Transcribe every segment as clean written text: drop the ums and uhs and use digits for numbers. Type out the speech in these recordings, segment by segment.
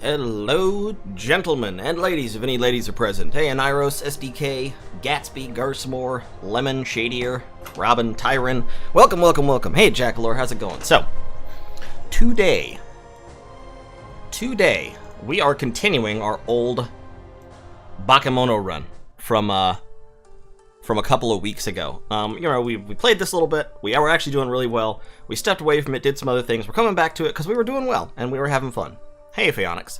Hello, gentlemen and ladies, if any ladies are present. Hey, Aniros, SDK, Gatsby, Garsmore, Lemon, Shadier, Robin, Tyron. Welcome, welcome, welcome. Hey, Jackalore, how's it going? So, today, we are continuing our old Bakemono run from a couple of weeks ago. We played this a little bit. We were actually doing really well. We stepped away from it, did some other things. We're coming back to it because we were doing well and we were having fun. Hey, Phaonix.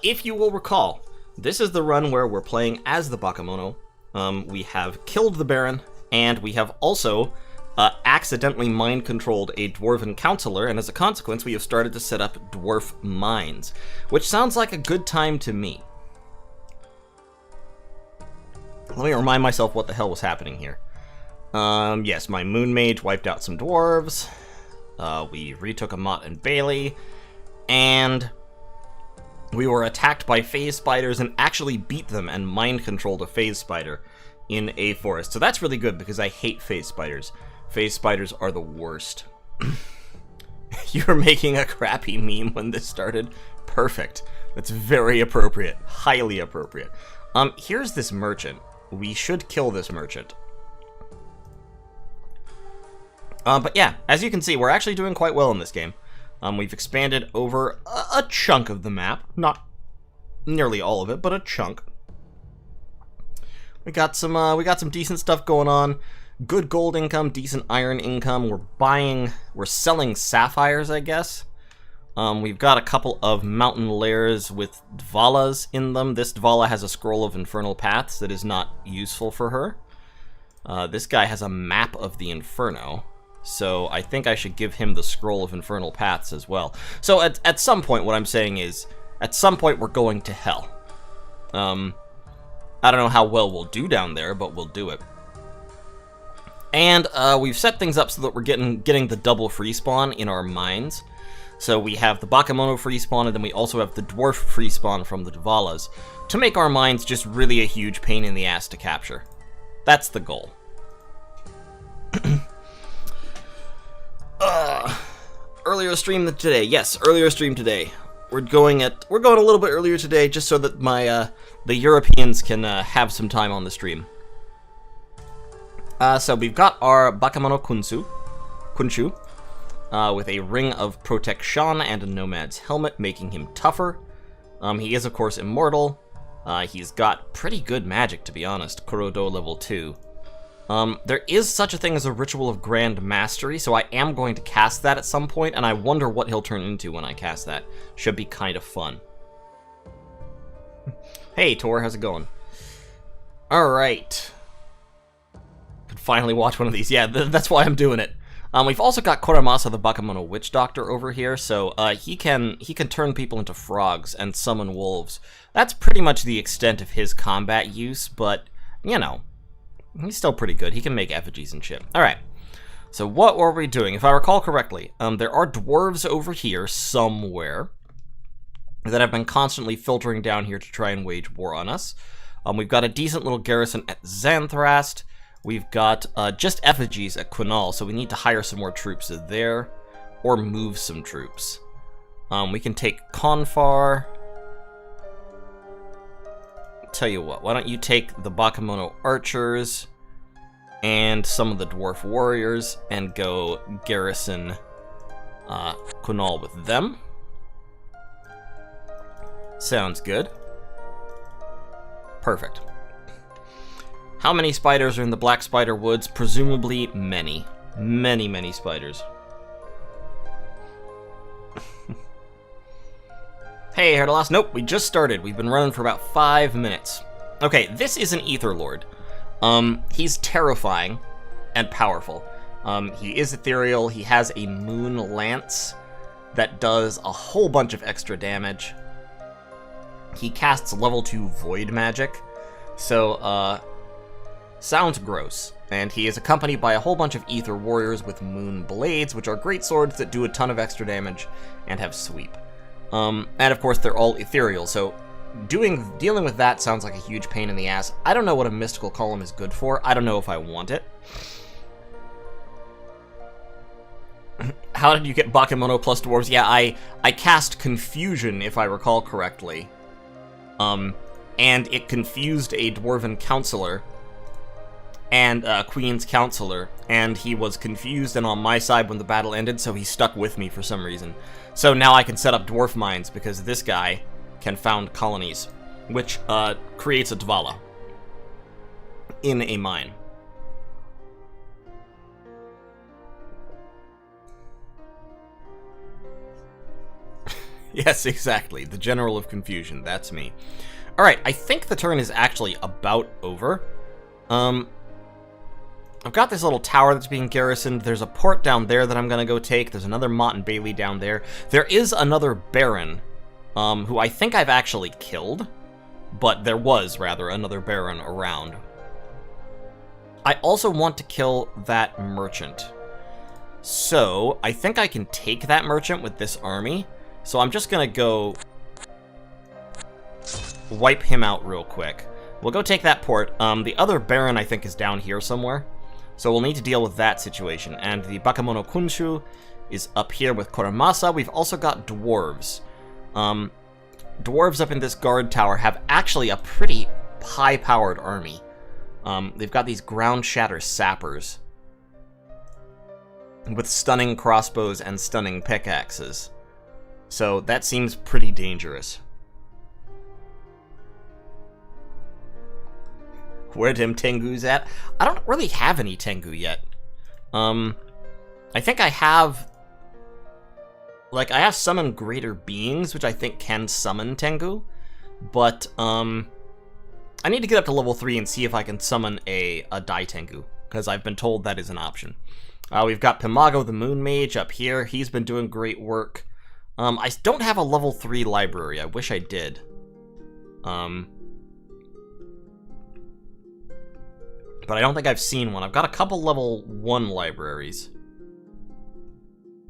If you will recall, this is the run where we're playing as the Bakemono. We have killed the Baron, and we have also accidentally mind-controlled a Dwarven counselor, and as a consequence, we have started to set up Dwarf mines, which sounds like a good time to me. Let me remind myself what the hell was happening here. Yes, my Moon Mage wiped out some dwarves. We retook Amat and Bailey, and we were attacked by phase spiders and actually beat them and mind-controlled a phase spider in a forest. So that's really good because I hate phase spiders. Phase spiders are the worst. You were making a crappy meme when this started? Perfect. That's very appropriate. Highly appropriate. Here's this merchant. We should kill this merchant. But yeah, as you can see, we're actually doing quite well in this game. We've expanded over a chunk of the map. Not nearly all of it, but a chunk. We got some decent stuff going on. Good gold income, decent iron income. We're selling sapphires, I guess. We've got a couple of mountain lairs with Dvalas in them. This Dvala has a scroll of infernal paths that is not useful for her. This guy has a map of the Inferno. So I think I should give him the Scroll of Infernal Paths as well. So at some point, what I'm saying is, at some point we're going to hell. I don't know how well we'll do down there, but we'll do it. And we've set things up so that we're getting the double free spawn in our mines. So we have the Bakemono free spawn, and then we also have the Dwarf free spawn from the Dvalas, to make our mines just really a huge pain in the ass to capture. That's the goal. Earlier stream today. Yes, earlier stream today. We're going a little bit earlier today, just so that my the Europeans can have some time on the stream. So we've got our Bakemono Kunshu, with a ring of protection and a nomad's helmet, making him tougher. He is of course immortal. He's got pretty good magic, to be honest. Kurodo level 2. There is such a thing as a Ritual of Grand Mastery, so I am going to cast that at some point, and I wonder what he'll turn into when I cast that. Should be kind of fun. Hey, Tor, how's it going? Alright. Could finally watch one of these. Yeah, that's why I'm doing it. We've also got Koramasa the Bakemono Witch Doctor over here, so he can turn people into frogs and summon wolves. That's pretty much the extent of his combat use, but, you know, he's still pretty good. He can make effigies and shit. Alright, so what were we doing? If I recall correctly, there are dwarves over here somewhere that have been constantly filtering down here to try and wage war on us. We've got a decent little garrison at Xanthrast. We've got just effigies at Quinal, so we need to hire some more troops there, or move some troops. We can take Confar. Tell you what, why don't you take the Bakemono archers and some of the dwarf warriors and go garrison Quinal with them. Sounds good. Perfect. How many spiders are in the Black Spider Woods? Presumably many. Many spiders. Hey, Herdalas. Nope, we just started. We've been running for about 5 minutes. Okay, this is an Ether Lord. He's terrifying and powerful. He is ethereal. He has a moon lance that does a whole bunch of extra damage. He casts level 2 void magic. So, sounds gross. And he is accompanied by a whole bunch of Ether Warriors with moon blades, which are great swords that do a ton of extra damage and have sweep. And of course they're all ethereal, so dealing with that sounds like a huge pain in the ass. I don't know what a mystical column is good for. I don't know if I want it. How did you get Bakemono plus dwarves? Yeah, I cast Confusion, if I recall correctly. And it confused a Dwarven counselor and Queen's counselor, and he was confused and on my side when the battle ended, so he stuck with me for some reason. So now I can set up dwarf mines, because this guy can found colonies, which creates a Dvala in a mine. Yes, exactly. The General of Confusion. That's me. Alright, I think the turn is actually about over. I've got this little tower that's being garrisoned. There's a port down there that I'm going to go take. There's another Mott and Bailey down there. There is another Baron, who I think I've actually killed. But there was, rather, another Baron around. I also want to kill that merchant. So, I think I can take that merchant with this army. So I'm just going to go wipe him out real quick. We'll go take that port. The other Baron, I think, is down here somewhere. So we'll need to deal with that situation. And the Bakemono Kunshu is up here with Koramasa. We've also got dwarves. Dwarves up in this guard tower have actually a pretty high-powered army. They've got these ground shatter sappers with stunning crossbows and stunning pickaxes. So that seems pretty dangerous. Where them Tengu's at? I don't really have any Tengu yet. I think I have... Like, I have summoned Greater Beings, which I think can summon Tengu. But, I need to get up to level 3 and see if I can summon a Dai Tengu, because I've been told that is an option. We've got Pimago the Moon Mage up here. He's been doing great work. I don't have a level 3 library. I wish I did. But I don't think I've seen one. I've got a couple level 1 libraries.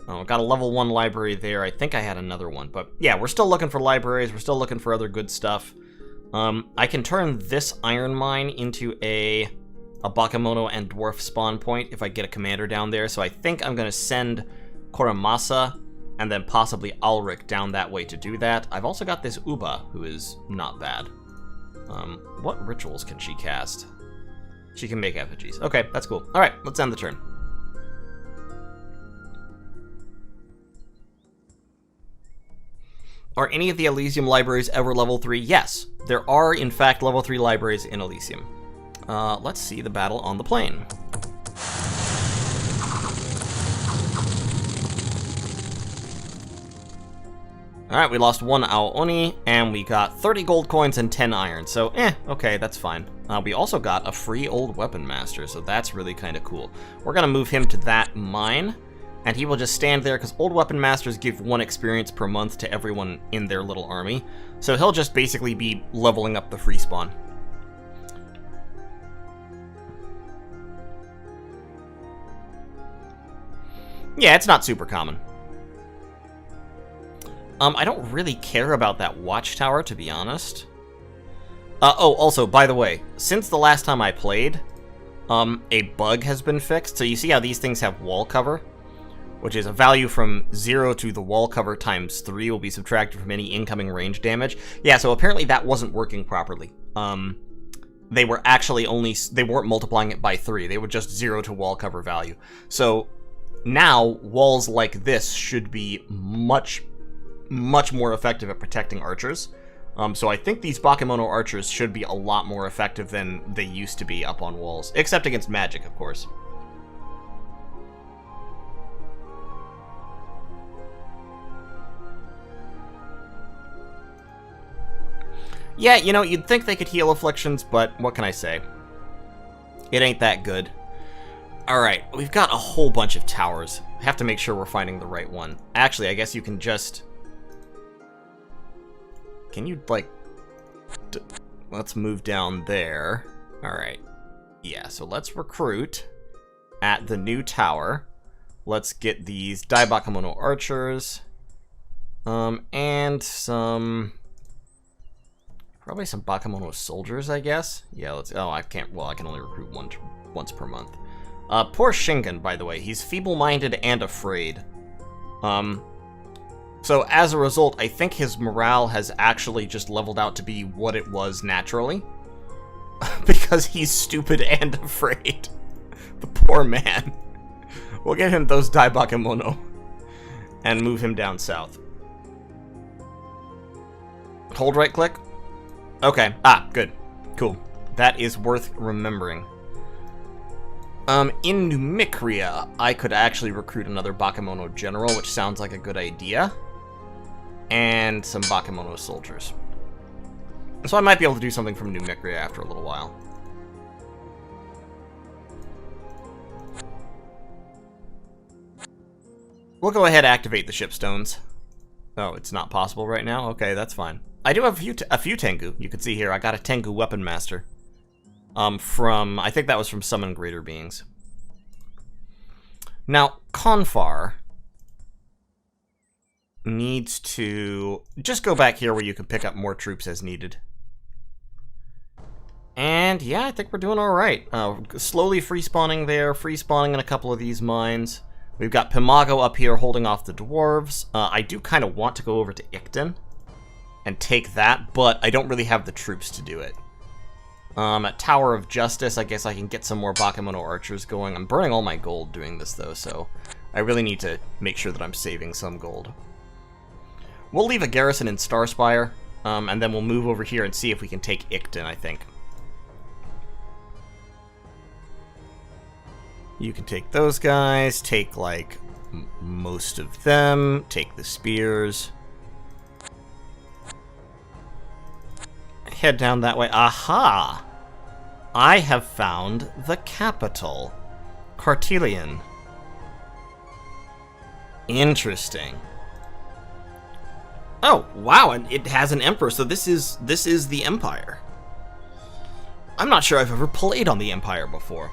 Oh, I've got a level 1 library there. I think I had another one. But yeah, we're still looking for libraries. We're still looking for other good stuff. I can turn this iron mine into a Bakemono and Dwarf spawn point if I get a commander down there. So I think I'm going to send Koramasa and then possibly Ulrich down that way to do that. I've also got this Uba, who is not bad. What rituals can she cast? She can make effigies. Okay, that's cool. Alright, let's end the turn. Are any of the Elysium libraries ever level 3? Yes, there are, in fact, level 3 libraries in Elysium. Let's see the battle on the plain. Alright, we lost 1 Aooni, and we got 30 gold coins and 10 iron, so okay, that's fine. We also got a free old weapon master, so that's really kind of cool. We're gonna move him to that mine, and he will just stand there, because old weapon masters give 1 experience per month to everyone in their little army, so he'll just basically be leveling up the free spawn. Yeah, it's not super common. I don't really care about that watchtower, to be honest. Oh, also, by the way, since the last time I played, a bug has been fixed. So you see how these things have wall cover? Which is a value from 0 to the wall cover times 3 will be subtracted from any incoming range damage. Yeah, so apparently that wasn't working properly. They were actually they weren't multiplying it by 3. They were just 0 to wall cover value. So now, walls like this should be much more effective at protecting archers. So I think these Bakemono archers should be a lot more effective than they used to be up on walls. Except against magic, of course. Yeah, you know, you'd think they could heal afflictions, but what can I say? It ain't that good. Alright, we've got a whole bunch of towers. Have to make sure we're finding the right one. Actually, I guess you can just... Can you, like... Let's move down there. Alright. Yeah, so let's recruit at the new tower. Let's get these Dai Bakemono archers. And some... Probably some Bakemono soldiers, I guess. Yeah, let's... Oh, I can't... Well, I can only recruit once per month. Poor Shingen, by the way. He's feeble-minded and afraid. So as a result, I think his morale has actually just leveled out to be what it was naturally. Because he's stupid and afraid. The poor man. We'll get him those Dai Bakemono and move him down south. Hold right click. Okay. Ah, good. Cool. That is worth remembering. In Numicria, I could actually recruit another Bakemono general, which sounds like a good idea. And some Bakemono soldiers. So I might be able to do something from Numicria after a little while. We'll go ahead and activate the shipstones. Oh, it's not possible right now? Okay, that's fine. I do have a few Tengu. You can see here, I got a Tengu Weapon Master. I think that was from Summon Greater Beings. Now, Confar needs to just go back here where you can pick up more troops as needed. And yeah, I think we're doing alright. Slowly free spawning there, free spawning in a couple of these mines. We've got Pimago up here holding off the dwarves. I do kind of want to go over to Icton and take that, but I don't really have the troops to do it. At Tower of Justice, I guess I can get some more Bakemono archers going. I'm burning all my gold doing this, though, so I really need to make sure that I'm saving some gold. We'll leave a garrison in Starspire, and then we'll move over here and see if we can take Icton, I think. You can take those guys, take, like, most of them, take the spears. Head down that way. Aha! I have found the capital. Cartelian. Interesting. Oh, wow, and it has an emperor, so this is the Empire. I'm not sure I've ever played on the Empire before.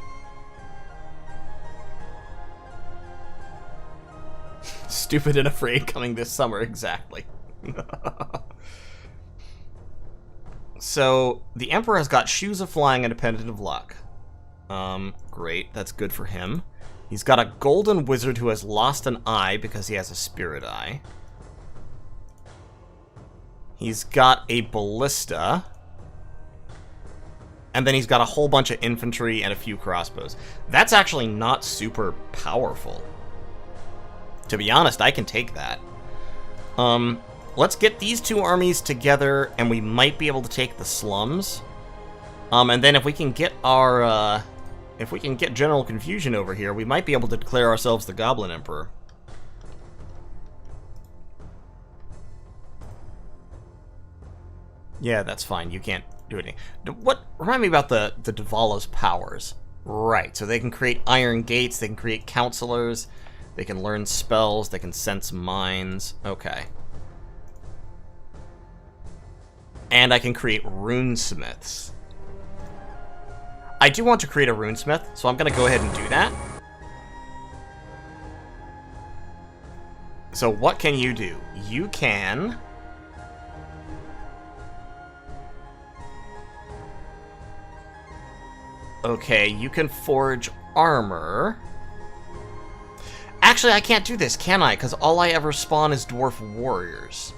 Stupid and afraid coming this summer, exactly. So, the Emperor has got Shoes of Flying and a Pendant of Luck. Great, that's good for him. He's got a Golden Wizard who has lost an eye because he has a Spirit Eye. He's got a Ballista. And then he's got a whole bunch of infantry and a few crossbows. That's actually not super powerful. To be honest, I can take that. Let's get these two armies together, and we might be able to take the slums. And then if we can get our, if we can get General Confusion over here, we might be able to declare ourselves the Goblin Emperor. Yeah, that's fine. You can't do anything. Remind me about the Dvala's powers. Right, so they can create iron gates, they can create counselors, they can learn spells, they can sense mines. Okay. And I can create runesmiths. I do want to create a runesmith, so I'm going to go ahead and do that. So what can you do? You can... Okay, you can forge armor. Actually, I can't do this, can I? Because all I ever spawn is dwarf warriors.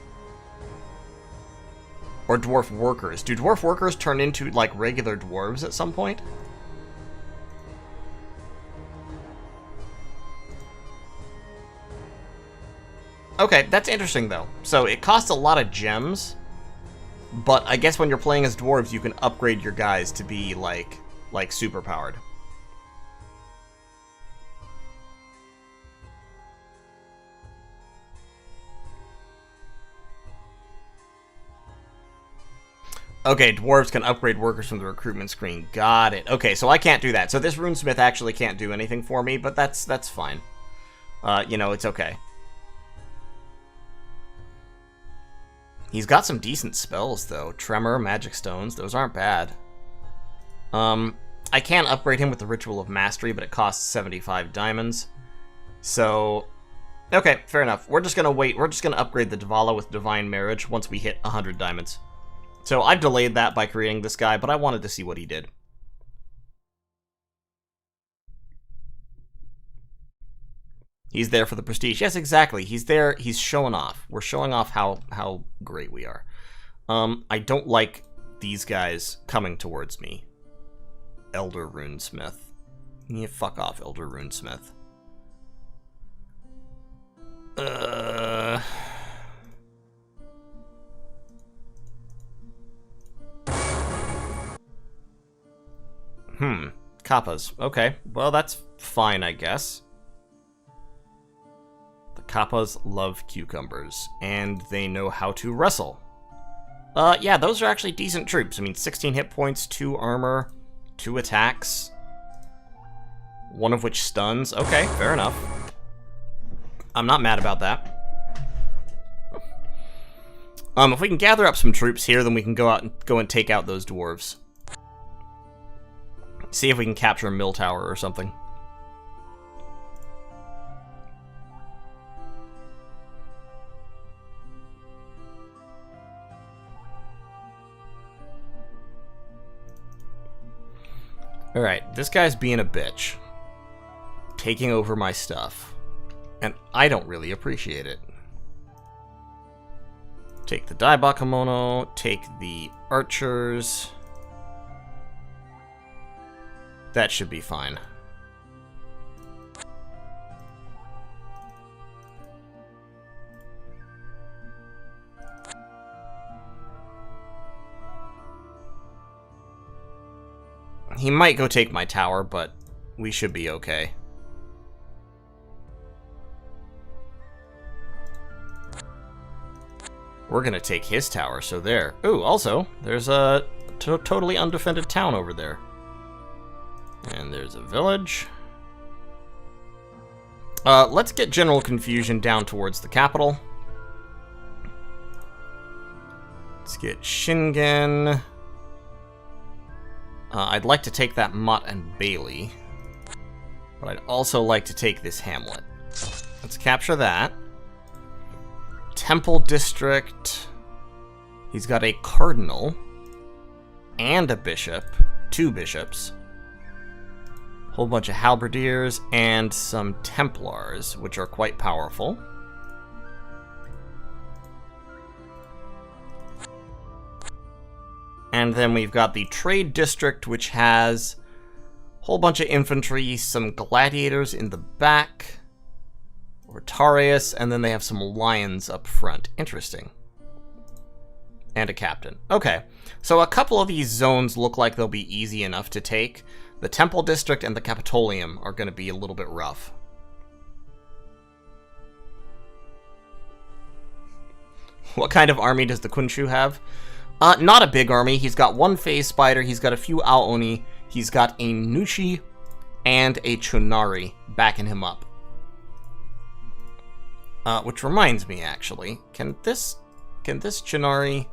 Or dwarf workers. Do dwarf workers turn into, like, regular dwarves at some point? Okay, that's interesting, though. So, it costs a lot of gems, but I guess when you're playing as dwarves, you can upgrade your guys to be, like super powered. Okay, dwarves can upgrade workers from the recruitment screen. Got it. Okay, so I can't do that. So this runesmith actually can't do anything for me, but that's fine. You know, it's okay. He's got some decent spells, though. Tremor, Magic Stones, those aren't bad. I can upgrade him with the Ritual of Mastery, but it costs 75 diamonds. So, okay, fair enough. We're just gonna wait. We're just gonna upgrade the Dvala with Divine Marriage once we hit 100 diamonds. So I've delayed that by creating this guy, but I wanted to see what he did. He's there for the prestige. Yes, exactly. He's there. He's showing off. We're showing off how great we are. I don't like these guys coming towards me. Elder Runesmith. Yeah, fuck off, Elder Runesmith. Kappas. Okay, well, that's fine, I guess. The Kappas love cucumbers, and they know how to wrestle. Yeah, those are actually decent troops. I mean, 16 hit points, 2 armor, 2 attacks, one of which stuns. Okay, fair enough. I'm not mad about that. If we can gather up some troops here, then we can go and take out those dwarves. See if we can capture a mill tower or something. Alright, this guy's being a bitch. Taking over my stuff. And I don't really appreciate it. Take the Bakemono, take the archers. That should be fine. He might go take my tower, but we should be okay. We're gonna take his tower, so there. Ooh, also, there's a totally undefended town over there. And there's a village. Let's get general confusion down towards the capital. Let's get Shingen. I'd like to take that Mott and Bailey. But I'd also like to take this hamlet. Let's capture that. Temple District. He's got a cardinal. And a bishop. 2 bishops. Whole bunch of halberdiers and some Templars, which are quite powerful. And then we've got the Trade District, which has a whole bunch of infantry, some gladiators in the back, Rotarius, and then they have some lions up front. Interesting. And a captain. Okay, so a couple of these zones look like they'll be easy enough to take. The Temple District and the Capitolium are going to be a little bit rough. What kind of army does the Kunshu have? Not a big army. He's got 1 phase spider, he's got a few Aoni, he's got a Nushi and a Chunari backing him up. Which reminds me, actually, can this Chunari...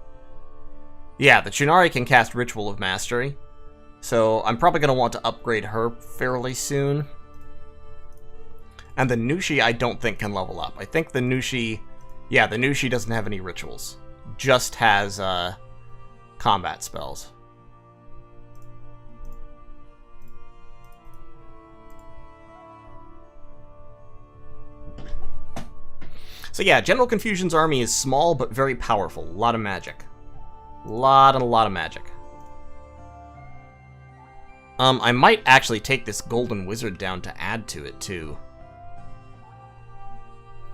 Yeah, the Chunari can cast Ritual of Mastery. So I'm probably going to want to upgrade her fairly soon. And the Nushi I don't think can level up. I think the Nushi... Yeah, the Nushi doesn't have any rituals. Just has combat spells. So yeah, General Confusion's army is small but very powerful. A lot of magic. A lot of magic. I might actually take this Golden Wizard down to add to it, too.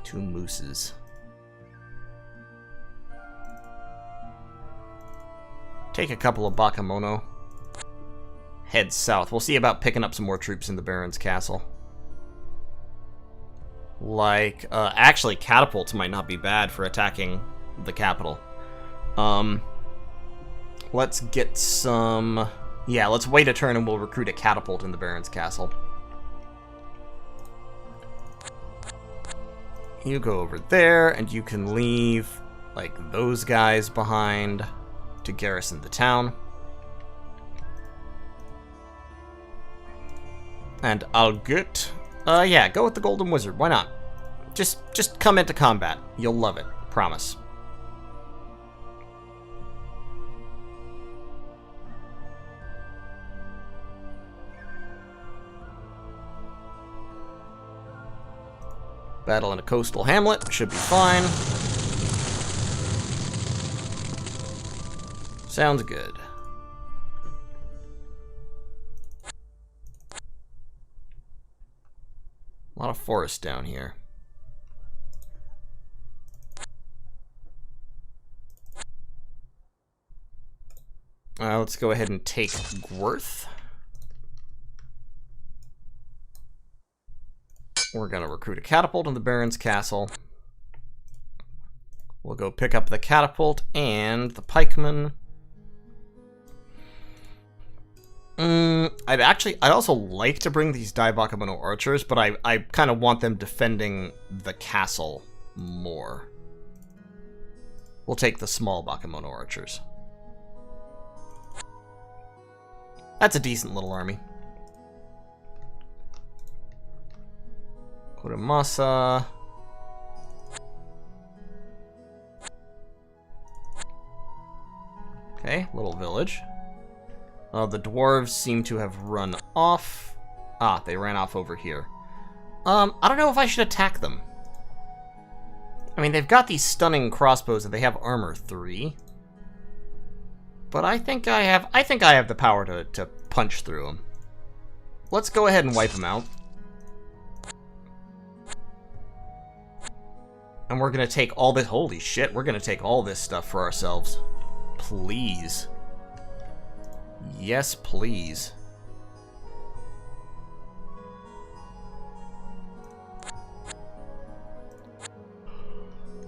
2 mooses. Take a couple of Bakemono. Head south. We'll see about picking up some more troops in the Baron's Castle. Like, actually, catapults might not be bad for attacking the capital. Let's get some... Yeah, let's wait a turn and we'll recruit a catapult in the Baron's Castle. You go over there, and you can leave, like, those guys behind to garrison the town. And I'll get... yeah, go with the Golden Wizard. Why not? Just come into combat. You'll love it. Promise. Battle in a coastal hamlet. Should be fine. Sounds good. A lot of forest down here. Let's go ahead and take Dwarf. We're going to recruit a catapult in the Baron's castle. We'll go pick up the catapult and the pikeman. I'd also like to bring these Bakemono archers, but I kind of want them defending the castle more. We'll take the small Bakemono archers. That's a decent little army. Kuramasa. Okay, little village. The dwarves seem to have run off. Ah, they ran off over here. I don't know if I should attack them. I mean, they've got these stunning crossbows and they have armor 3. But I think I have the power to punch through them. Let's go ahead and wipe them out. And we're gonna take all this. Holy shit, we're gonna take all this stuff for ourselves. Please. Yes, please.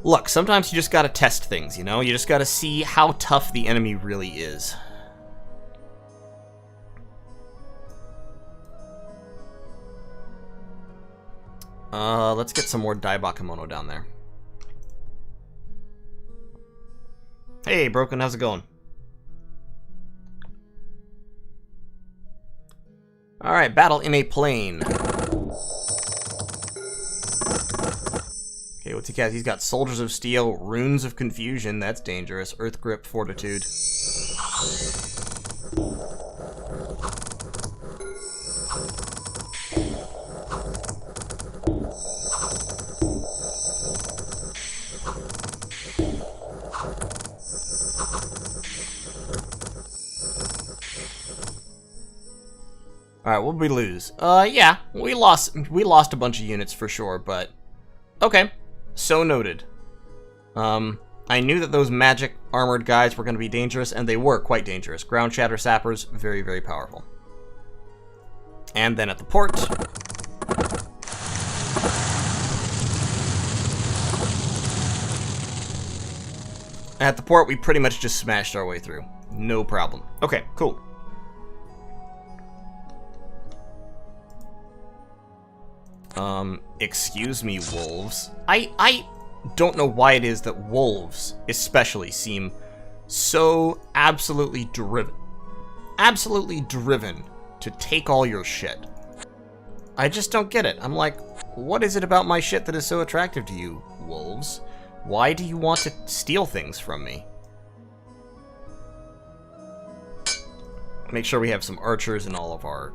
Look, sometimes you just gotta test things, you know? You just gotta see how tough the enemy really is. Let's get some more Bakemono down there. Hey, Broken, how's it going? Alright, battle in a plain. Okay, what's he got? He's got Soldiers of Steel, Runes of Confusion, that's dangerous, Earth Grip, Fortitude. Alright, what did we lose? Yeah, we lost a bunch of units for sure, but okay. So noted. I knew that those magic armored guys were going to be dangerous, and they were quite dangerous. Ground Shatter Sappers, very, very powerful. And then at the port. At the port, we pretty much just smashed our way through. No problem. Okay, cool. Excuse me, wolves. I don't know why it is that wolves, especially, seem so absolutely driven to take all your shit. I just don't get it. I'm like, what is it about my shit that is so attractive to you, wolves? Why do you want to steal things from me? Make sure we have some archers in all of our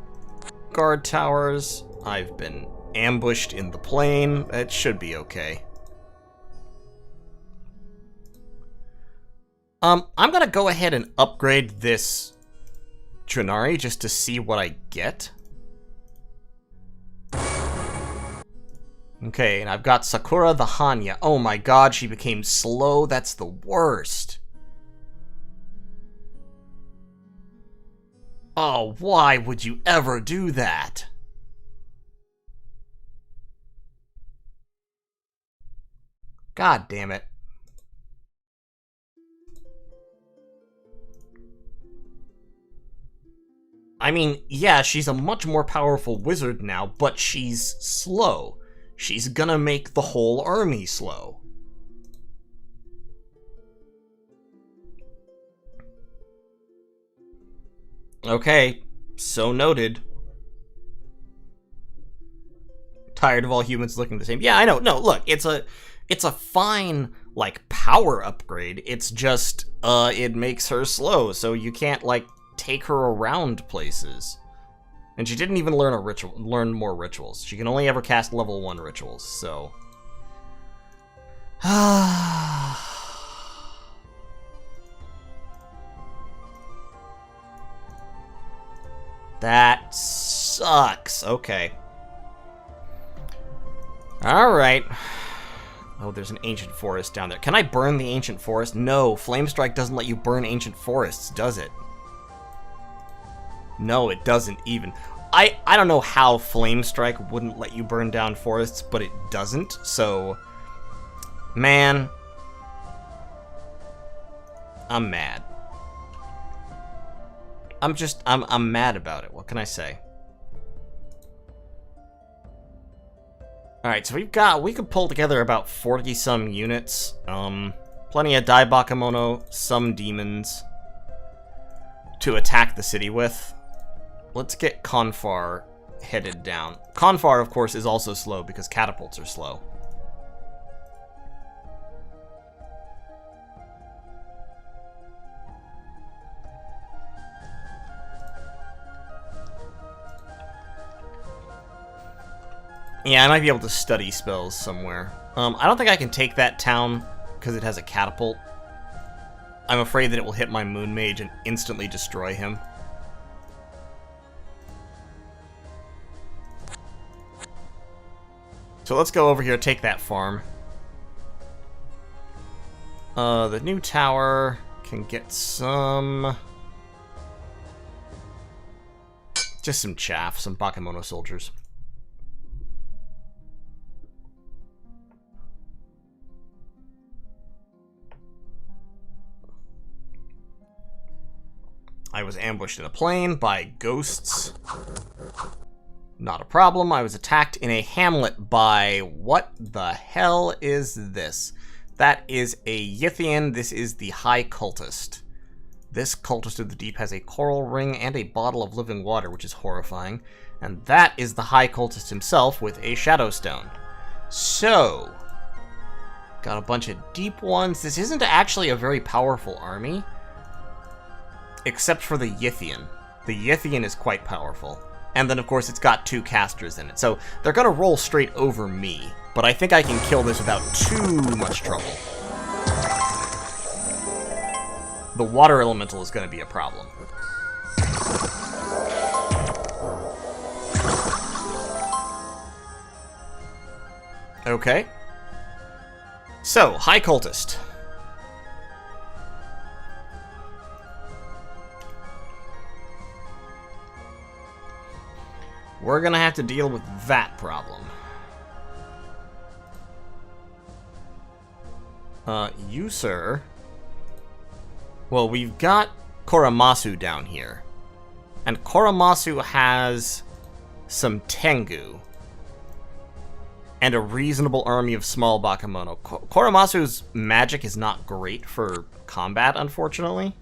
guard towers. I've been ambushed in the plain. It should be okay. I'm gonna go ahead and upgrade this Trinari just to see what I get. Okay, and I've got Sakura the Hanya. Oh my god, she became slow. That's the worst. Oh, why would you ever do that? God damn it. I mean, yeah, she's a much more powerful wizard now, but she's slow. She's gonna make the whole army slow. Okay, so noted. Tired of all humans looking the same. Yeah, I know. No, look, it's a fine, like, power upgrade. It's just, it makes her slow, so you can't, like, take her around places. And she didn't even learn more rituals. She can only ever cast level 1 rituals, so That sucks. Okay. Alright. Oh, there's an ancient forest down there. Can I burn the ancient forest? No, Flamestrike doesn't let you burn ancient forests, does it? No, it doesn't even. I don't know how Flamestrike wouldn't let you burn down forests, but it doesn't, so... Man. I'm mad. I'm mad about it. What can I say? Alright, so we could pull together about 40-some units. Plenty of Dai Bakemono, some demons to attack the city with. Let's get Confar headed down. Confar, of course, is also slow because catapults are slow. Yeah, I might be able to study spells somewhere. I don't think I can take that town because it has a catapult. I'm afraid that it will hit my Moon Mage and instantly destroy him. So let's go over here, take that farm. The new tower can get some... just some chaff, some Bakemono soldiers. I was ambushed in a plane by ghosts. Not a problem. I was attacked in a hamlet by... what the hell is this? That is a Yithian. This is the High Cultist. This Cultist of the Deep has a coral ring and a bottle of living water, which is horrifying. And that is the High Cultist himself with a Shadow Stone. So... got a bunch of deep ones. This isn't actually a very powerful army. Except for the Yithian. The Yithian is quite powerful. And then, of course, it's got 2 casters in it. So they're going to roll straight over me. But I think I can kill this without too much trouble. The water elemental is going to be a problem. Okay. So, High Cultist. We're gonna have to deal with that problem. You, sir. Well, we've got Koramasu down here. And Koramasu has some Tengu. And a reasonable army of small Bakemono. Koramasu's magic is not great for combat, unfortunately.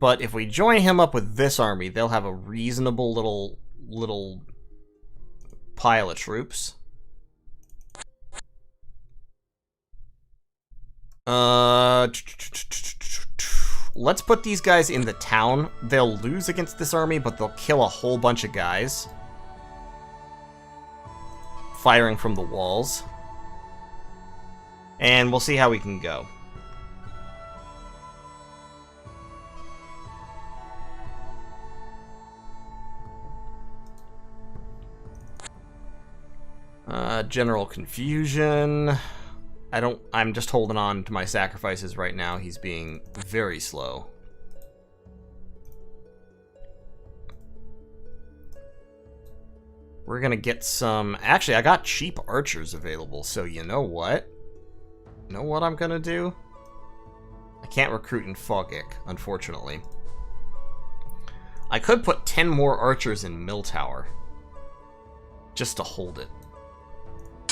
But if we join him up with this army, they'll have a reasonable little pile of troops. Let's put these guys in the town. They'll lose against this army, but they'll kill a whole bunch of guys. Firing from the walls. And we'll see how we can go. General confusion. I'm just holding on to my sacrifices right now. He's being very slow. We're gonna get some... Actually, I got cheap archers available, so you know what? You know what I'm gonna do? I can't recruit in Fogik, unfortunately. I could put 10 more archers in Mill Tower. Just to hold it.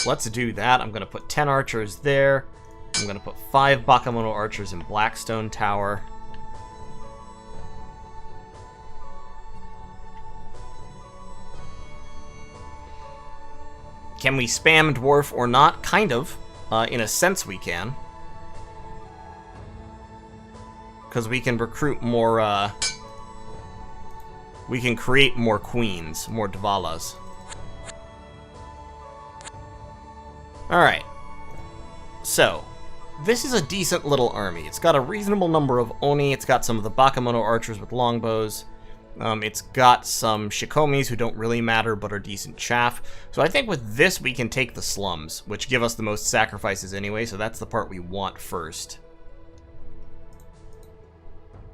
Let's do that. I'm going to put 10 archers there. I'm going to put 5 Bakemono archers in Blackstone Tower. Can we spam Dwarf or not? Kind of. In a sense we can. Because we can recruit more, we can create more queens, more Dvalas. Alright. So, this is a decent little army. It's got a reasonable number of Oni. It's got some of the Bakemono archers with longbows. It's got some Shikomis who don't really matter but are decent chaff. So I think with this we can take the slums, which give us the most sacrifices anyway, so that's the part we want first.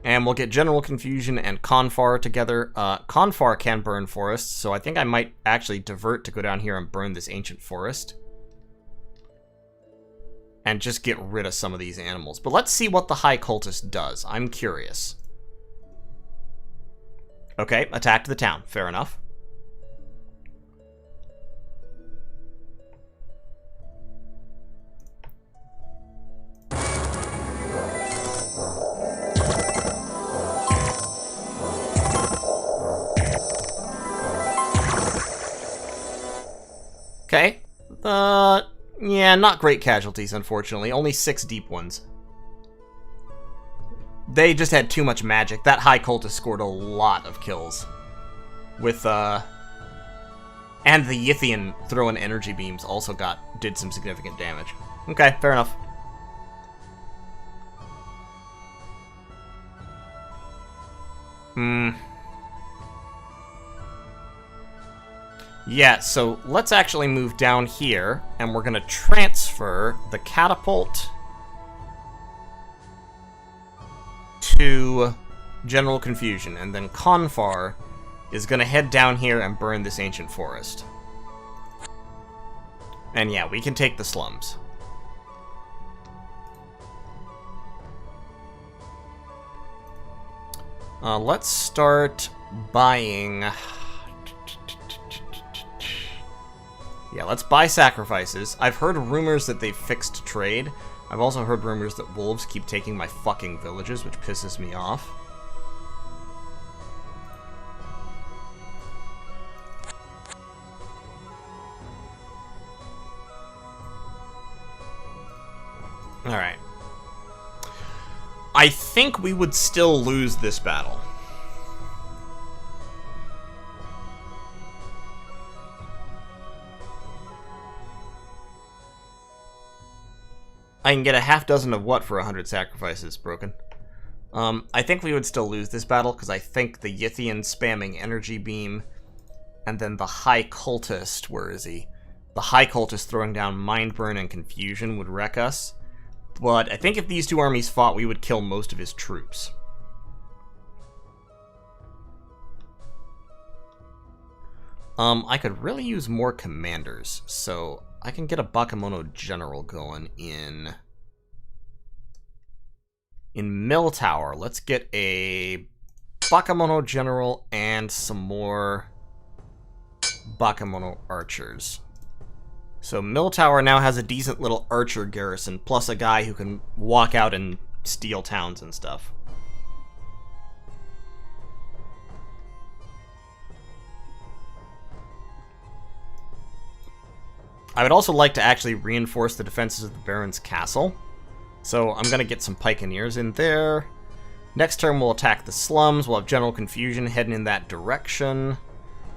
And we'll get General Confusion and Confar together. Confar can burn forests, so I think I might actually divert to go down here and burn this ancient forest. And just get rid of some of these animals. But let's see what the High Cultist does. I'm curious. Okay, attacked the town. Fair enough. Okay. Yeah, not great casualties, unfortunately. Only 6 deep ones. They just had too much magic. That High Cultist scored a lot of kills. With, and the Yithian throwing energy beams also did some significant damage. Okay, fair enough. Yeah, so let's actually move down here, and we're gonna transfer the catapult to General Confusion, and then Confar is gonna head down here and burn this ancient forest. And yeah, we can take the slums. Let's start buying... Yeah, let's buy sacrifices. I've heard rumors that they've fixed trade. I've also heard rumors that wolves keep taking my fucking villages, which pisses me off. Alright. I think we would still lose this battle. I can get a half dozen of what for 100 sacrifices, Broken? I think we would still lose this battle, because I think the Yithian spamming energy beam, and then the High Cultist, where is he? The High Cultist throwing down Mind Burn and Confusion would wreck us. But I think if these two armies fought, we would kill most of his troops. I could really use more commanders, so I can get a Bakemono general going in Mill Tower. Let's get a Bakemono general and some more Bakemono archers. So Mill Tower now has a decent little archer garrison, plus a guy who can walk out and steal towns and stuff. I would also like to actually reinforce the defenses of the Baron's castle. So I'm going to get some Pikeneers in there. Next turn we'll attack the slums. We'll have General Confusion heading in that direction.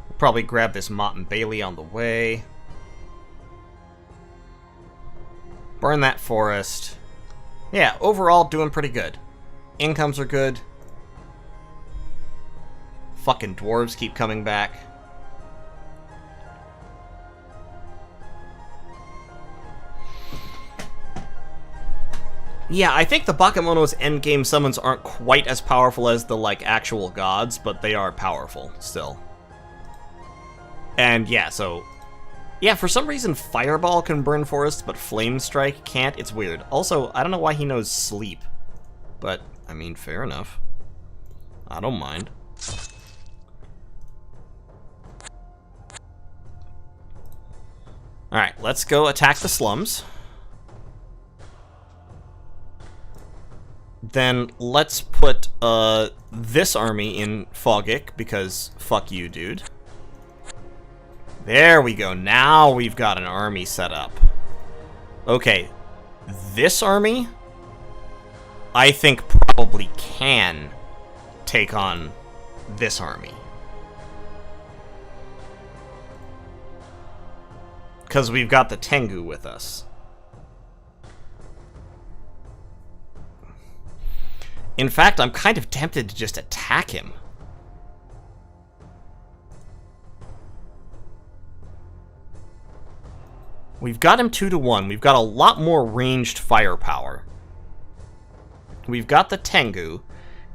We'll probably grab this Mott and Bailey on the way. Burn that forest. Yeah, overall doing pretty good. Incomes are good. Fucking dwarves keep coming back. Yeah, I think the Bakemono's endgame summons aren't quite as powerful as the, like, actual gods, but they are powerful, still. And, yeah, so... Yeah, for some reason Fireball can burn forests, but Flame Strike can't. It's weird. Also, I don't know why he knows Sleep. But, I mean, fair enough. I don't mind. Alright, let's go attack the slums. Then let's put this army in Fogik, because fuck you, dude. There we go. Now we've got an army set up. Okay, this army, I think probably can take on this army. because we've got the Tengu with us. In fact, I'm kind of tempted to just attack him. We've got him 2-to-1. We've got a lot more ranged firepower. We've got the Tengu,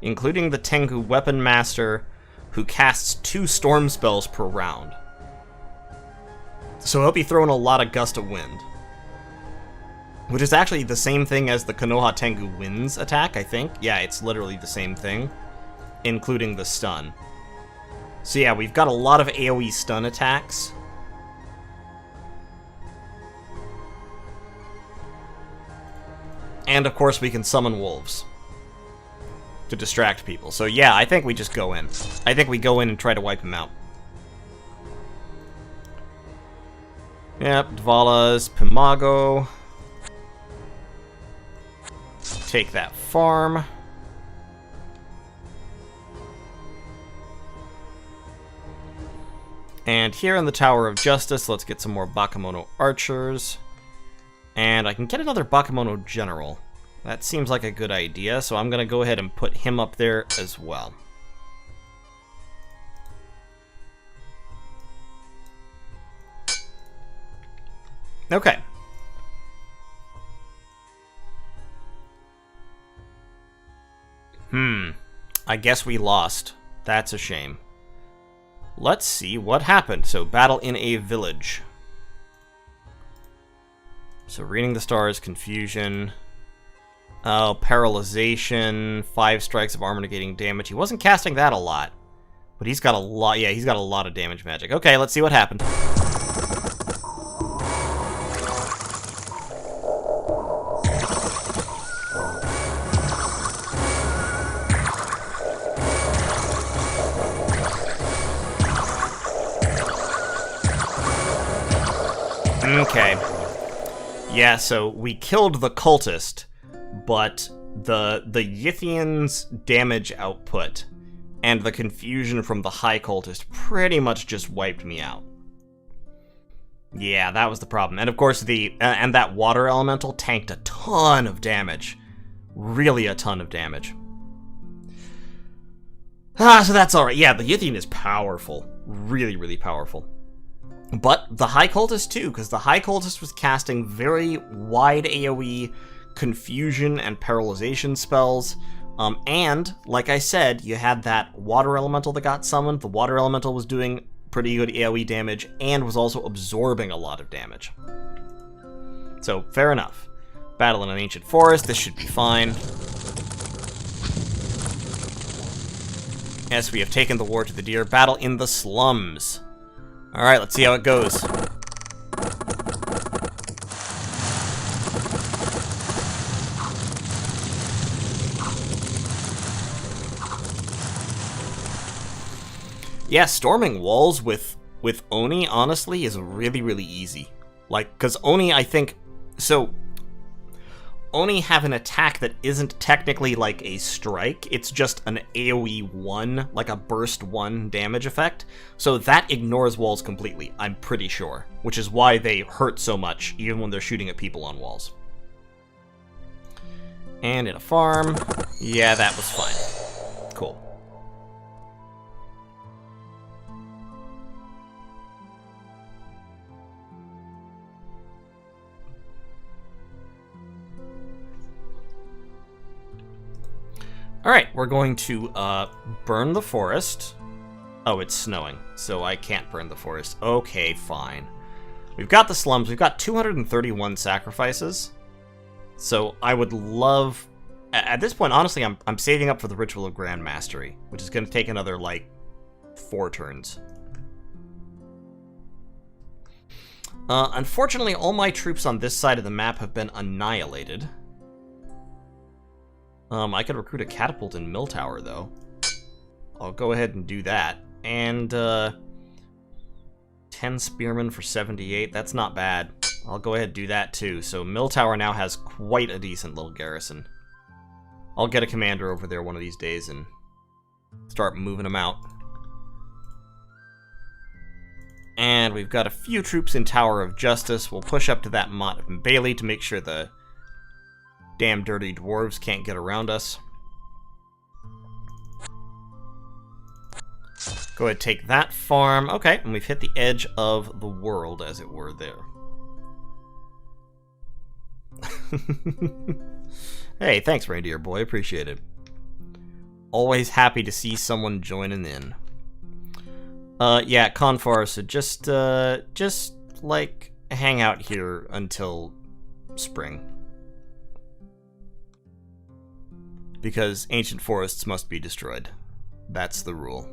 including the Tengu Weapon Master, who casts 2 storm spells per round. So he'll be throwing a lot of gust of wind. Which is actually the same thing as the Konoha Tengu Winds attack, I think. Yeah, it's literally the same thing, including the stun. So yeah, we've got a lot of AoE stun attacks. And of course we can summon wolves to distract people. So yeah, I think we just go in. I think we go in and try to wipe him out. Yep, Dvala's, Pimago. Take that farm. And here in the Tower of Justice, let's get some more Bakemono archers. And I can get another Bakemono general. That seems like a good idea, so I'm going to go ahead and put him up there as well. Okay. I guess we lost. That's a shame. Let's see what happened. So, battle in a village. So, reading the stars, confusion. Oh, paralyzation. 5 strikes of armor negating damage. He wasn't casting that a lot. But he's got a lot. Yeah, he's got a lot of damage magic. Okay, let's see what happened. Okay. Yeah, so we killed the cultist, but the Yithian's damage output and the confusion from the high cultist pretty much just wiped me out. Yeah, that was the problem. And of course and that water elemental tanked a ton of damage. Really a ton of damage. So that's alright. Yeah, the Yithian is powerful. Really, really powerful. But the High Cultist too, because the High Cultist was casting very wide AoE confusion and paralyzation spells. And, like I said, you had that water elemental that got summoned. The water elemental was doing pretty good AoE damage and was also absorbing a lot of damage. So, fair enough. Battle in an ancient forest, this should be fine. Yes, we have taken the war to the deer. Battle in the slums. Alright, let's see how it goes. Yeah, storming walls with Oni, honestly, is really, really easy. Like, because Oni, I think... So, Oni have an attack that isn't technically like a strike, it's just an AoE 1, like a burst 1 damage effect. So that ignores walls completely, I'm pretty sure. Which is why they hurt so much, even when they're shooting at people on walls. And in a farm, yeah, that was fine. Cool. Alright, we're going to burn the forest. Oh, it's snowing, so I can't burn the forest. Okay, fine. We've got the slums. We've got 231 sacrifices. So I would love... At this point, honestly, I'm saving up for the Ritual of Grand Mastery, which is going to take another, like, 4 turns. Unfortunately, all my troops on this side of the map have been annihilated. I could recruit a catapult in Mill Tower, though. I'll go ahead and do that. And, 10 spearmen for 78. That's not bad. I'll go ahead and do that, too. So Mill Tower now has quite a decent little garrison. I'll get a commander over there one of these days and start moving them out. And we've got a few troops in Tower of Justice. We'll push up to that Mott and Bailey to make sure the damn dirty dwarves can't get around us. Go ahead, take that farm. Okay, and we've hit the edge of the world, as it were, there. Hey, thanks, Reindeer Boy. Appreciate it. Always happy to see someone joining in. Yeah, Confar, so just, like, hang out here until spring. Because ancient forests must be destroyed. That's the rule.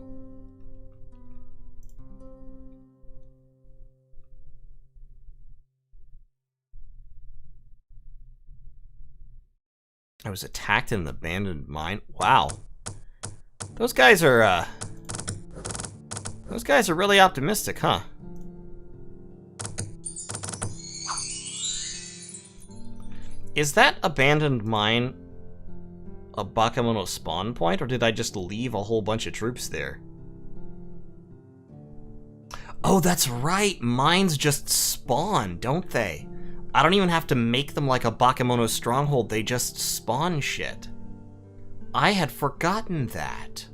I was attacked in an abandoned mine. Wow. Those guys are really optimistic, huh? Is that abandoned mine a Bakemono spawn point, or did I just leave a whole bunch of troops there? Oh, that's right! Mines just spawn, don't they? I don't even have to make them like a Bakemono stronghold, they just spawn shit. I had forgotten that.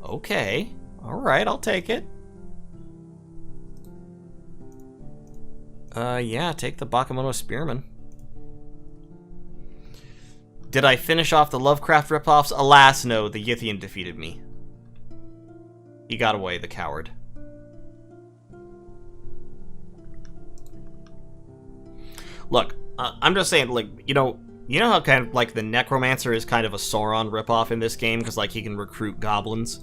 Okay. Alright, I'll take it. Yeah, take the Bakemono Spearman. Did I finish off the Lovecraft ripoffs? Alas, no, the Yithian defeated me. He got away, the coward. Look, I'm just saying, like, you know how kind of, like, the Necromancer is kind of a Sauron ripoff in this game, because, like, he can recruit goblins?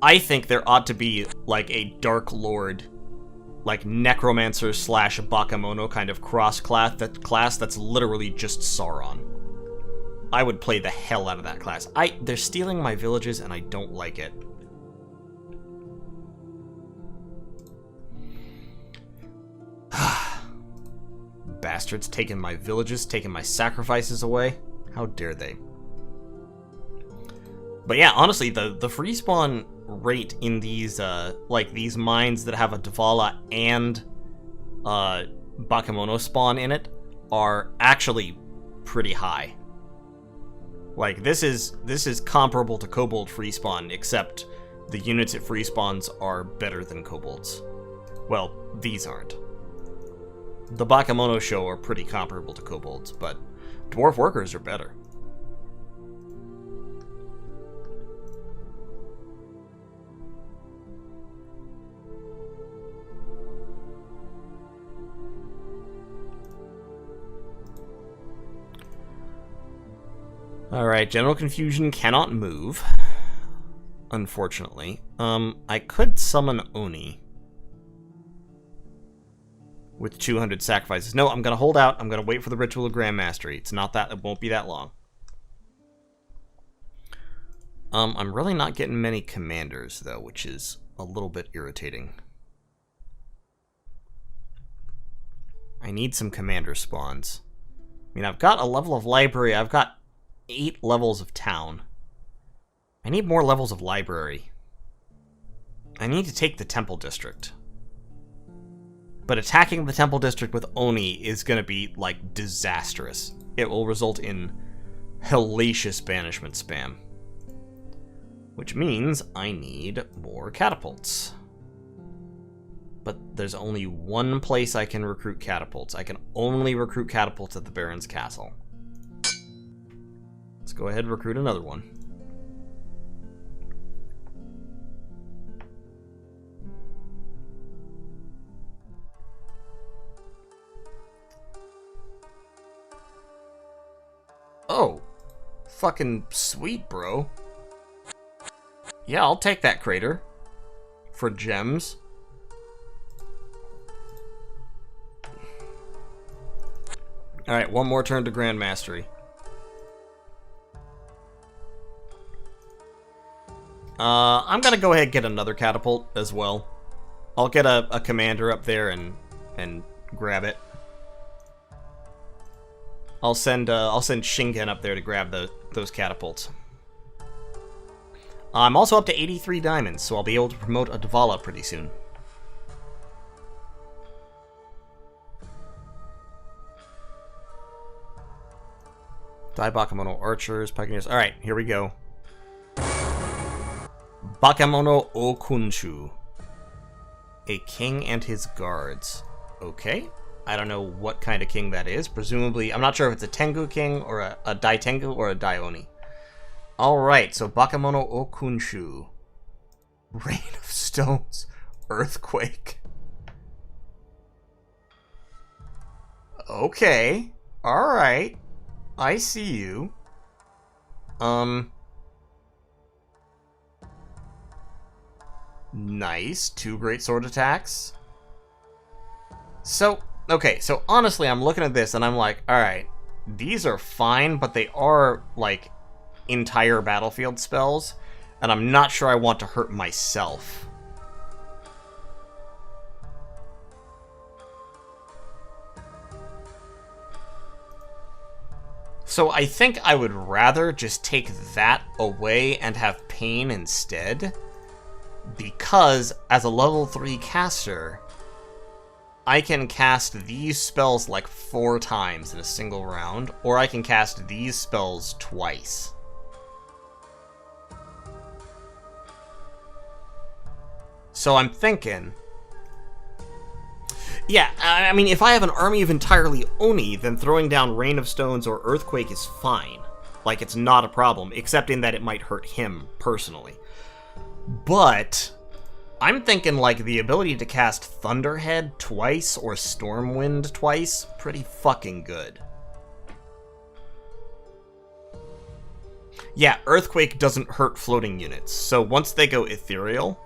I think there ought to be, like, a Dark Lord, like, Necromancer slash Bakemono kind of class that's literally just Sauron. I would play the hell out of that class. They're stealing my villages, and I don't like it. Bastards taking my villages, taking my sacrifices away. How dare they? But yeah, honestly, the free spawn rate in these like these mines that have a Dvala and Bakemono spawn in it are actually pretty high. Like this is comparable to Kobold free spawn, except the units it free spawns are better than Kobolds. Well, these aren't. The Bakemono show are pretty comparable to Kobolds, but Dwarf workers are better. Alright, General Confusion cannot move, unfortunately. I could summon Oni with 200 sacrifices. No, I'm gonna hold out. I'm gonna wait for the Ritual of Grand Mastery. It won't be that long. I'm really not getting many commanders, though, which is a little bit irritating. I need some commander spawns. I mean, I've got a level of library. I've got 8 levels of town. I need more levels of library. I need to take the Temple District. But attacking the Temple District with Oni is going to be, like, disastrous. It will result in hellacious banishment spam. Which means I need more catapults. But there's only one place I can recruit catapults. I can only recruit catapults at the Baron's Castle. Let's go ahead and recruit another one. Oh, fucking sweet, bro. Yeah, I'll take that crater for gems. Alright, one more turn to Grand Mastery. I'm gonna go ahead and get another catapult as well. I'll get a commander up there and grab it. I'll send Shingen up there to grab those catapults. I'm also up to 83 diamonds, so I'll be able to promote a Dvala pretty soon. Die Bakemono archers, pikeneers. Alright, here we go. Bakemono Okunshu. A king and his guards. Okay. I don't know what kind of king that is. Presumably, I'm not sure if it's a Tengu king or a Dai Tengu or a Dai Oni. Alright, so Bakemono Okunshu. Rain of Stones. Earthquake. Okay. Alright. I see you. Nice. 2 great sword attacks. So, okay, so honestly, I'm looking at this and I'm like, alright, these are fine, but they are, like, entire battlefield spells, and I'm not sure I want to hurt myself. So I think I would rather just take that away and have pain instead, because as a level 3 caster, I can cast these spells like 4 times in a single round, or I can cast these spells twice. So I'm thinking... Yeah, I mean, if I have an army of entirely Oni, then throwing down Rain of Stones or Earthquake is fine. Like, it's not a problem, except in that it might hurt him, personally. But I'm thinking, like, the ability to cast Thunderhead twice or Stormwind twice, pretty fucking good. Yeah, Earthquake doesn't hurt floating units, so once they go ethereal,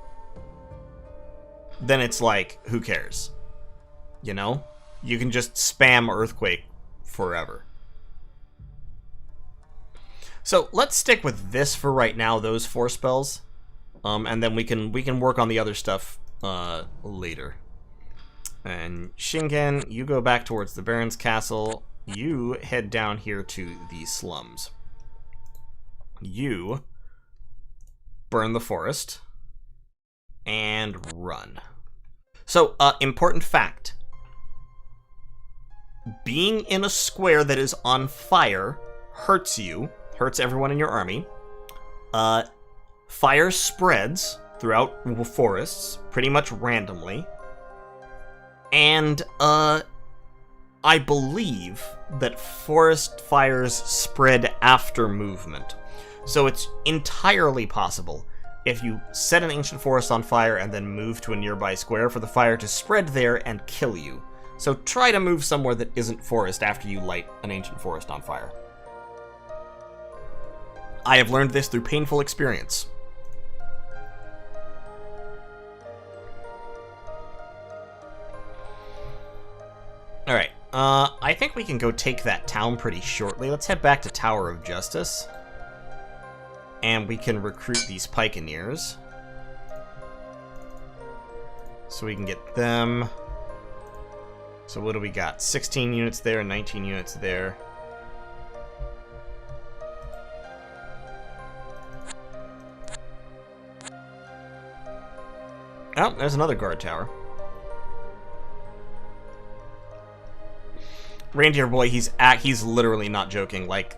then it's like, who cares? You know? You can just spam Earthquake forever. So let's stick with this for right now, those 4 spells. And then we can work on the other stuff later. And Shingen, you go back towards the Baron's castle. You head down here to the slums. You burn the forest and run. So, important fact. Being in a square that is on fire hurts you, hurts everyone in your army. Fire spreads throughout forests pretty much randomly. And, I believe that forest fires spread after movement. So it's entirely possible, if you set an ancient forest on fire and then move to a nearby square, for the fire to spread there and kill you. So try to move somewhere that isn't forest after you light an ancient forest on fire. I have learned this through painful experience. Alright, I think we can go take that town pretty shortly. Let's head back to Tower of Justice. And we can recruit these pikeneers. So we can get them. So what do we got? 16 units there, 19 units there. Oh, there's another guard tower. Reindeer boy, he's literally not joking. Like,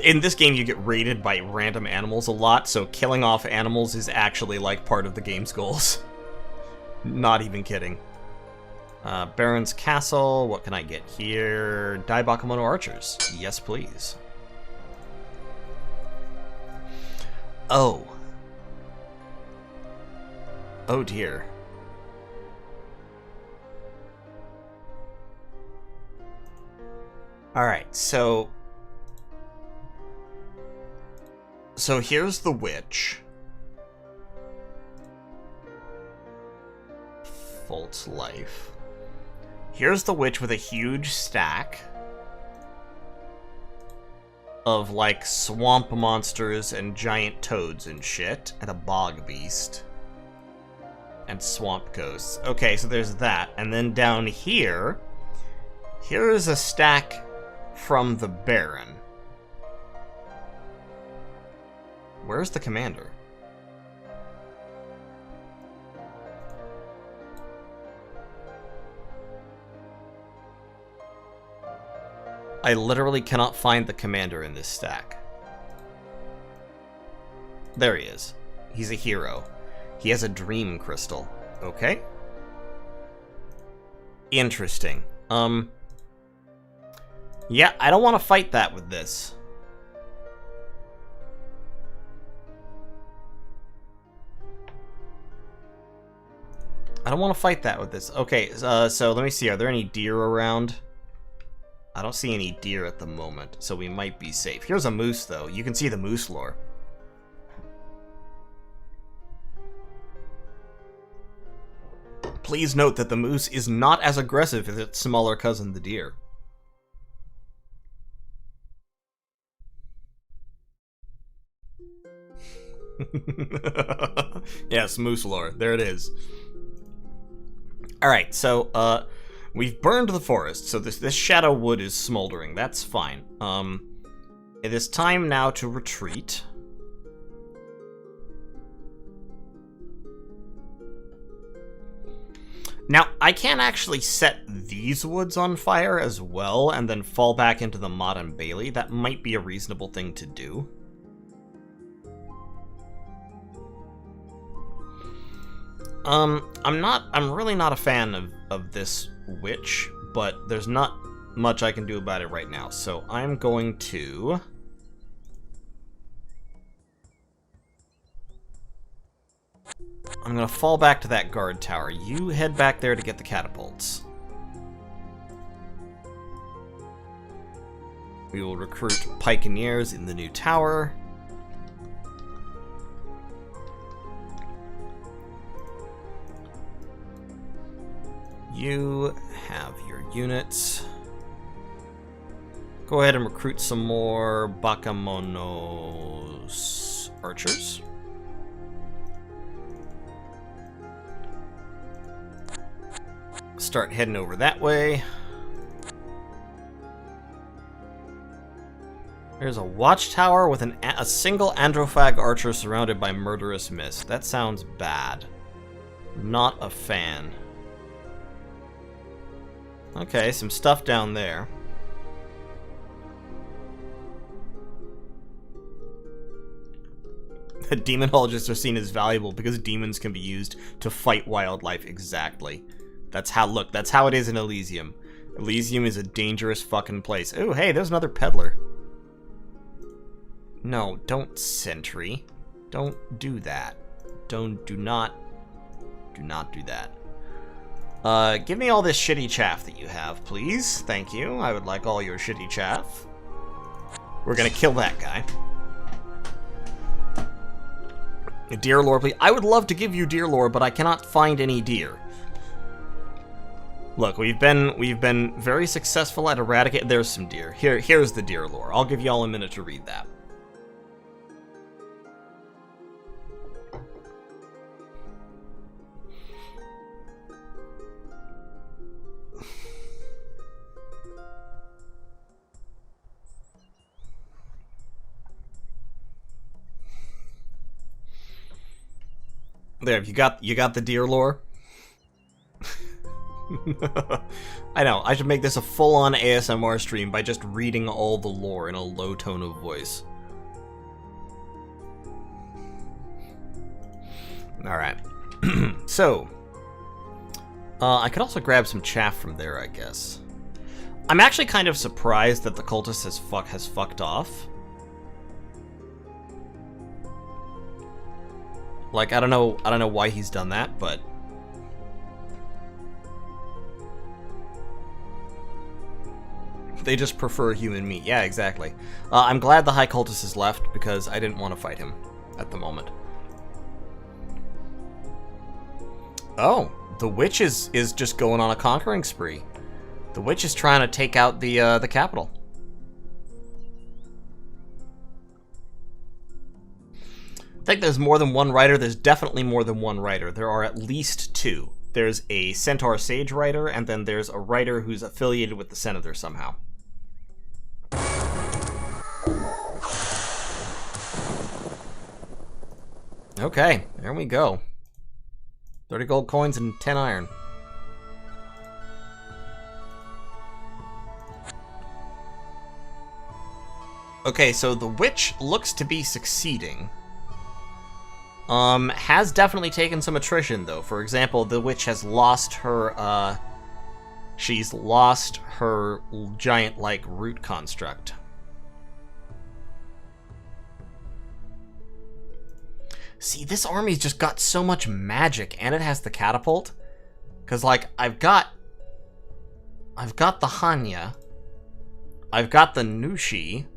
in this game you get raided by random animals a lot, so killing off animals is actually like part of the game's goals. Not even kidding. Baron's Castle, what can I get here? Dai Bakemono archers. Yes, please. Oh. Oh dear. Alright, so here's the witch. False life. Here's the witch with a huge stack of, like, swamp monsters and giant toads and shit, and a bog beast. And swamp ghosts. Okay, so there's that. And then down here, here is a stack from the Baron. Where's the commander? I literally cannot find the commander in this stack. There he is. He's a hero. He has a dream crystal. Okay. Interesting. Yeah, I don't want to fight that with this. I don't want to fight that with this. Okay, so let me see. Are there any deer around? I don't see any deer at the moment, so we might be safe. Here's a moose, though. You can see the moose lore. Please note that the moose is not as aggressive as its smaller cousin, the deer. Yes, moose lore. There it is. Alright, so, we've burned the forest, so this shadow wood is smoldering. That's fine. It is time now to retreat. Now, I can actually set these woods on fire as well, and then fall back into the Motte and Bailey. That might be a reasonable thing to do. I'm really not a fan of this witch, but there's not much I can do about it right now, so I'm going to... I'm gonna fall back to that guard tower. You head back there to get the catapults. We will recruit pikeneers in the new tower. You have your units. Go ahead and recruit some more Bakemono's archers. Start heading over that way. There's a watchtower with a single Androphag archer surrounded by murderous mist. That sounds bad. Not a fan. Okay, some stuff down there. The demonologists are seen as valuable because demons can be used to fight wildlife. Exactly. That's how it is in Elysium. Elysium is a dangerous fucking place. Oh, hey, there's another peddler. No, don't sentry. Don't do that. Do not do that. Give me all this shitty chaff that you have, please. Thank you. I would like all your shitty chaff. We're gonna kill that guy. Deer lore, please. I would love to give you deer lore, but I cannot find any deer. Look, we've been very successful at eradicating. There's some deer. Here's the deer lore. I'll give you all a minute to read that. There, you got the deer lore. I know, I should make this a full-on ASMR stream by just reading all the lore in a low tone of voice. Alright. So, I could also grab some chaff from there, I guess. I'm actually kind of surprised that the cultist has fucked off. Like, I don't know why he's done that, but... They just prefer human meat. Yeah, exactly. I'm glad the High Cultist is left, because I didn't want to fight him at the moment. Oh, the witch is just going on a conquering spree. The witch is trying to take out the capital. I think there's more than one writer. There's definitely more than one writer. There are at least two. There's a Centaur Sage writer, and then there's a writer who's affiliated with the Senator somehow. Okay, there we go. 30 gold coins and 10 iron. Okay, so the witch looks to be succeeding. Has definitely taken some attrition, though. For example, the witch has lost her, she's lost her giant-like root construct. See, this army's just got so much magic, and it has the catapult. Because, like, I've got the Hanya. I've got the Nushi.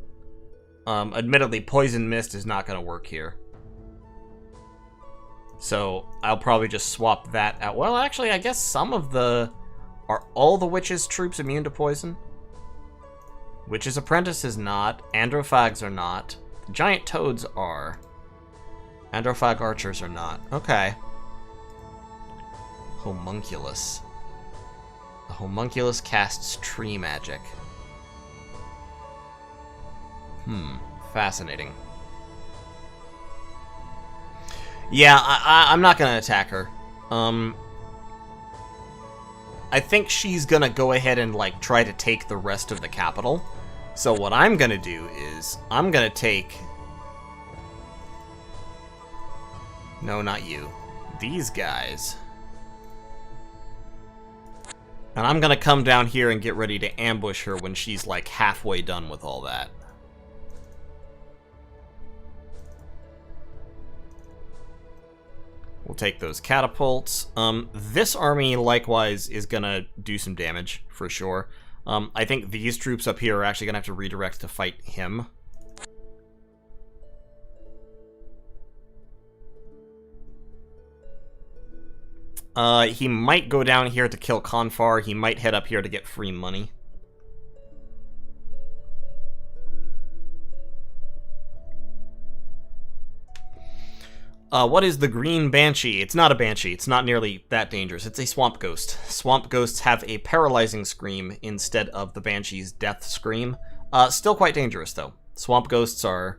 Admittedly, Poison Mist is not going to work here. So, I'll probably just swap that out. Well, actually, I guess some of the... Are all the Witch's troops immune to poison? Witch's Apprentice is not. Androphags are not. The Giant Toads are. Androphag Archers are not. Okay. Homunculus. The Homunculus casts tree magic. Fascinating. Yeah, I'm not gonna attack her. I think she's gonna go ahead and, like, try to take the rest of the capital. So what I'm gonna do is, I'm gonna take... No, not you. These guys. And I'm gonna come down here and get ready to ambush her when she's, like, halfway done with all that. We'll take those catapults. This army, likewise, is gonna do some damage, for sure. I think these troops up here are actually gonna have to redirect to fight him. He might go down here to kill Confar. He might head up here to get free money. What is the Green Banshee? It's not a Banshee. It's not nearly that dangerous. It's a Swamp Ghost. Swamp Ghosts have a paralyzing scream instead of the Banshee's death scream. Still quite dangerous, though. Swamp Ghosts are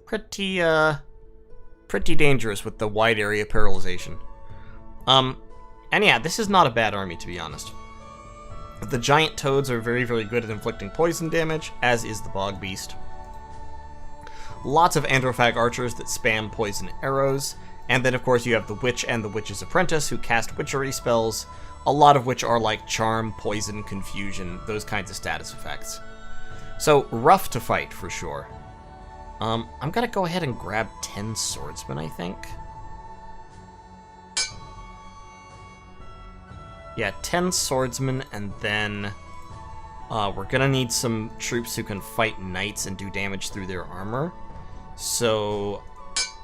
pretty dangerous with the wide area paralyzation. And yeah, this is not a bad army, to be honest. The Giant Toads are very, very good at inflicting poison damage, as is the Bog Beast. Lots of Androphag Archers that spam poison arrows, and then of course you have the Witch and the Witch's Apprentice who cast witchery spells, a lot of which are like Charm, Poison, Confusion, those kinds of status effects. So, rough to fight, for sure. I'm gonna go ahead and grab 10 Swordsmen, I think. Yeah, 10 Swordsmen, and then we're gonna need some troops who can fight knights and do damage through their armor. So,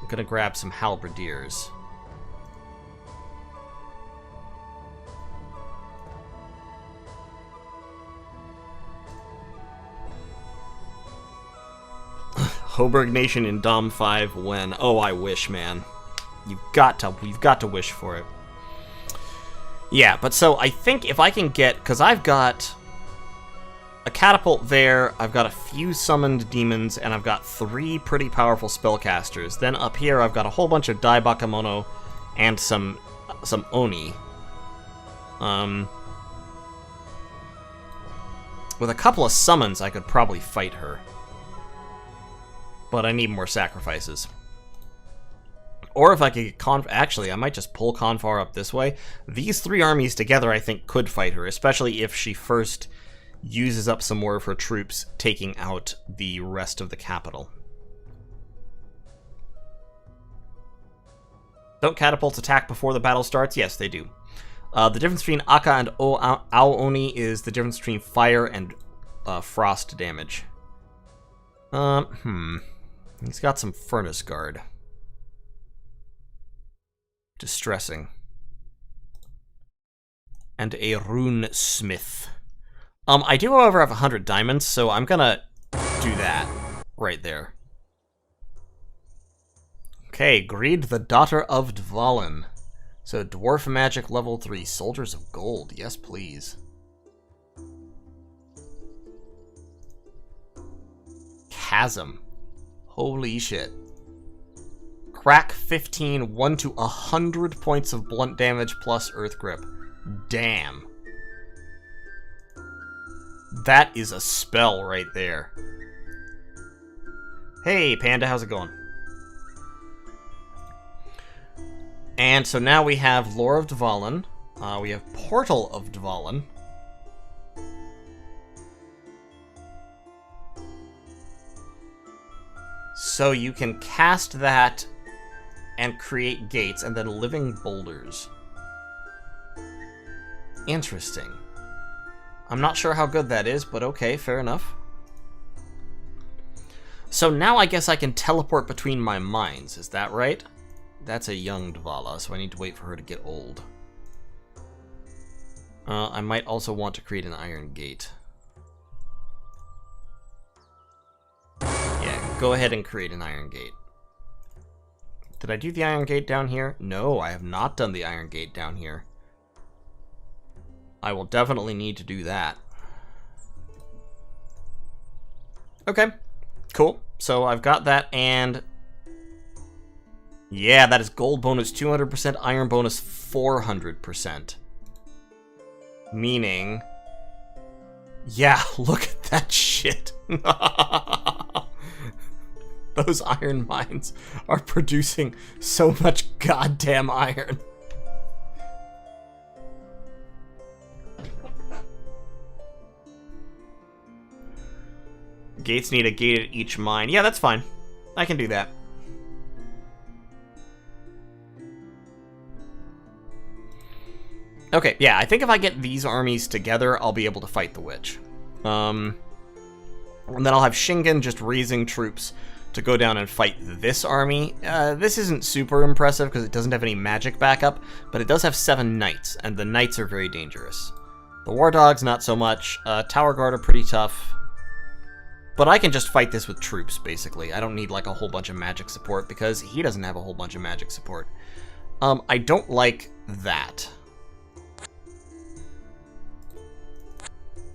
I'm gonna grab some halberdiers. Hoburg Nation in Dom 5 when... Oh, I wish, man. You've got to wish for it. Yeah, but so I think if I can get... Because I've got a catapult there, I've got a few summoned demons, and I've got 3 pretty powerful spellcasters. Then up here, I've got a whole bunch of Dai Bakemono and some Oni. With a couple of summons, I could probably fight her. But I need more sacrifices. Or if I could get actually, I might just pull Confar up this way. These 3 armies together, I think, could fight her, especially if she first uses up some more of her troops, taking out the rest of the capital. Don't catapults attack before the battle starts? Yes, they do. The difference between Aka and Ao-Oni is the difference between fire and frost damage. He's got some Furnace Guard. Distressing. And a Rune Smith. I do, however, have 100 diamonds, so I'm gonna do that right there. Okay, Greed, the Daughter of Dvalin. So, Dwarf Magic level 3, Soldiers of Gold. Yes, please. Chasm. Holy shit. Crack 15, 1 to 100 points of blunt damage plus Earth Grip. Damn. That is a spell right there. Hey, Panda, how's it going? And so now we have Lore of Dvalin. We have Portal of Dvalin. So you can cast that and create gates, and then living boulders. Interesting. I'm not sure how good that is, but okay, fair enough. So now I guess I can teleport between my mines, is that right? That's a young Dvala, so I need to wait for her to get old. I might also want to create an iron gate. Yeah, go ahead and create an iron gate. Did I do the iron gate down here? No, I have not done the iron gate down here. I will definitely need to do that. Okay, cool. So I've got that, and yeah, that is gold bonus 200%, iron bonus 400%. Meaning, yeah, look at that shit. Those iron mines are producing so much goddamn iron. Gates need a gate at each mine. Yeah, that's fine. I can do that. Okay, yeah, I think if I get these armies together, I'll be able to fight the witch. And then I'll have Shingen just raising troops to go down and fight this army. This isn't super impressive because it doesn't have any magic backup, but it does have 7 knights, and the knights are very dangerous. The war dogs, not so much. Tower guard are pretty tough. But I can just fight this with troops, basically. I don't need, like, a whole bunch of magic support, because he doesn't have a whole bunch of magic support. I don't like that.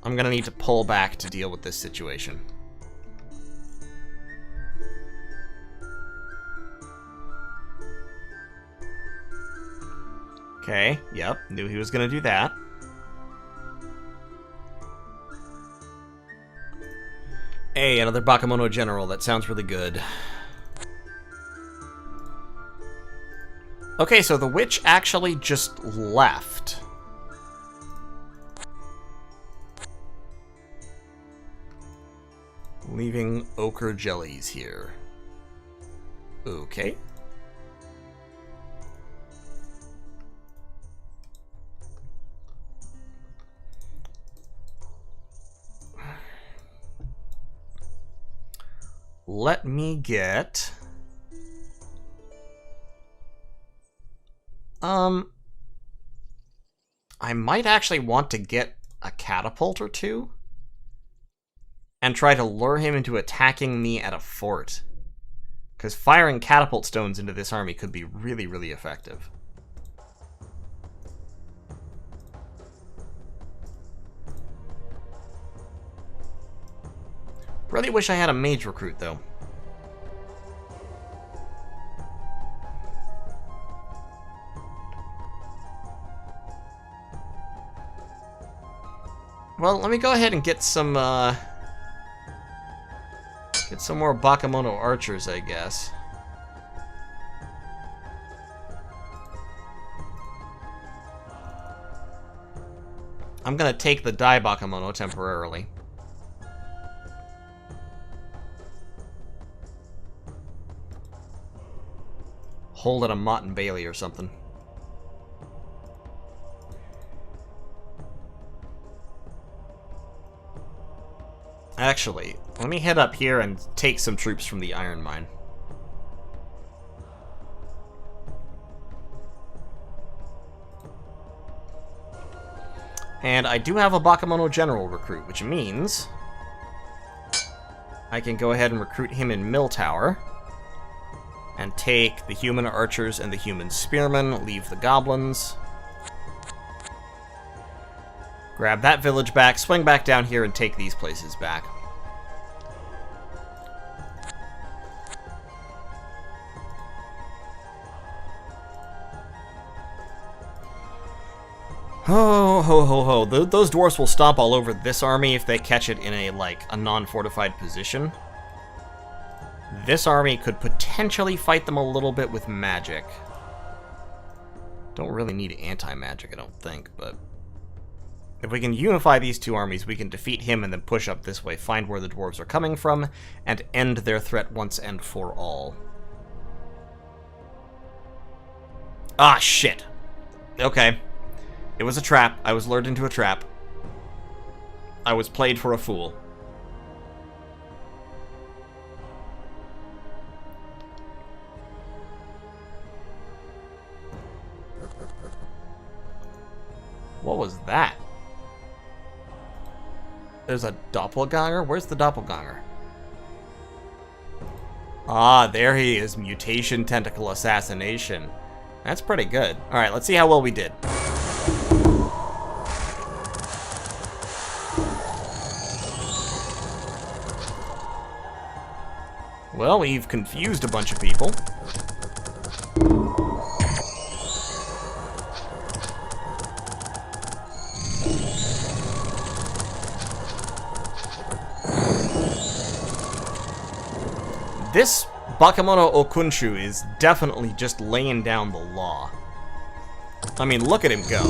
I'm gonna need to pull back to deal with this situation. Okay, yep, knew he was gonna do that. Hey, another Bakemono general. That sounds really good. Okay, so the witch actually just left. Leaving ochre jellies here. Okay. Let me get... I might actually want to get a catapult or two and try to lure him into attacking me at a fort. Because firing catapult stones into this army could be really, really effective. Really wish I had a mage recruit, though. Well, let me go ahead and get some more Bakemono archers, I guess. I'm gonna take the Dai Bakemono temporarily. Hold at a Mott and Bailey or something. Actually, let me head up here and take some troops from the iron mine. And I do have a Bakemono general recruit, which means I can go ahead and recruit him in Mill Tower. And take the human archers and the human spearmen, leave the goblins. Grab that village back, swing back down here, and take these places back. Ho, ho, ho, ho. Those dwarfs will stomp all over this army if they catch it in a non-fortified position. This army could potentially fight them a little bit with magic. Don't really need anti-magic, I don't think, but... if we can unify these two armies, we can defeat him and then push up this way, find where the dwarves are coming from, and end their threat once and for all. Ah, shit. Okay. It was a trap. I was lured into a trap. I was played for a fool. What was that? There's a doppelganger? Where's the doppelganger? Ah, there he is. Mutation Tentacle Assassination. That's pretty good. Alright, let's see how well we did. Well, we've confused a bunch of people. This Bakemono Okunshu is definitely just laying down the law. I mean, look at him go.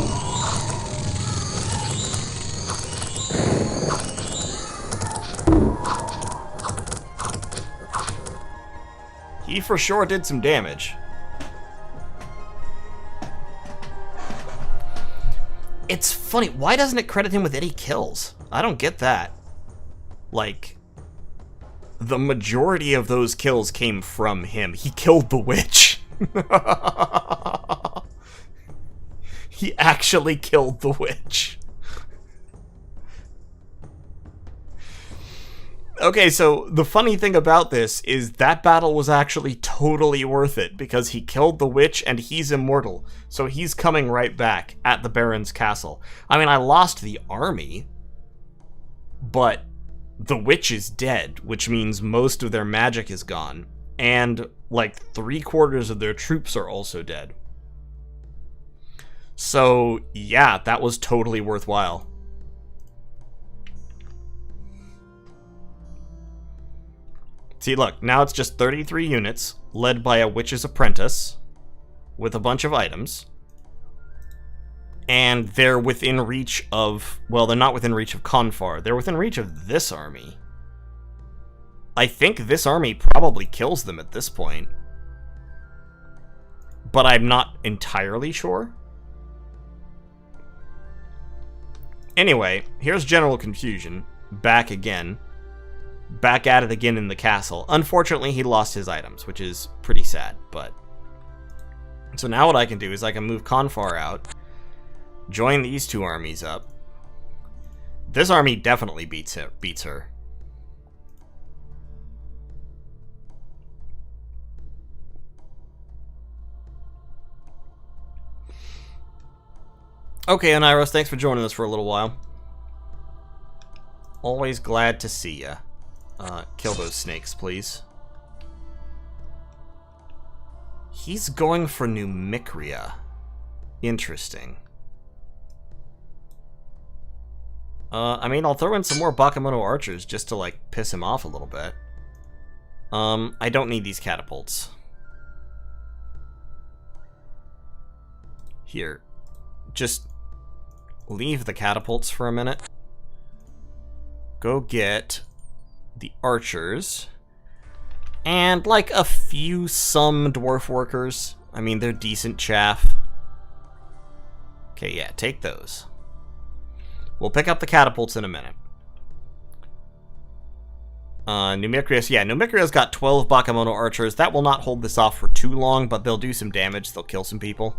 He for sure did some damage. It's funny, why doesn't it credit him with any kills? I don't get that. Like... the majority of those kills came from him. He killed the witch. He actually killed the witch. Okay, so the funny thing about this is that battle was actually totally worth it because he killed the witch and he's immortal. So he's coming right back at the Baron's castle. I mean, I lost the army, but the witch is dead, which means most of their magic is gone, and like 3/4 of their troops are also dead. So yeah, that was totally worthwhile. See, look, now it's just 33 units, led by a witch's apprentice, with a bunch of items. And they're within reach of... well, they're not within reach of Confar. They're within reach of this army. I think this army probably kills them at this point. But I'm not entirely sure. Anyway, here's General Confusion. Back again. Back at it again in the castle. Unfortunately, he lost his items, which is pretty sad, but... so now what I can do is I can move Confar out, join these two armies up. This army definitely beats her. Okay, Aniros, thanks for joining us for a little while. Always glad to see ya. Kill those snakes, please. He's going for Numicria. Interesting. I mean, I'll throw in some more Bakemono archers just to, like, piss him off a little bit. I don't need these catapults. Here. Just leave the catapults for a minute. Go get the archers. And, like, a few some dwarf workers. I mean, they're decent chaff. Okay, yeah, take those. We'll pick up the catapults in a minute. Numicria, yeah, Numicria's got 12 Bakemono archers. That will not hold this off for too long, but they'll do some damage. They'll kill some people.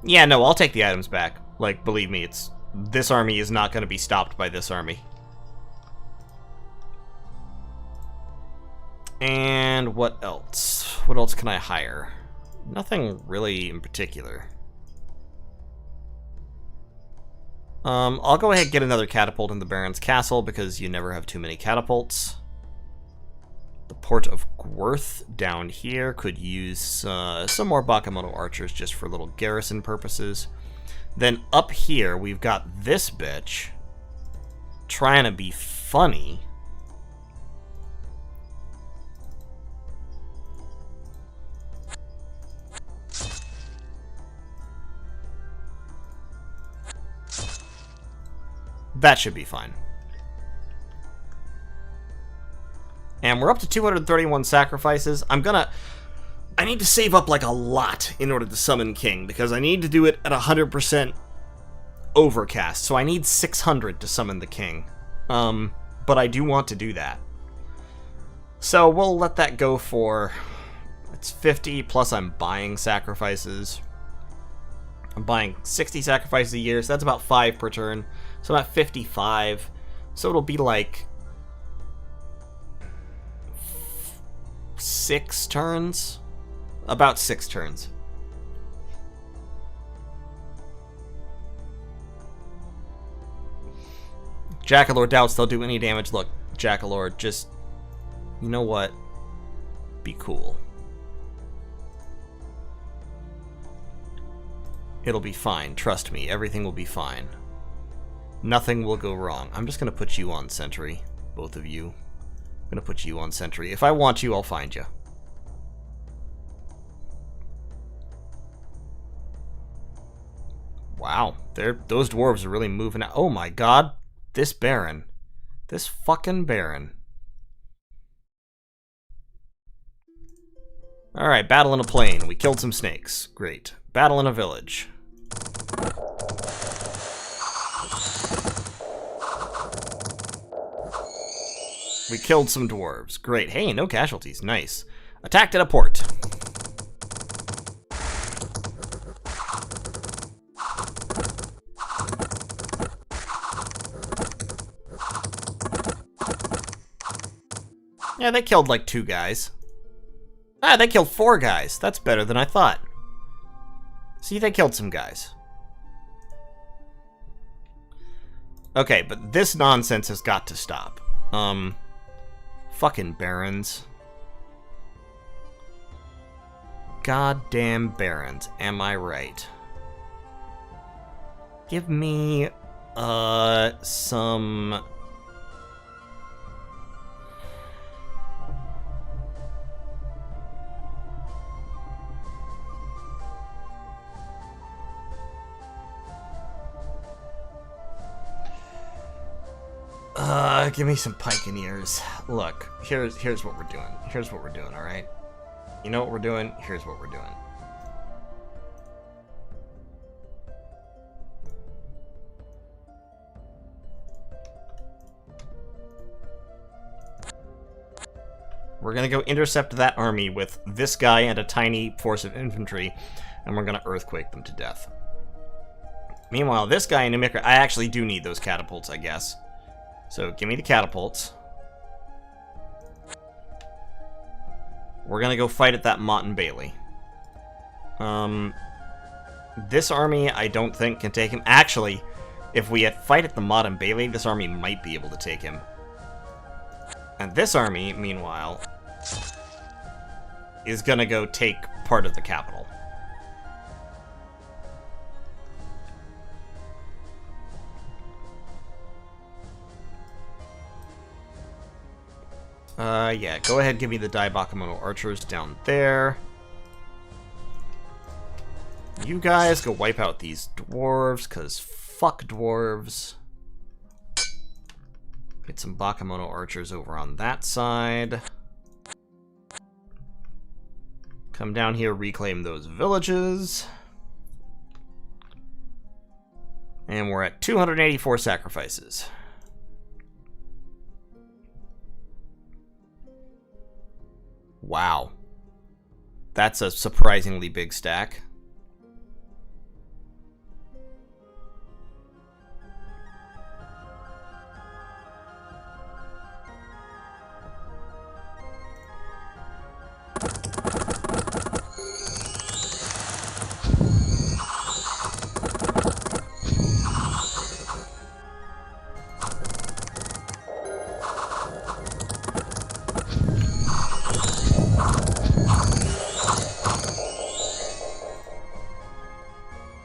Yeah, no, I'll take the items back. Like, believe me, this army is not going to be stopped by this army. And what else? What else can I hire? Nothing really in particular. I'll go ahead and get another catapult in the Baron's castle because you never have too many catapults. The port of Dwarf down here could use some more Bakemono archers just for little garrison purposes. Then up here, we've got this bitch trying to be funny. That should be fine. And we're up to 231 sacrifices. I need to save up like a lot in order to summon King, because I need to do it at 100% overcast. So I need 600 to summon the King. But I do want to do that. So we'll let that go for... It's 50, plus I'm buying sacrifices. I'm buying 60 sacrifices a year, so that's about 5 per turn. So I'm at 55. So it'll be like 6 turns? About 6 turns. Jackalord doubts they'll do any damage. Look, Jackalord, just... You know what? Be cool. It'll be fine. Trust me. Everything will be fine. Nothing will go wrong. I'm just going to put you on sentry. Both of you. I'm going to put you on sentry. If I want you, I'll find you. Wow. Those dwarves are really moving out. Oh my god. This Baron. This fucking Baron. Alright, battle in a plain. We killed some snakes. Great. Battle in a village. We killed some dwarves. Great. Hey, no casualties. Nice. Attacked at a port. Yeah, they killed like 2 guys. Ah, they killed 4 guys. That's better than I thought. See, they killed some guys. Okay, but this nonsense has got to stop. Fucking barons. Goddamn barons, am I right? Give me, some... give me some pikeneers. Look, here's what we're doing. Here's what we're doing, alright? You know what we're doing? Here's what we're doing. We're gonna go intercept that army with this guy and a tiny force of infantry, and we're gonna earthquake them to death. Meanwhile, this guy in New Micra, I actually do need those catapults, I guess. So, give me the catapults. We're gonna go fight at that Mott and Bailey. This army, I don't think, can take him. Actually, if we fight at the Mott and Bailey, this army might be able to take him. And this army, meanwhile, is gonna go take part of the capital. Yeah, go ahead, give me the Bakemono archers down there. You guys go wipe out these dwarves, because fuck dwarves. Get some Bakemono archers over on that side. Come down here, reclaim those villages. And we're at 284 sacrifices. Wow. That's a surprisingly big stack.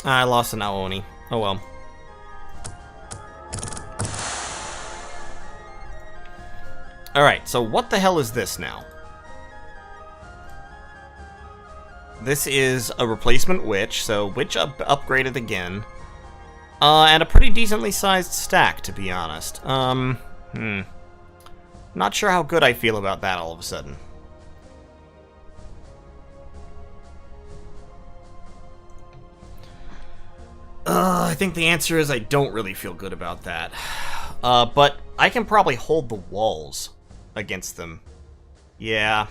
I lost an Aoni. Oh well. Alright, so what the hell is this now? This is a replacement witch, so witch upgraded again. And a pretty decently sized stack, to be honest. Not sure how good I feel about that all of a sudden. I think the answer is I don't really feel good about that. But I can probably hold the walls against them. Yeah.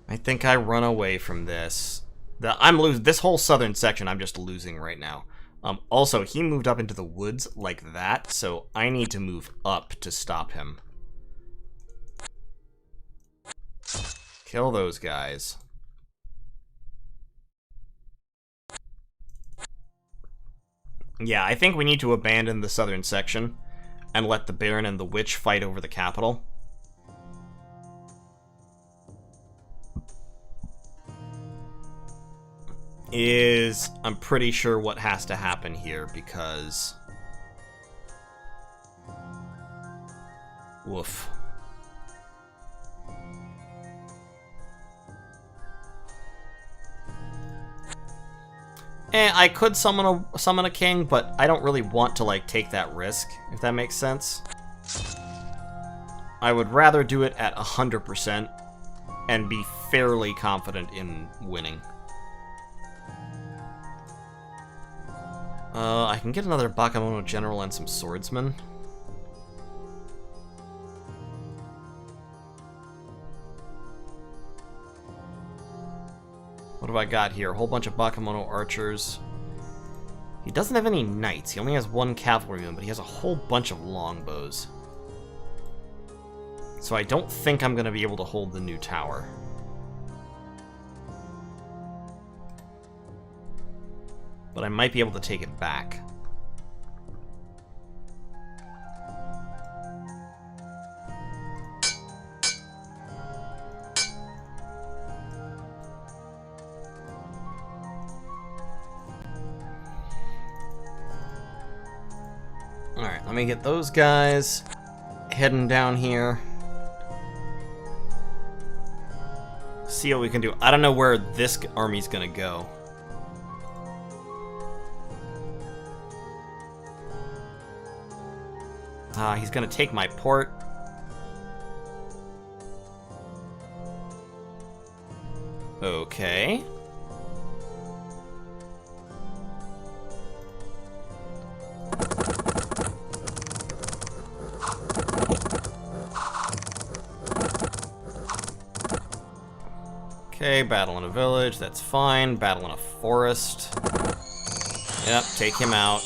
I think I run away from this. I'm losing this whole southern section. I'm just losing right now. Also, he moved up into the woods like that, so I need to move up to stop him. Kill those guys. Yeah, I think we need to abandon the southern section and let the Baron and the Witch fight over the capital. I'm pretty sure what has to happen here, because... Woof. I could summon a king, but I don't really want to, like, take that risk, if that makes sense. I would rather do it at 100% and be fairly confident in winning. I can get another Bakemono general and some swordsmen. What have I got here? A whole bunch of Bakemono archers. He doesn't have any knights. He only has one cavalryman, but he has a whole bunch of longbows. So I don't think I'm going to be able to hold the new tower. But I might be able to take it back. Alright, let me get those guys heading down here. See what we can do. I don't know where this army's gonna go. He's gonna take my port. Okay. Okay, battle in a village, that's fine. Battle in a forest. Yep, take him out,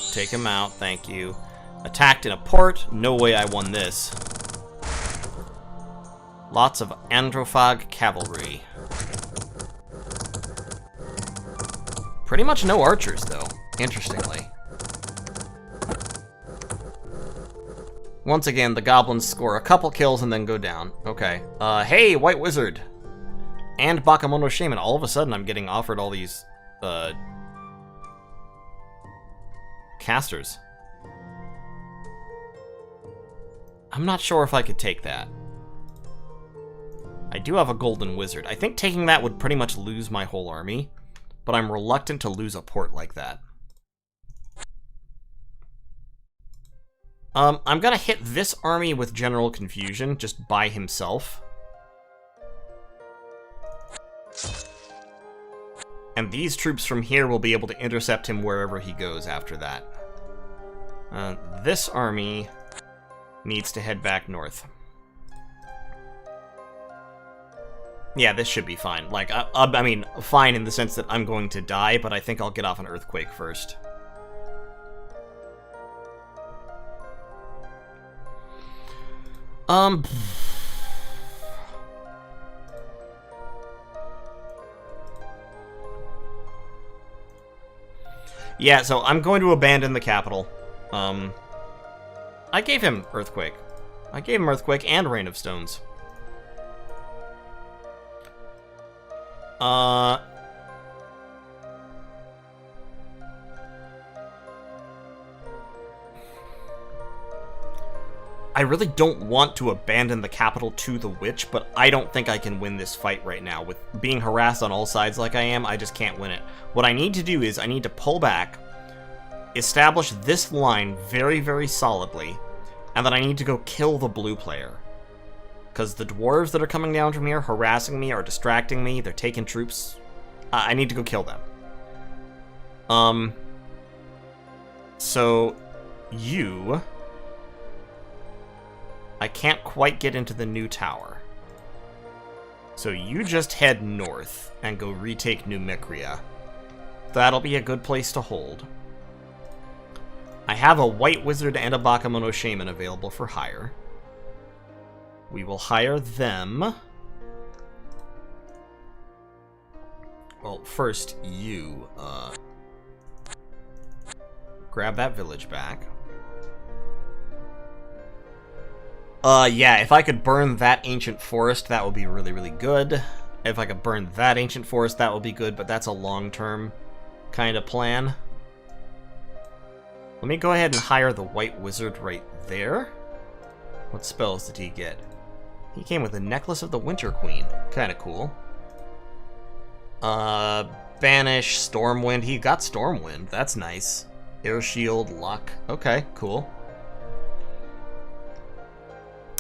thank you. Attacked in a port, no way I won this. Lots of Androphag cavalry. Pretty much no archers, though, interestingly. Once again, the goblins score a couple kills and then go down. Okay. Hey, White Wizard! And Bakemono Shaman. All of a sudden, I'm getting offered all these, casters. I'm not sure if I could take that. I do have a golden wizard. I think taking that would pretty much lose my whole army, but I'm reluctant to lose a port like that. I'm gonna hit this army with general confusion, just by himself. And these troops from here will be able to intercept him wherever he goes after that. This army needs to head back north. Yeah, this should be fine. Like, I mean, fine in the sense that I'm going to die, but I think I'll get off an earthquake first. Yeah, so I'm going to abandon the capital. I gave him Earthquake. I gave him Earthquake and Rain of Stones. I really don't want to abandon the capital to the witch, but I don't think I can win this fight right now. With being harassed on all sides like I am, I just can't win it. What I need to do is I need to pull back, establish this line very, very solidly, and then I need to go kill the blue player. Because the dwarves that are coming down from here, harassing me, are distracting me, they're taking troops. I need to go kill them. So, you... I can't quite get into the new tower. So you just head north and go retake New Micria. That'll be a good place to hold. I have a white wizard and a Bakemono shaman available for hire. We will hire them. Well, first you, grab that village back. Yeah, if I could burn that ancient forest, that would be really, really good. If I could burn that ancient forest, that would be good, but that's a long-term kind of plan. Let me go ahead and hire the white wizard right there. What spells did he get? He came with the Necklace of the Winter Queen. Kind of cool. Banish, Stormwind. He got Stormwind. That's nice. Air Shield, Luck. Okay, cool.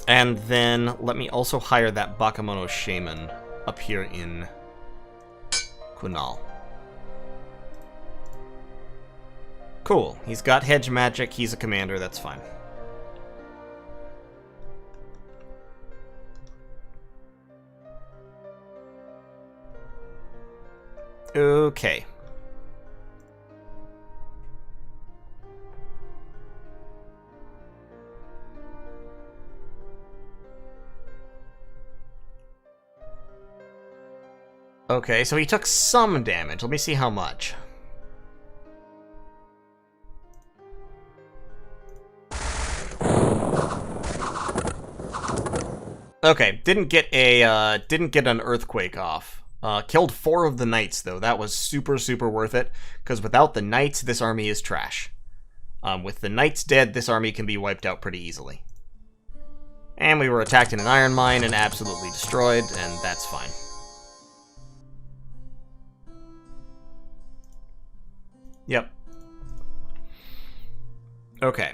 And then let me also hire that Bakemono shaman up here in Kunal. Cool. He's got hedge magic. He's a commander. That's fine. Okay. Okay, so he took some damage. Let me see how much. Okay, didn't get an earthquake off. Killed 4 of the knights though. That was super, super worth it, because without the knights, this army is trash. With the knights dead, this army can be wiped out pretty easily. And we were attacked in an iron mine and absolutely destroyed, and that's fine. Yep. Okay.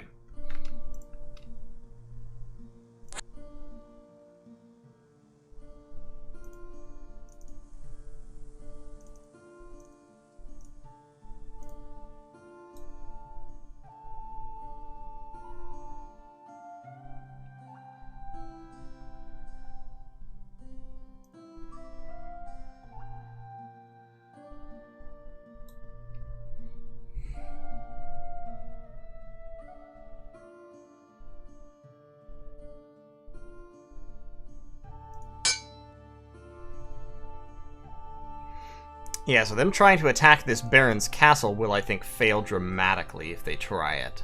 Yeah, so them trying to attack this Baron's castle will, I think, fail dramatically if they try it.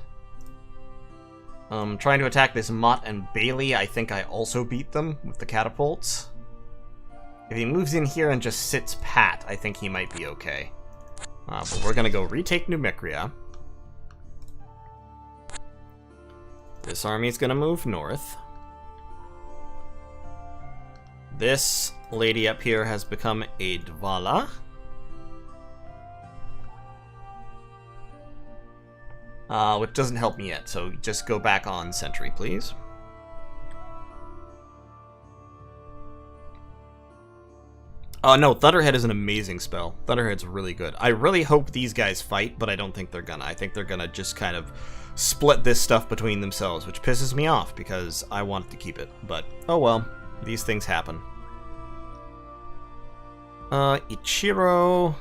Trying to attack this Mott and Bailey, I think I also beat them with the catapults. If he moves in here and just sits pat, I think he might be okay. But we're gonna go retake New Micria. This army's gonna move north. This lady up here has become a Dvala. Which doesn't help me yet, so just go back on sentry, please. No, Thunderhead is an amazing spell. Thunderhead's really good. I really hope these guys fight, but I don't think they're gonna. I think they're gonna just kind of split this stuff between themselves, which pisses me off, because I wanted to keep it. But, oh well, these things happen. Ichiro...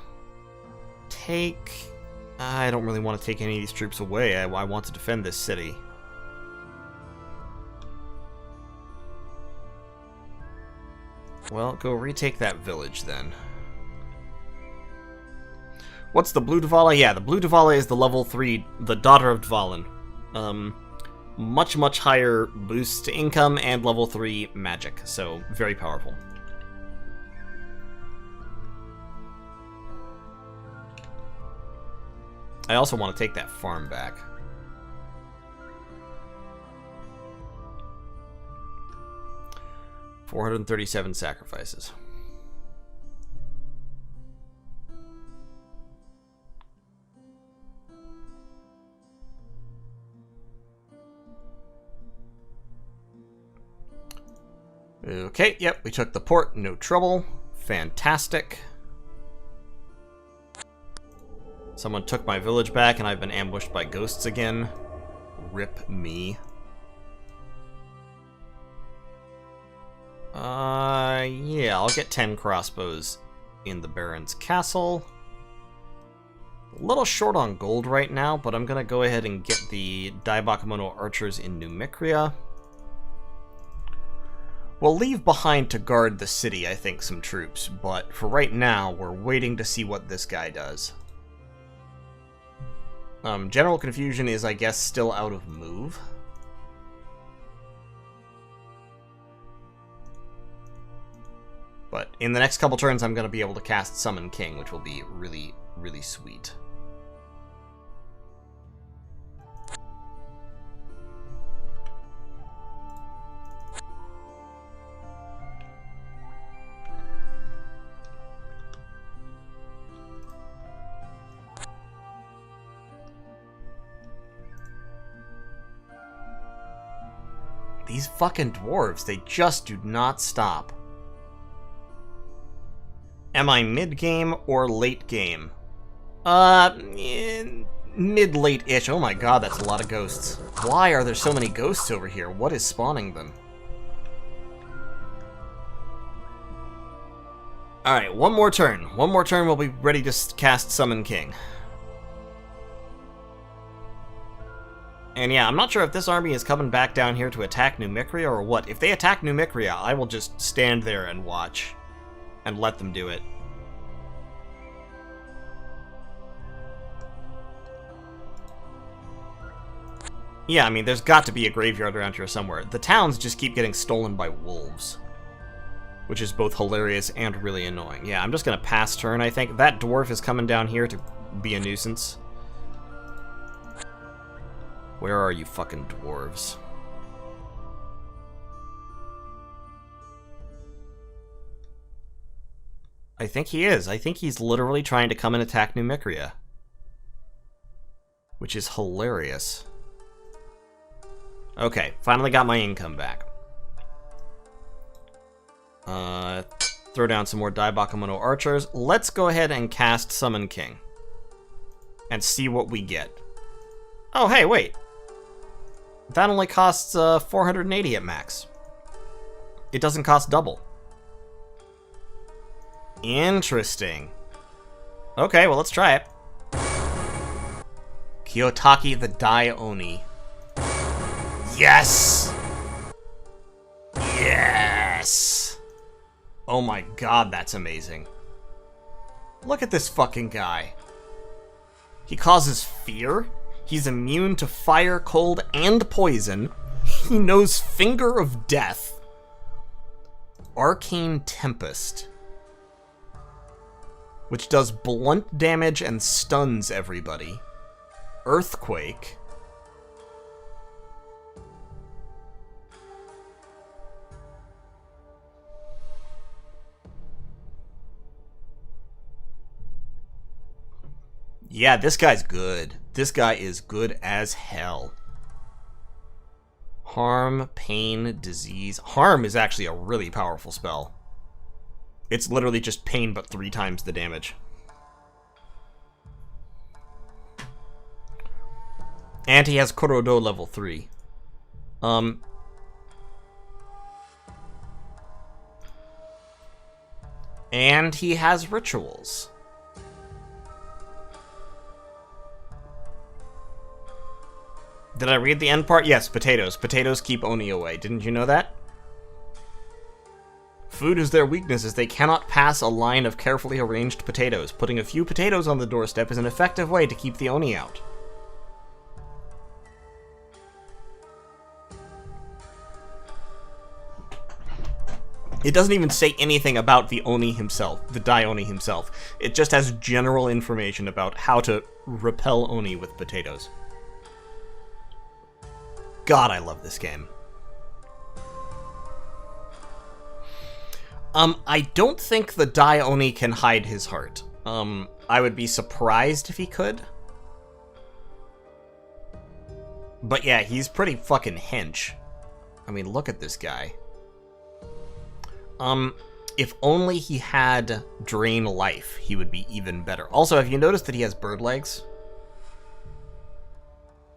Take... I don't really want to take any of these troops away. I want to defend this city. Well, go retake that village then. What's the blue Dvala? Yeah, the blue Dvala is the level 3, the daughter of Dvalin. Much, much higher boost to income and level 3 magic, so very powerful. I also want to take that farm back. 437 sacrifices. Okay, yep, we took the port, no trouble. Fantastic. Someone took my village back and I've been ambushed by ghosts again. Rip me. Yeah, I'll get 10 crossbows in the Baron's castle. A little short on gold right now, but I'm gonna go ahead and get the Bakemono archers in New Micria. We'll leave behind to guard the city, I think, some troops, but for right now, we're waiting to see what this guy does. General Confusion is, I guess, still out of move. But in the next couple turns, I'm going to be able to cast Summon King, which will be really, really sweet. These fucking dwarves, they just do not stop. Am I mid-game or late-game? Mid-late-ish. Oh my god, that's a lot of ghosts. Why are there so many ghosts over here? What is spawning them? Alright, one more turn. One more turn, we'll be ready to cast Summon King. And yeah, I'm not sure if this army is coming back down here to attack New Micria or what. If they attack New Micria, I will just stand there and watch. And let them do it. Yeah, I mean, there's got to be a graveyard around here somewhere. The towns just keep getting stolen by wolves. Which is both hilarious and really annoying. Yeah, I'm just gonna pass turn, I think. That dwarf is coming down here to be a nuisance. Where are you fucking dwarves? I think he is. I think he's literally trying to come and attack New Micria. Which is hilarious. Okay, finally got my income back. Throw down some more Bakemono archers. Let's go ahead and cast Summon King. And see what we get. Oh, hey, wait. That only costs 480 at max. It doesn't cost double. Interesting. Okay, well, let's try it. Kiyotaki the Dai Oni. Yes! Yes! Oh my god, that's amazing. Look at this fucking guy. He causes fear. He's immune to fire, cold, and poison. He knows Finger of Death. Arcane Tempest. Which does blunt damage and stuns everybody. Earthquake. Yeah, this guy's good. This guy is good as hell. Harm, pain, disease. Harm is actually a really powerful spell. It's literally just pain, but 3 times the damage. And he has Kurodo level 3. And he has rituals. Did I read the end part? Yes, potatoes. Potatoes keep Oni away. Didn't you know that? Food is their weakness, as they cannot pass a line of carefully arranged potatoes. Putting a few potatoes on the doorstep is an effective way to keep the Oni out. It doesn't even say anything about the Oni himself, the Dai Oni himself. It just has general information about how to repel Oni with potatoes. God, I love this game. I don't think the Dai Oni can hide his heart. I would be surprised if he could. But yeah, he's pretty fucking hench. I mean, look at this guy. If only he had Drain Life, he would be even better. Also, have you noticed that he has bird legs?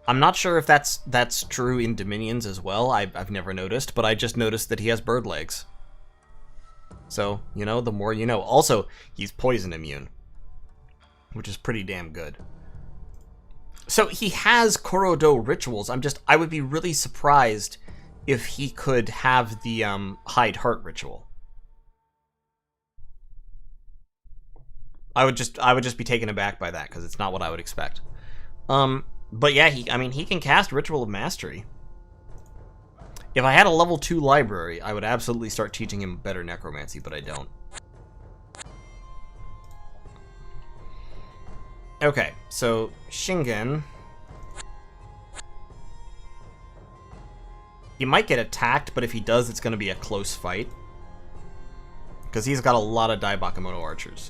I'm not sure if that's true in Dominions as well. I've never noticed, but I just noticed that he has bird legs. So, you know, the more you know. Also, he's poison immune, which is pretty damn good. So he has Korodo rituals. I would be really surprised if he could have the hide heart ritual. I would just be taken aback by that because it's not what I would expect. But yeah, he can cast Ritual of Mastery. If I had a level 2 library, I would absolutely start teaching him better necromancy, but I don't. Okay, so Shingen. He might get attacked, but if he does, it's going to be a close fight. Because he's got a lot of Dai Bakemono archers.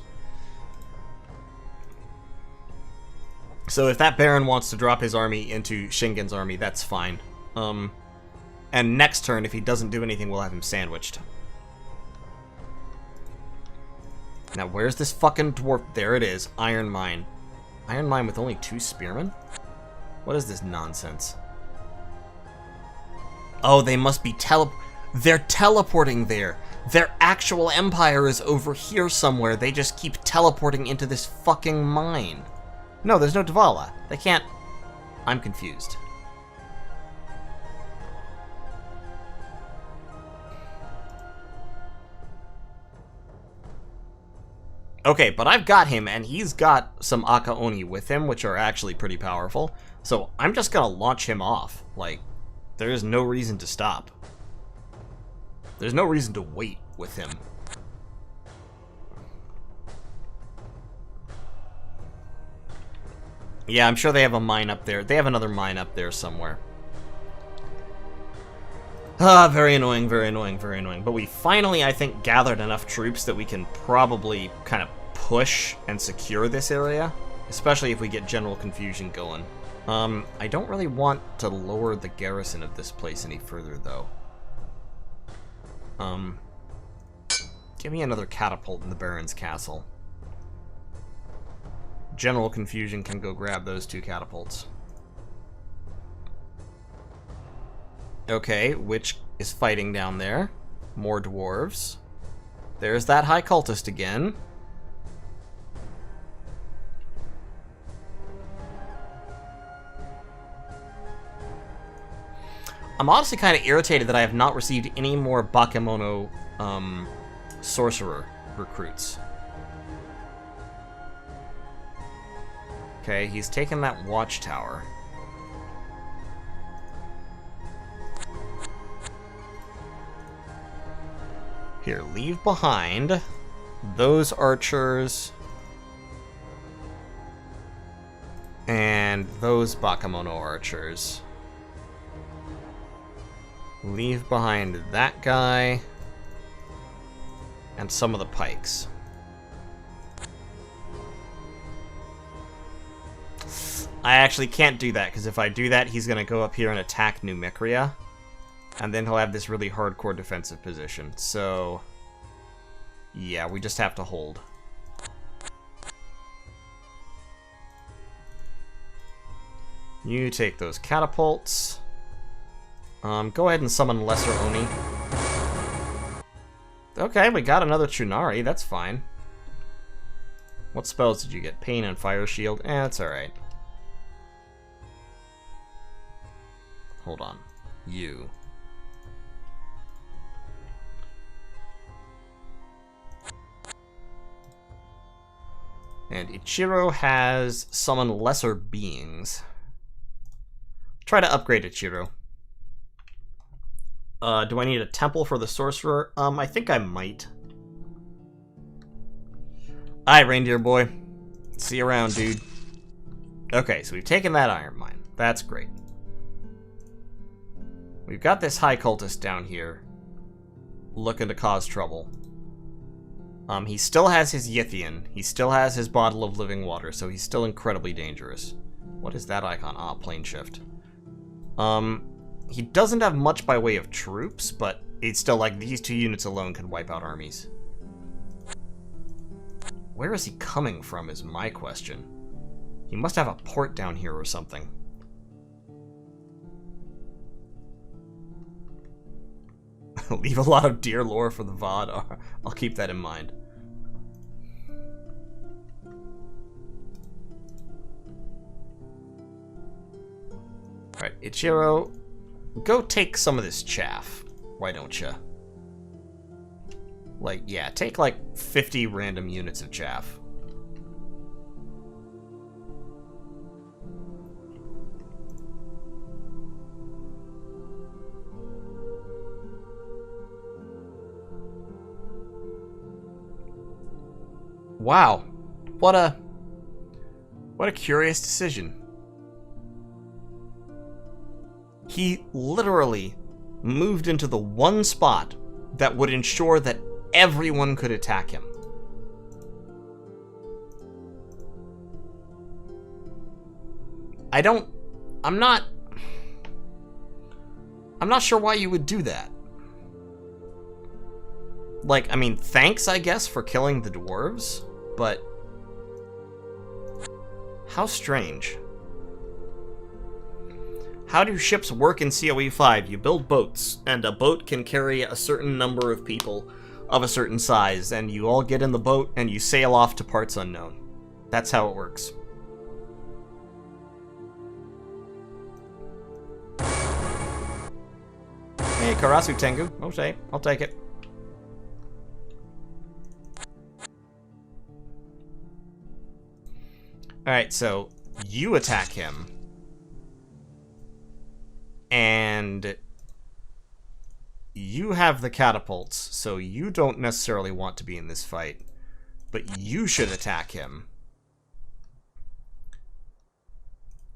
So if that Baron wants to drop his army into Shingen's army, that's fine. And next turn, if he doesn't do anything, we'll have him sandwiched. Now, where's this fucking dwarf? There it is. Iron Mine. Iron Mine with only 2 spearmen? What is this nonsense? Oh, they must be they're teleporting there. Their actual empire is over here somewhere. They just keep teleporting into this fucking mine. No, there's no Dvala. They can't... I'm confused. Okay, but I've got him, and he's got some Akaoni with him, which are actually pretty powerful. So I'm just gonna launch him off. Like, there's no reason to stop. There's no reason to wait with him. Yeah, I'm sure they have a mine up there. They have another mine up there somewhere. Ah, very annoying, very annoying, very annoying. But we finally, I think, gathered enough troops that we can probably kind of push and secure this area. Especially if we get general confusion going. I don't really want to lower the garrison of this place any further, though. Give me another catapult in the Baron's castle. General confusion can go grab those 2 catapults. Okay, which is fighting down there? More dwarves. There's that high cultist again. I'm honestly kind of irritated that I have not received any more Bakemono sorcerer recruits. Okay, he's taken that watchtower. Here, leave behind those archers and those Bakemono archers. Leave behind that guy and some of the pikes. I actually can't do that, because if I do that, he's going to go up here and attack Numicria. And then he'll have this really hardcore defensive position. So, yeah, we just have to hold. You take those catapults. Go ahead and summon Lesser Oni. Okay, we got another Tsunari. That's fine. What spells did you get? Pain and Fire Shield? That's alright. Hold on. You. And Ichiro has summon lesser beings. Try to upgrade Ichiro. Do I need a temple for the sorcerer? I think I might. Alright, reindeer boy. See you around, dude. Okay, so we've taken that iron mine. That's great. We've got this high cultist down here looking to cause trouble. He still has his Yithian. He still has his bottle of living water, so he's still incredibly dangerous. What is that icon? Ah, plane shift. He doesn't have much by way of troops, but it's still like these 2 units alone can wipe out armies. Where is he coming from is my question. He must have a port down here or something. Leave a lot of deer lore for the VOD. I'll keep that in mind. Alright, Ichiro, go take some of this chaff. Why don't you? Like, yeah, take like 50 random units of chaff. Wow, what a curious decision. He literally moved into the one spot that would ensure that everyone could attack him. I'm not sure why you would do that. Like, I mean, thanks, I guess, for killing the dwarves, but how strange. How do ships work in CoE 5? You build boats, and a boat can carry a certain number of people of a certain size, and you all get in the boat and you sail off to parts unknown. That's how it works. Hey, Karasu Tengu. Okay, I'll take it. Alright, so you attack him. And you have the catapults, so you don't necessarily want to be in this fight. But you should attack him.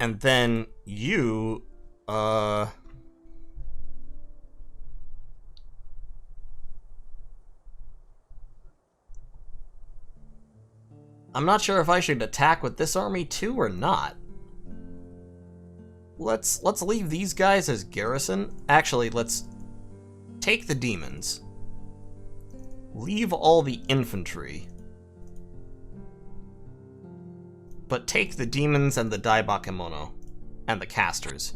And then you, I'm not sure if I should attack with this army too or not. Let's leave these guys as garrison. Actually, let's take the demons. Leave all the infantry. But take the demons and the Dai Bakemono and the casters.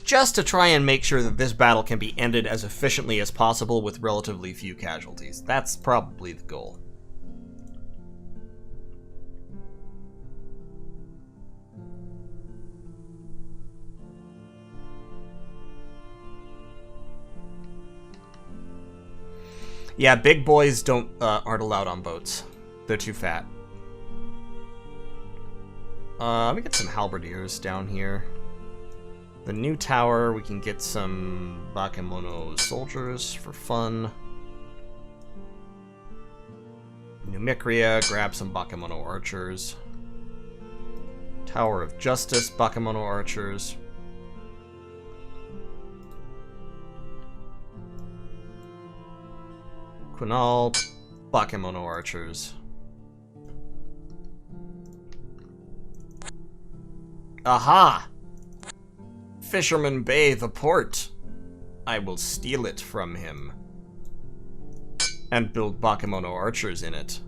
Just to try and make sure that this battle can be ended as efficiently as possible with relatively few casualties. That's probably the goal. Yeah, big boys aren't allowed on boats. They're too fat. Let me get some halberdiers down here. The new tower, we can get some Bakemono soldiers for fun. Numicria, grab some Bakemono archers. Tower of Justice, Bakemono archers. Quinal, Bakemono archers. Aha! Fisherman Bay, the port. I will steal it from him. And build Bakemono archers in it.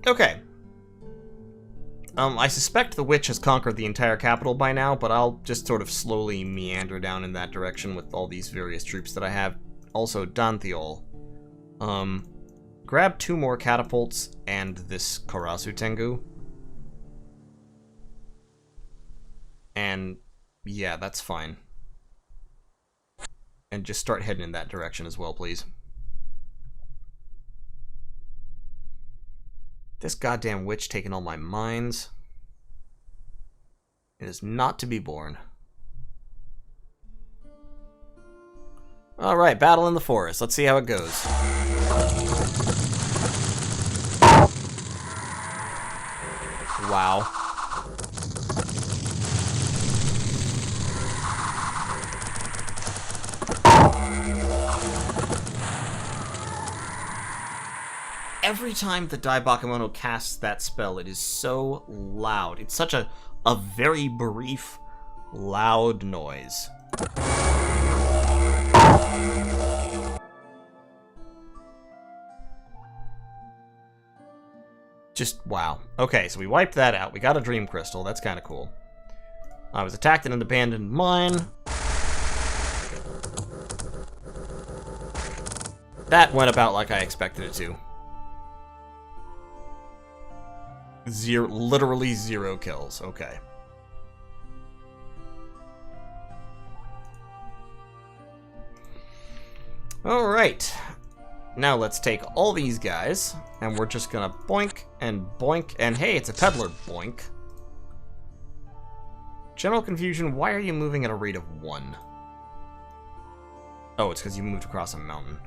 Okay. I suspect the witch has conquered the entire capital by now, but I'll just sort of slowly meander down in that direction with all these various troops that I have. Also, Danthiol. Grab 2 more catapults and this Karasu Tengu. And, yeah, that's fine. And just start heading in that direction as well, please. This goddamn witch taking all my mines. It is not to be borne. Alright, battle in the forest. Let's see how it goes. Wow. every time the Dai Bakemono casts that spell, it is so loud. It's such a very brief, loud noise. Just, wow. Okay, so we wiped that out. We got a Dream Crystal. That's kind of cool. I was attacked in an abandoned mine. That went about like I expected it to. Literally 0 kills. Okay. Alright. Now let's take all these guys, and we're just gonna boink, and hey, it's a peddler, boink. General confusion, why are you moving at a rate of 1? Oh, it's because you moved across a mountain.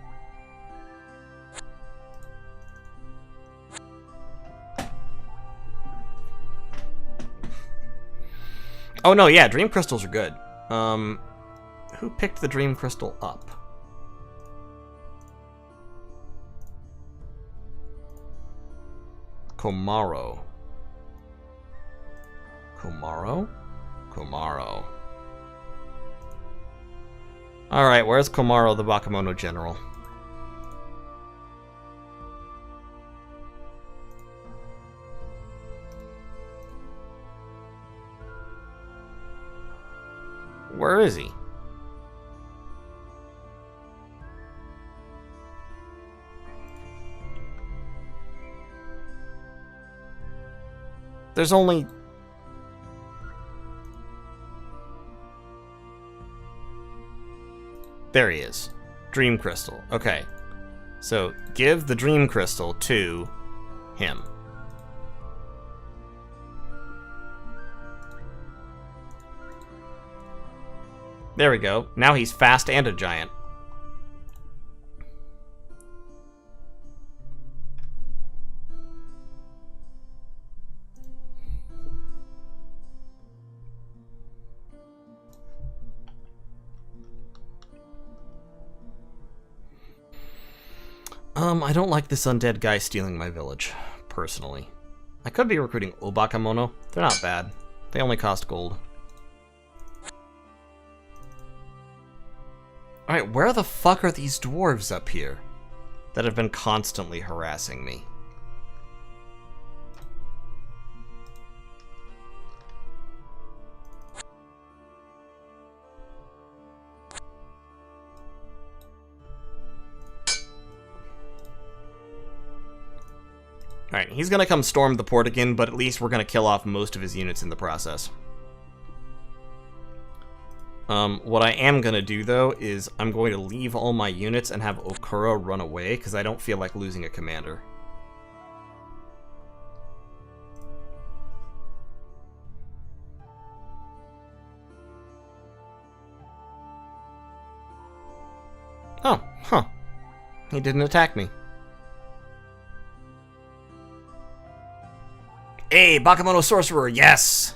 Oh no, yeah, Dream Crystals are good. Who picked the Dream Crystal up? Komaro. Komaro? Komaro. Alright, where's Komaro, the Bakemono general? Where is he? There's only... There he is. Dream Crystal. Okay. So, give the Dream Crystal to him. There we go. Now he's fast and a giant. I don't like this undead guy stealing my village, personally. I could be recruiting Bakemono. They're not bad. They only cost gold. Alright, where the fuck are these dwarves up here that have been constantly harassing me? Alright, he's gonna come storm the port again, but at least we're gonna kill off most of his units in the process. What I am gonna do, though, is I'm going to leave all my units and have Okura run away, because I don't feel like losing a commander. Oh, huh. He didn't attack me. Hey, Bakemono Sorcerer, yes!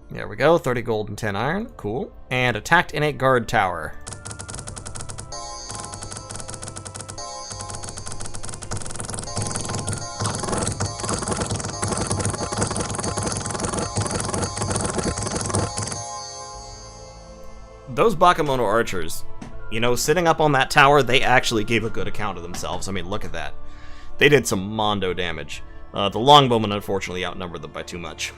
There we go, 30 gold and 10 iron, cool. And attacked in a guard tower. Those Bakemono archers, you know, sitting up on that tower, they actually gave a good account of themselves. I mean, look at that. They did some mondo damage. The longbowmen unfortunately outnumbered them by too much.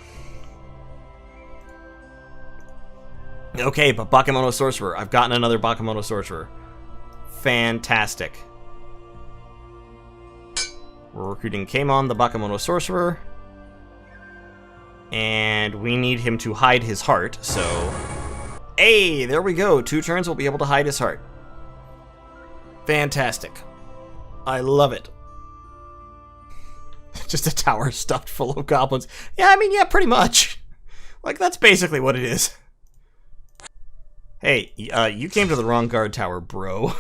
Okay, but Bakemono Sorcerer. I've gotten another Bakemono Sorcerer. Fantastic. We're recruiting Kaimon, the Bakemono Sorcerer. And we need him to hide his heart, so... Hey, there we go. 2 turns we'll be able to hide his heart. Fantastic. I love it. Just a tower stuffed full of goblins. Yeah, I mean, yeah, pretty much. Like, that's basically what it is. Hey, you came to the wrong guard tower, bro.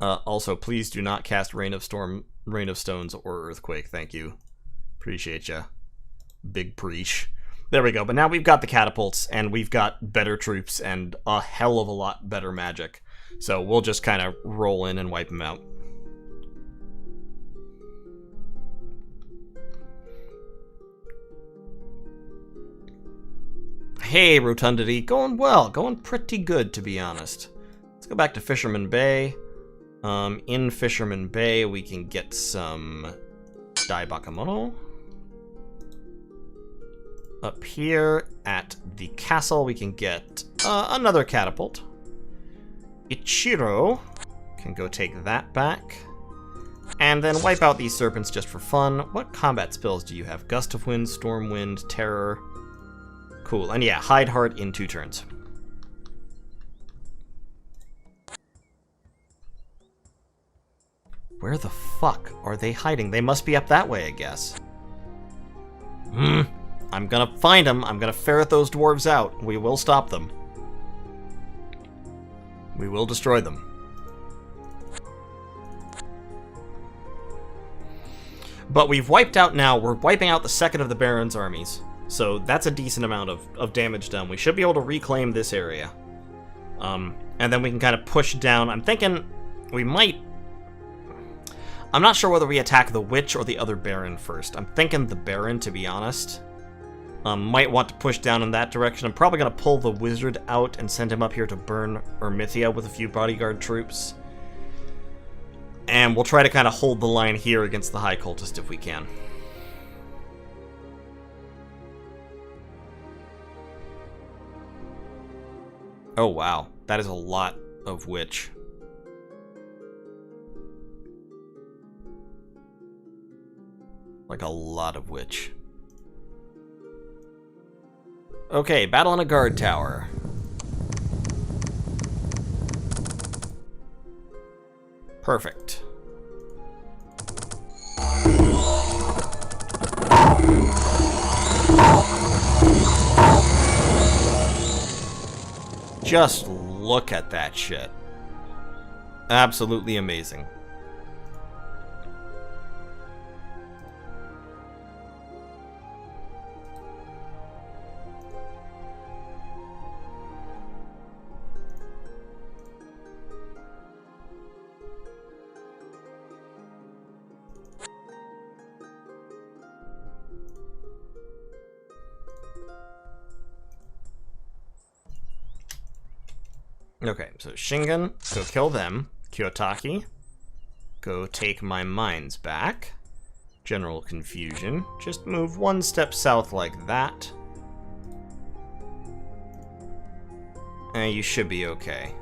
Also, please do not cast Rain of Stones or Earthquake, thank you. Appreciate ya. Big preach. There we go. But now we've got the catapults, and we've got better troops, and a hell of a lot better magic. So we'll just kind of roll in and wipe them out. Hey, Rotundity. Going well. Going pretty good, to be honest. Let's go back to Fisherman Bay. In Fisherman Bay, we can get some Bakemono. Up here at the castle, we can get another catapult. Ichiro can go take that back. And then wipe out these serpents just for fun. What combat spells do you have? Gust of Wind, Storm Wind, Terror. Cool. And yeah, Hide Heart in 2 turns. Where the fuck are they hiding? They must be up that way, I guess. I'm gonna find them. I'm gonna ferret those dwarves out. We will stop them. We will destroy them. But we've wiped out now. We're wiping out the second of the Baron's armies. So that's a decent amount of damage done. We should be able to reclaim this area. And then we can kind of push down. I'm thinking we might... I'm not sure whether we attack the Witch or the other Baron first. I'm thinking the Baron, to be honest. Might want to push down in that direction. I'm probably going to pull the Wizard out and send him up here to burn Ermithia with a few bodyguard troops. And we'll try to kind of hold the line here against the High Cultist if we can. Oh, wow. That is a lot of Witch. Like a lot of Witch. Okay, battle on a guard tower. Perfect. Just look at that shit. Absolutely amazing. Okay, so Shingen, go kill them. Kiyotaki, go take my mines back. General confusion. Just move 1 step south like that. And you should be okay.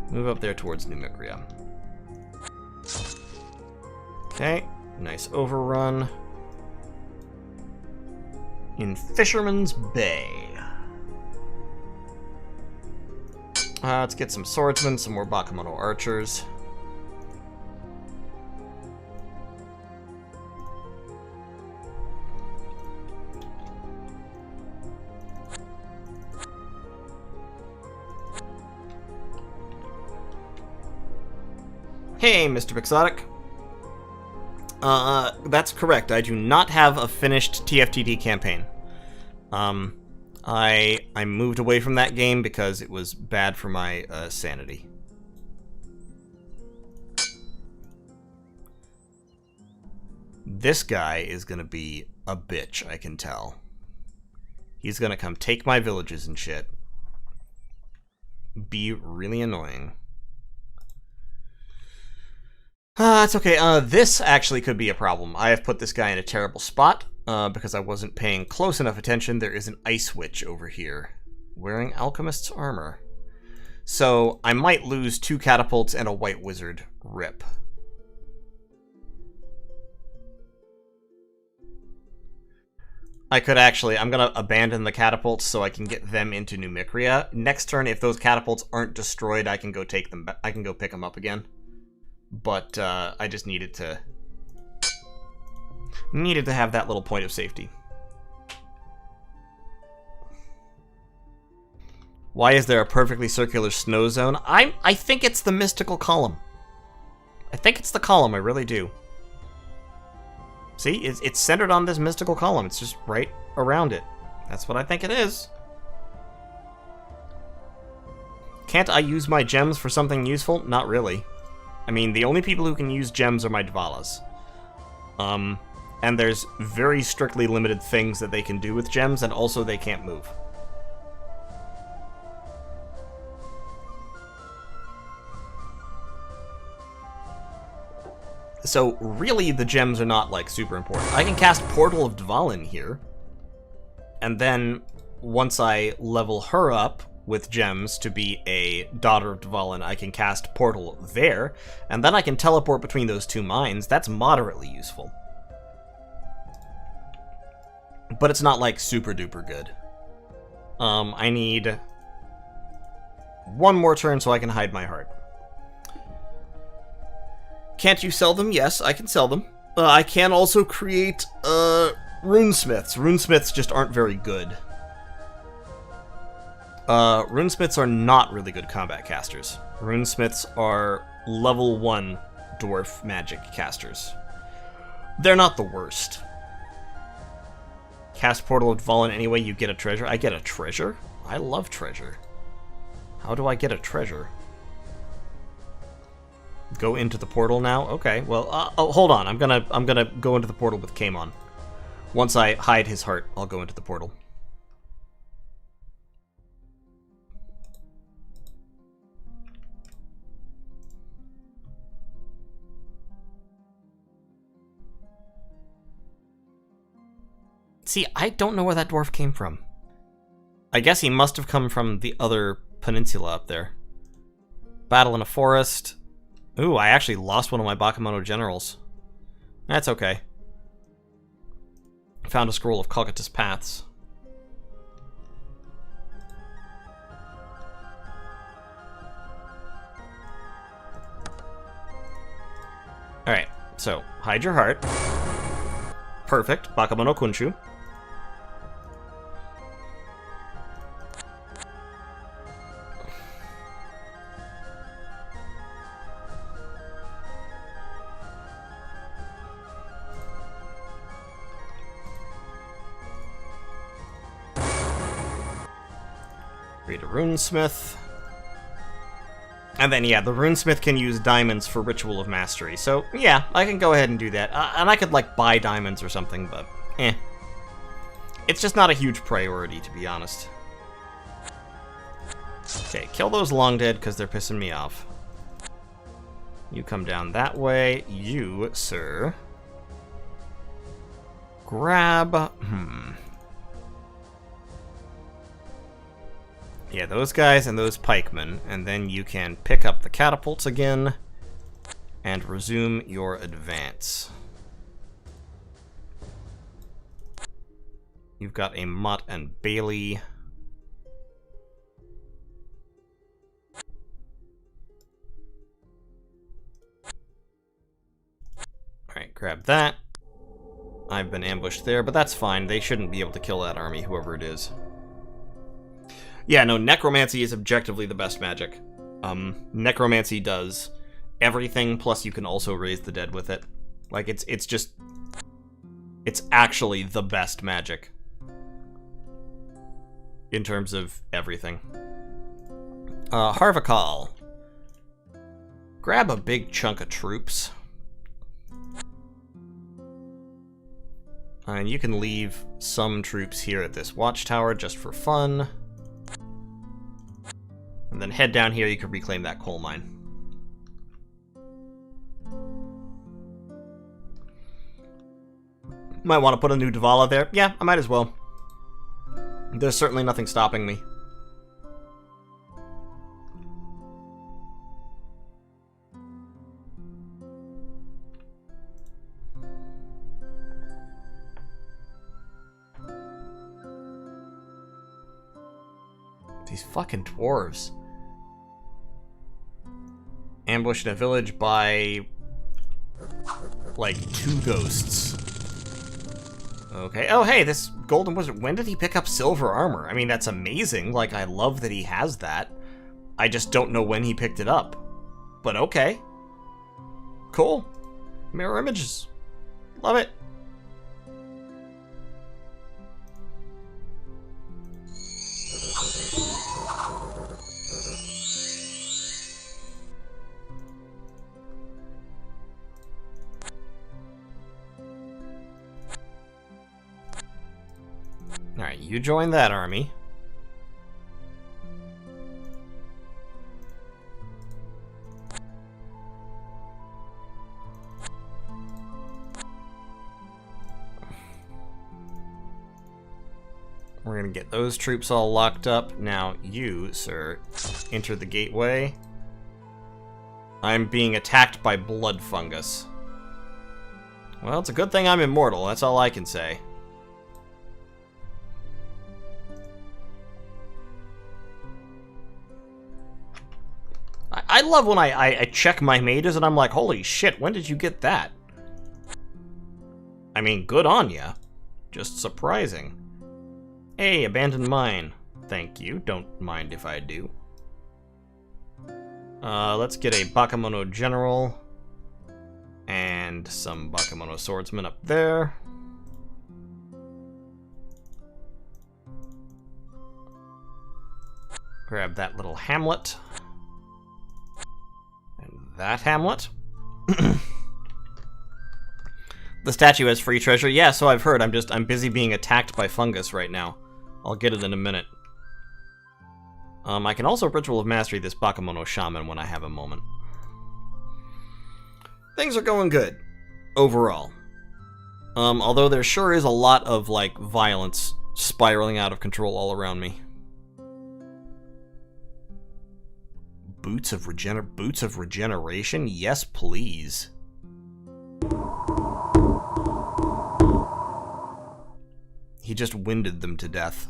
Move up there towards Numicria. Okay, nice overrun. In Fisherman's Bay. Let's get some swordsmen, some more Bakemono archers. Hey, Mr. Bixotic. That's correct. I do not have a finished TFTD campaign. I moved away from that game because it was bad for my sanity. This guy is gonna be a bitch, I can tell. He's gonna come take my villages and shit. Be really annoying. It's okay. This actually could be a problem. I have put this guy in a terrible spot. Because I wasn't paying close enough attention. There is an Ice Witch over here, wearing Alchemist's armor. So, I might lose 2 catapults and a White Wizard. Rip. I could actually... I'm gonna abandon the catapults so I can get them into Numicria. Next turn, if those catapults aren't destroyed, I can go take them back. I can go pick them up again. But, I just needed to have that little point of safety. Why is there a perfectly circular snow zone? I think it's the mystical column. I think it's the column, I really do. See, it's centered on this mystical column. It's just right around it. That's what I think it is. Can't I use my gems for something useful? Not really. I mean, the only people who can use gems are my Dvalas. And there's very strictly limited things that they can do with gems, and also they can't move. So, really, the gems are not, like, super important. I can cast Portal of Dvalin here, and then, once I level her up with gems to be a Daughter of Dvalin, I can cast Portal there, and then I can teleport between those two mines. That's moderately useful. But it's not, like, super-duper good. I need one more turn so I can hide my heart. Can't you sell them? Yes, I can sell them. I can also create runesmiths. Runesmiths just aren't very good. Runesmiths are not really good combat casters. Runesmiths are level 1 dwarf magic casters. They're not the worst. Cast Portal of Dvalin anyway, you get a treasure. I get a treasure? I love treasure. How do I get a treasure? Go into the portal now? Okay, well, oh, hold on. I'm gonna go into the portal with Kamon. Once I hide his heart, I'll go into the portal. See, I don't know where that dwarf came from. I guess he must have come from the other peninsula up there. Battle in a forest. Ooh, I actually lost one of my Bakemono generals. That's okay. Found a scroll of Cocytus Paths. Alright, so, hide your heart. Perfect, Bakemono Kunshu. Create a runesmith. And then, yeah, the runesmith can use diamonds for Ritual of Mastery. So, yeah, I can go ahead and do that. And I could, like, buy diamonds or something, but, eh. It's just not a huge priority, to be honest. Okay, kill those long dead, because they're pissing me off. You come down that way. You, sir. Grab... Yeah, those guys and those pikemen, and then you can pick up the catapults again and resume your advance. You've got a Mott and Bailey. Alright, grab that. I've been ambushed there, but that's fine. They shouldn't be able to kill that army, whoever it is. Yeah, no, Necromancy is objectively the best magic. Necromancy does everything, plus you can also raise the dead with it. Like, it's just... It's actually the best magic. In terms of everything. Harvikal. Grab a big chunk of troops. And you can leave some troops here at this watchtower just for fun. And then head down here, you can reclaim that coal mine. Might want to put a new Dvala there. Yeah, I might as well. There's certainly nothing stopping me. These fucking dwarves. Ambushed in a village by, like, 2 ghosts. Okay. Oh, hey, this golden wizard. When did he pick up silver armor? I mean, that's amazing. Like, I love that he has that. I just don't know when he picked it up. But okay. Cool. Mirror images. Love it. You join that army. We're gonna get those troops all locked up. Now you, sir, enter the gateway. I'm being attacked by blood fungus. Well, it's a good thing I'm immortal, that's all I can say. I love when I check my mages and I'm like, holy shit, when did you get that? I mean, good on ya. Just surprising. Hey, abandoned mine. Thank you. Don't mind if I do. Let's get a Bakemono general. And some Bakemono swordsmen up there. Grab that little hamlet. And that hamlet. The statue has free treasure. Yeah, so I've heard. I'm busy being attacked by fungus right now. I'll get it in a minute. I can also Ritual of Mastery this Bakemono Shaman when I have a moment. Things are going good, overall. Although there sure is a lot of, like, violence spiraling out of control all around me. Boots of Regeneration? Yes, please. He just winded them to death.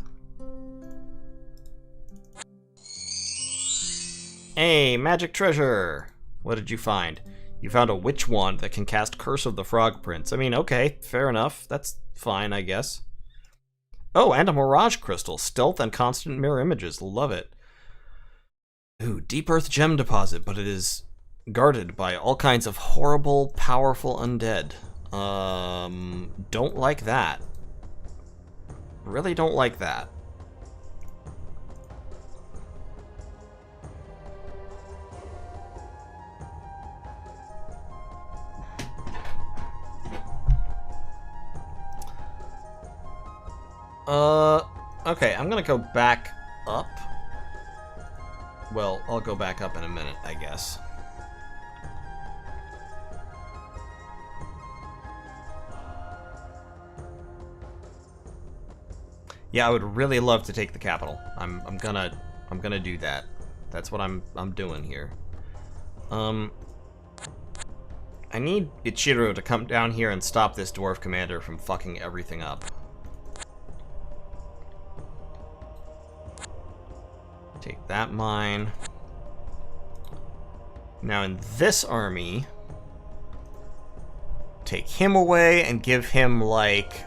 Hey, magic treasure! What did you find? You found a witch wand that can cast Curse of the Frog Prince. I mean, okay, fair enough. That's fine, I guess. Oh, and a Mirage Crystal. Stealth and constant mirror images. Love it. Ooh, Deep Earth Gem Deposit, but it is guarded by all kinds of horrible, powerful undead. Don't like that. Really don't like that. Okay, I'm gonna go back up. Well, I'll go back up in a minute, I guess. Yeah, I would really love to take the capital. I'm gonna do that. That's what I'm doing here. I need Ichiro to come down here and stop this dwarf commander from fucking everything up. Take that mine. Now in this army, take him away and give him like...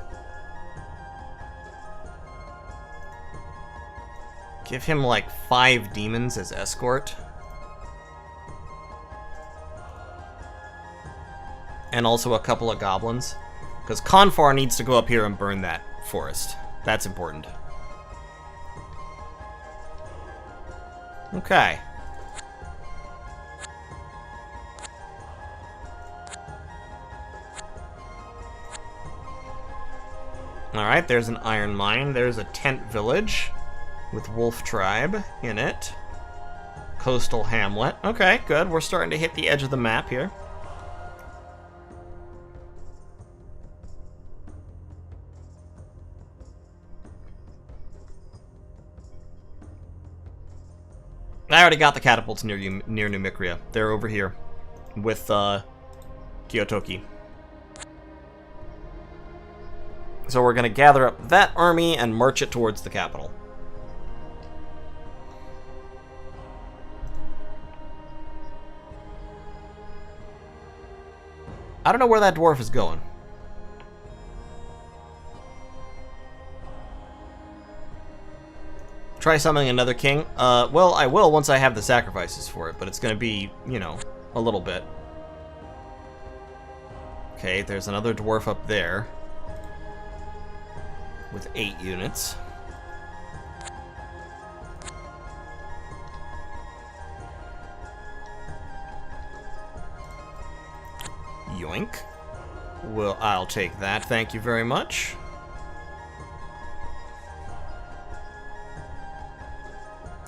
Give him like 5 demons as escort. And also a couple of goblins. Because Confar needs to go up here and burn that forest. That's important. Okay. Alright, there's an iron mine. There's a tent village with wolf tribe in it. Coastal hamlet. Okay, good. We're starting to hit the edge of the map here. I already got the catapults near New Micria. They're over here with Kyotoki. So we're going to gather up that army and march it towards the capital. I don't know where that dwarf is going. Try summoning another king? Well, I will once I have the sacrifices for it, but it's gonna be, you know, a little bit. Okay, there's another dwarf up there. With 8 units. Yoink. Well, I'll take that, thank you very much.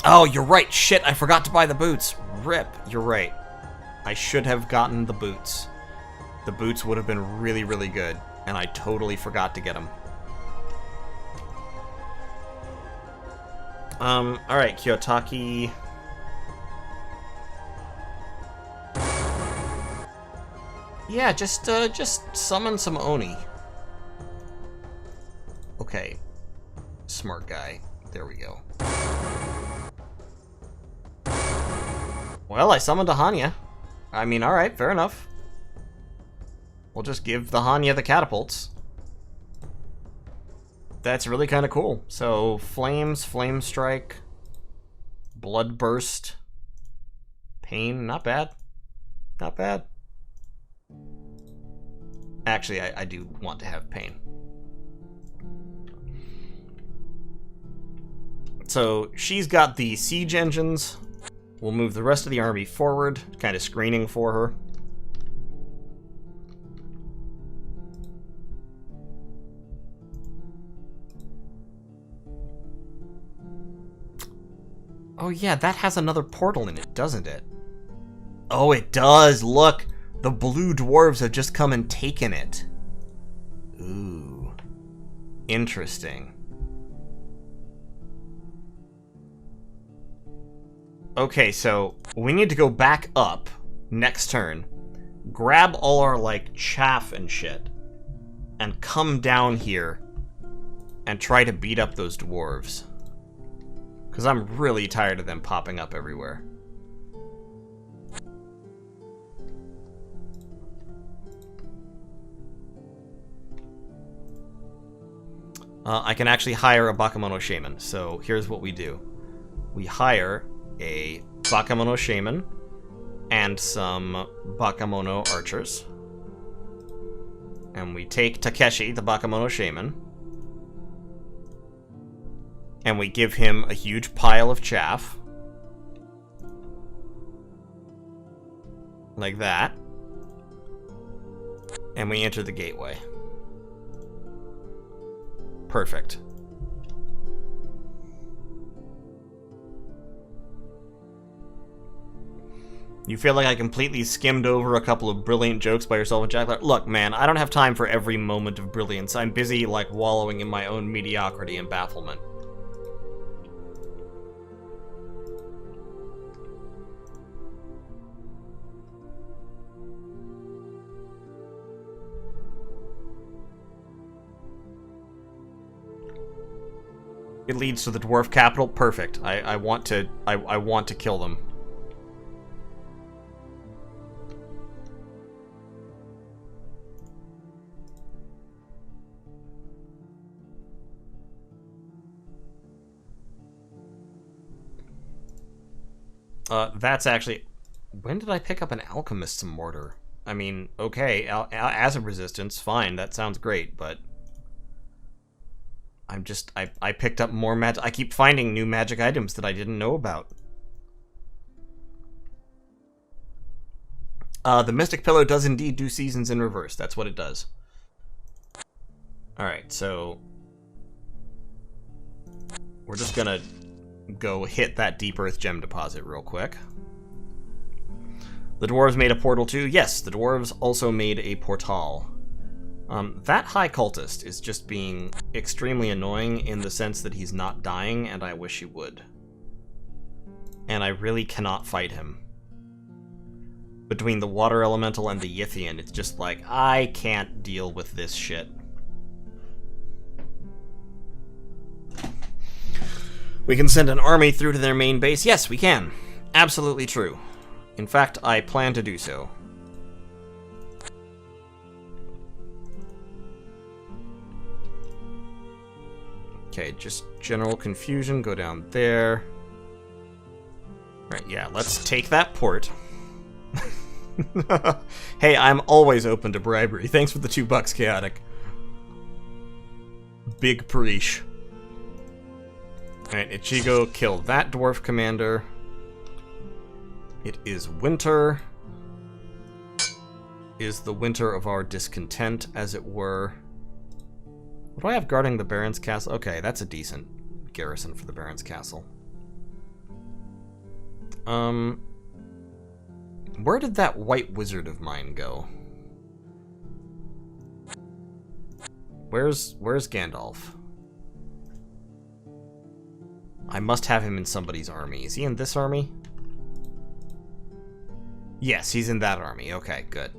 Oh, you're right. Shit, I forgot to buy the boots. Rip. You're right. I should have gotten the boots. The boots would have been really, really good. And I totally forgot to get them. Alright, Kiyotaki. Yeah, just summon some Oni. Okay. Smart guy. There we go. Well, I summoned a Hanya. I mean, alright, fair enough. We'll just give the Hanya the catapults. That's really kind of cool. So, Flames, Flame Strike, Blood Burst, Pain, not bad. Not bad. Actually, I do want to have Pain. So, she's got the siege engines. We'll move the rest of the army forward, kind of screening for her. Oh yeah, that has another portal in it, doesn't it? Oh, it does! Look! The blue dwarves have just come and taken it. Ooh. Interesting. Okay, so we need to go back up next turn, grab all our, like, chaff and shit, and come down here and try to beat up those dwarves. Because I'm really tired of them popping up everywhere. I can actually hire a Bakemono Shaman, so here's what we do. We hire a Bakemono Shaman and some Bakemono Archers. And we take Takeshi, the Bakemono Shaman, and we give him a huge pile of chaff. Like that. And we enter the gateway. Perfect. You feel like I completely skimmed over a couple of brilliant jokes by yourself and Jack? Look, man, I don't have time for every moment of brilliance. I'm busy, like, wallowing in my own mediocrity and bafflement. It leads to the dwarf capital. Perfect. I want to kill them. That's actually... When did I pick up an alchemist's mortar? I mean, okay, acid resistance, fine, that sounds great, but... I picked up more magic. I keep finding new magic items that I didn't know about. The Mystic Pillow does indeed do seasons in reverse. That's what it does. Alright, so... We're just gonna go hit that Deep Earth Gem deposit real quick. The dwarves made a portal too? Yes, the dwarves also made a portal. That High Cultist is just being extremely annoying in the sense that he's not dying, and I wish he would. And I really cannot fight him. Between the Water Elemental and the Yithian, it's just like, I can't deal with this shit. We can send an army through to their main base. Yes, we can. Absolutely true. In fact, I plan to do so. Okay, just general confusion, go down there. Right, yeah, let's take that port. Hey, I'm always open to bribery. Thanks for the $2, Chaotic. Big preach. Alright, Ichigo killed that dwarf commander. It is winter. Is the winter of our discontent, as it were. What do I have guarding the Baron's Castle? Okay, that's a decent garrison for the Baron's Castle. Where did that white wizard of mine go? Where's Gandalf? I must have him in somebody's army. Is he in this army? Yes, he's in that army. Okay, good.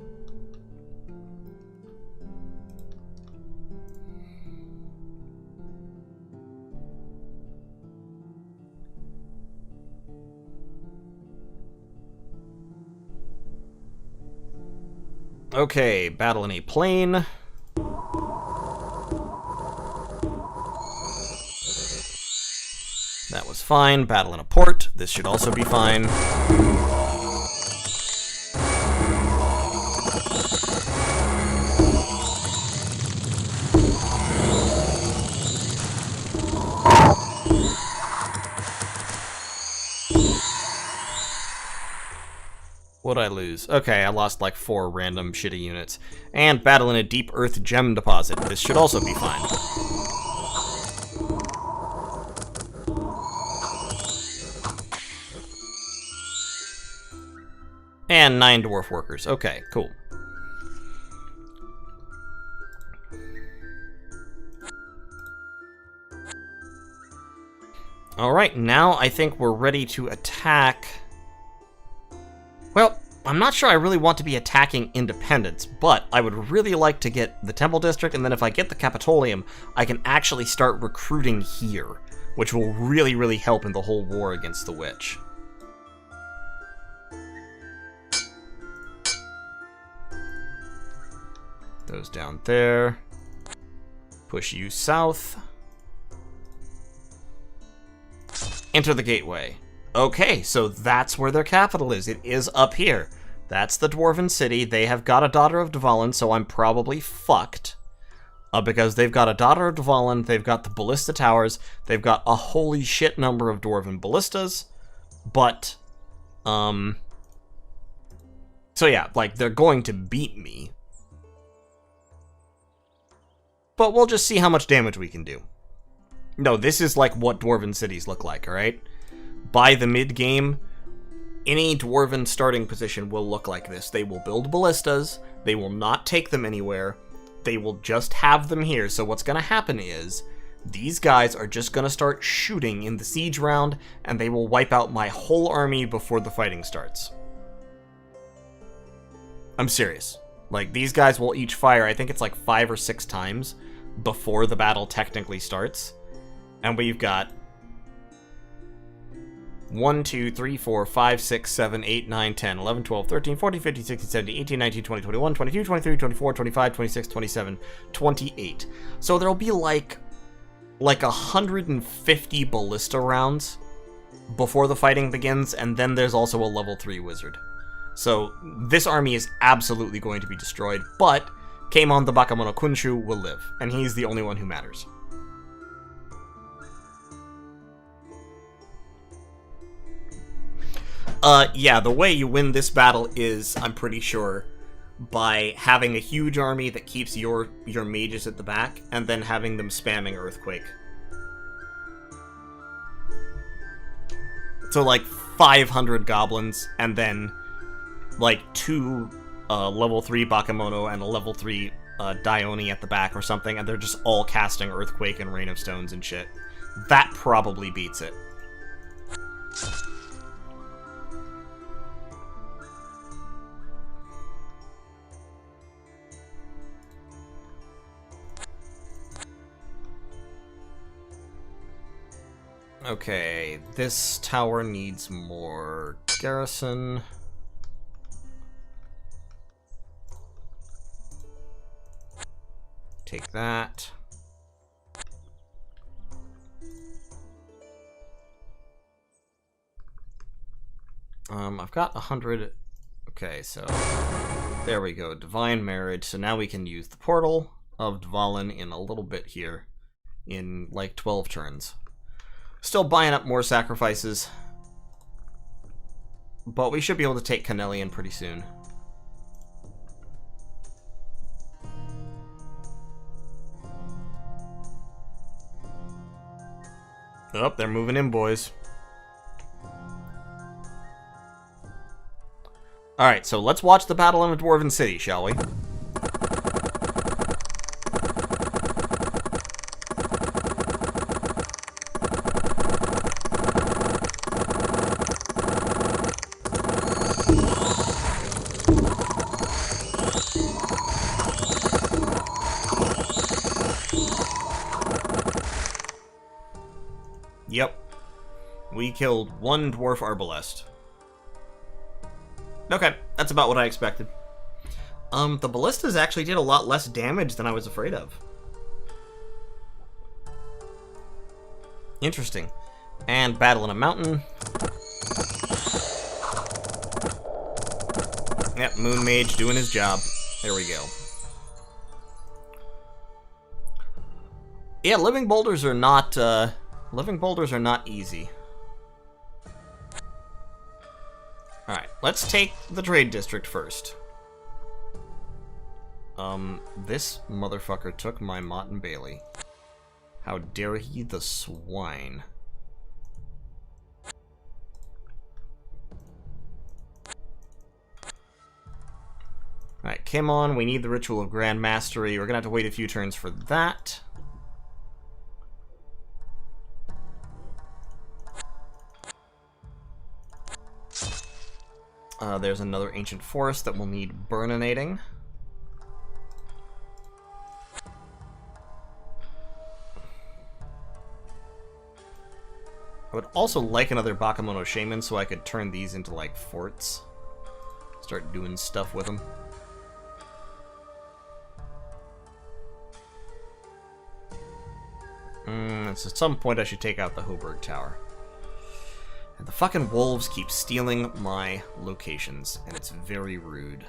Okay, battle in a plain. That was fine. Battle in a port. This should also be fine. What'd I lose? Okay, I lost like 4 random shitty units. And battle in a deep earth gem deposit. This should also be fine. And 9 dwarf workers. Okay, cool. Alright, now I think we're ready to attack. Well, I'm not sure I really want to be attacking Independence, but I would really like to get the Temple District, and then if I get the Capitolium, I can actually start recruiting here, which will really, really help in the whole war against the Witch. Those down there. Push you south. Enter the gateway. Okay, so that's where their capital is. It is up here. That's the Dwarven city. They have got a daughter of Dvalin, so I'm probably fucked. Because they've got a daughter of Dvalin, they've got the ballista towers, they've got a holy shit number of Dwarven ballistas, but, so yeah, like, they're going to beat me. But we'll just see how much damage we can do. No, this is like what Dwarven cities look like, alright? By the mid-game, any Dwarven starting position will look like this. They will build ballistas, they will not take them anywhere, they will just have them here. So what's going to happen is, these guys are just going to start shooting in the siege round, and they will wipe out my whole army before the fighting starts. I'm serious. Like, these guys will each fire, I think it's like 5 or 6 times before the battle technically starts. And we've got 1, 2, 3, 4, 5, 6, 7, 8, 9, 10, 11, 12, 13, 14, 15, 16, 17, 18, 19, 20, 21, 22, 23, 24, 25, 26, 27, 28. So there'll be like 150 ballista rounds before the fighting begins, and then there's also a level 3 wizard. So this army is absolutely going to be destroyed, but Keimon the Bakemono Kunshu will live, and he's the only one who matters. Yeah, the way you win this battle is, I'm pretty sure, by having a huge army that keeps your mages at the back, and then having them spamming Earthquake. So, like, 500 goblins, and then, like, 2 level 3 Bakemono and a level 3 Dione at the back or something, and they're just all casting Earthquake and Rain of Stones and shit. That probably beats it. Okay, this tower needs more garrison. Take that. I've got 100. Okay, so there we go. Divine Marriage. So now we can use the portal of Dvalin in a little bit here, in like 12 turns. Still buying up more sacrifices, but we should be able to take Canelian pretty soon. Oh, they're moving in, boys. Alright, so let's watch the battle in a Dwarven city, shall we? Yep. We killed one Dwarf Arbalest. Okay, that's about what I expected. The ballistas actually did a lot less damage than I was afraid of. Interesting. And battle in a mountain. Yep, Moon Mage doing his job. There we go. Yeah, living boulders are not easy. Alright, let's take the trade district first. This motherfucker took my Mott and Bailey. How dare he, the swine. Alright, Kimon, we need the Ritual of Grand Mastery. We're gonna have to wait a few turns for that. There's another ancient forest that will need burninating. I would also like another Bakemono Shaman so I could turn these into, like, forts. Start doing stuff with them. So at some point I should take out the Hoburg Tower. And the fucking wolves keep stealing my locations, and it's very rude.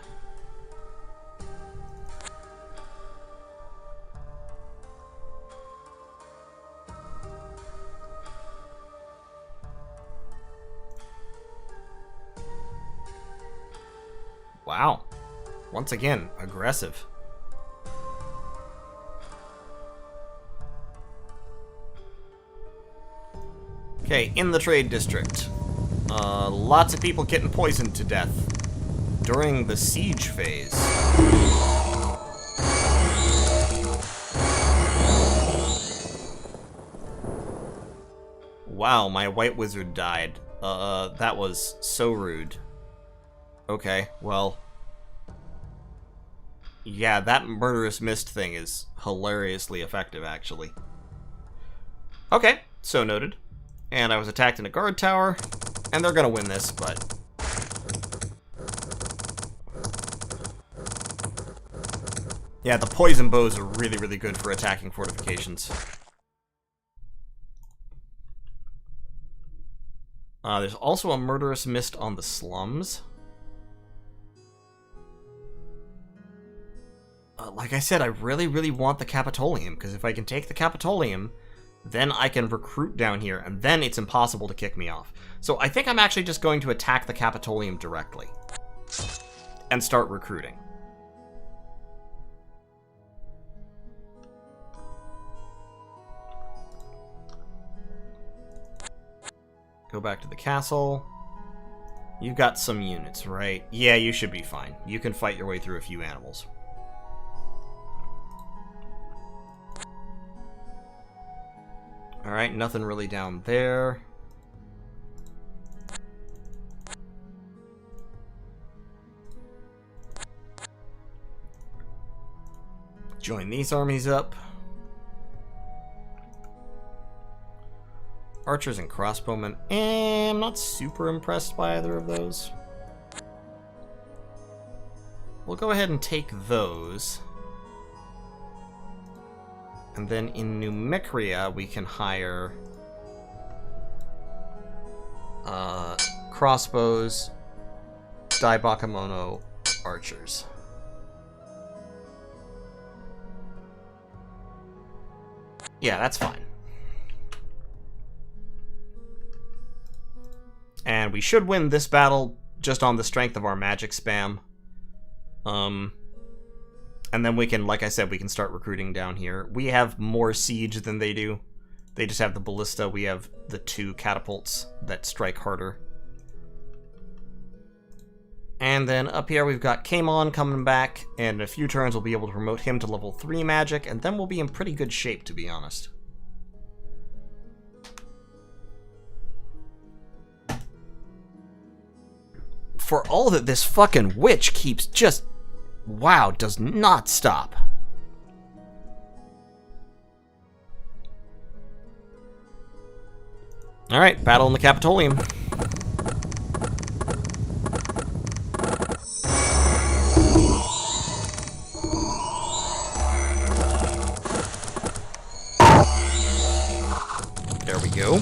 Wow. Once again, aggressive. Okay, in the trade district. Lots of people getting poisoned to death during the siege phase. Wow, my white wizard died. That was so rude. Okay, well. Yeah, that murderous mist thing is hilariously effective, actually. Okay, so noted. And I was attacked in a guard tower, and they're gonna win this, but... Yeah, the poison bows are really, really good for attacking fortifications. There's also a murderous mist on the slums. Like I said, I really, really want the capitolium, because if I can take the capitolium, then I can recruit down here, and then it's impossible to kick me off. So I think I'm actually just going to attack the capitolium directly. And start recruiting. Go back to the castle. You've got some units, right? Yeah, you should be fine. You can fight your way through a few animals. Alright, nothing really down there. Join these armies up. Archers and crossbowmen. I'm not super impressed by either of those. We'll go ahead and take those. And then in Numicria, we can hire crossbows, Bakemono archers. Yeah, that's fine. And we should win this battle just on the strength of our magic spam. And then we can, like I said, we can start recruiting down here. We have more siege than they do. They just have the ballista. We have the 2 catapults that strike harder. And then up here we've got Kamon coming back, and in a few turns we'll be able to promote him to level 3 magic, and then we'll be in pretty good shape, to be honest. For all that this fucking witch keeps just... wow, does not stop. Alright, battle in the Capitolium. There we go.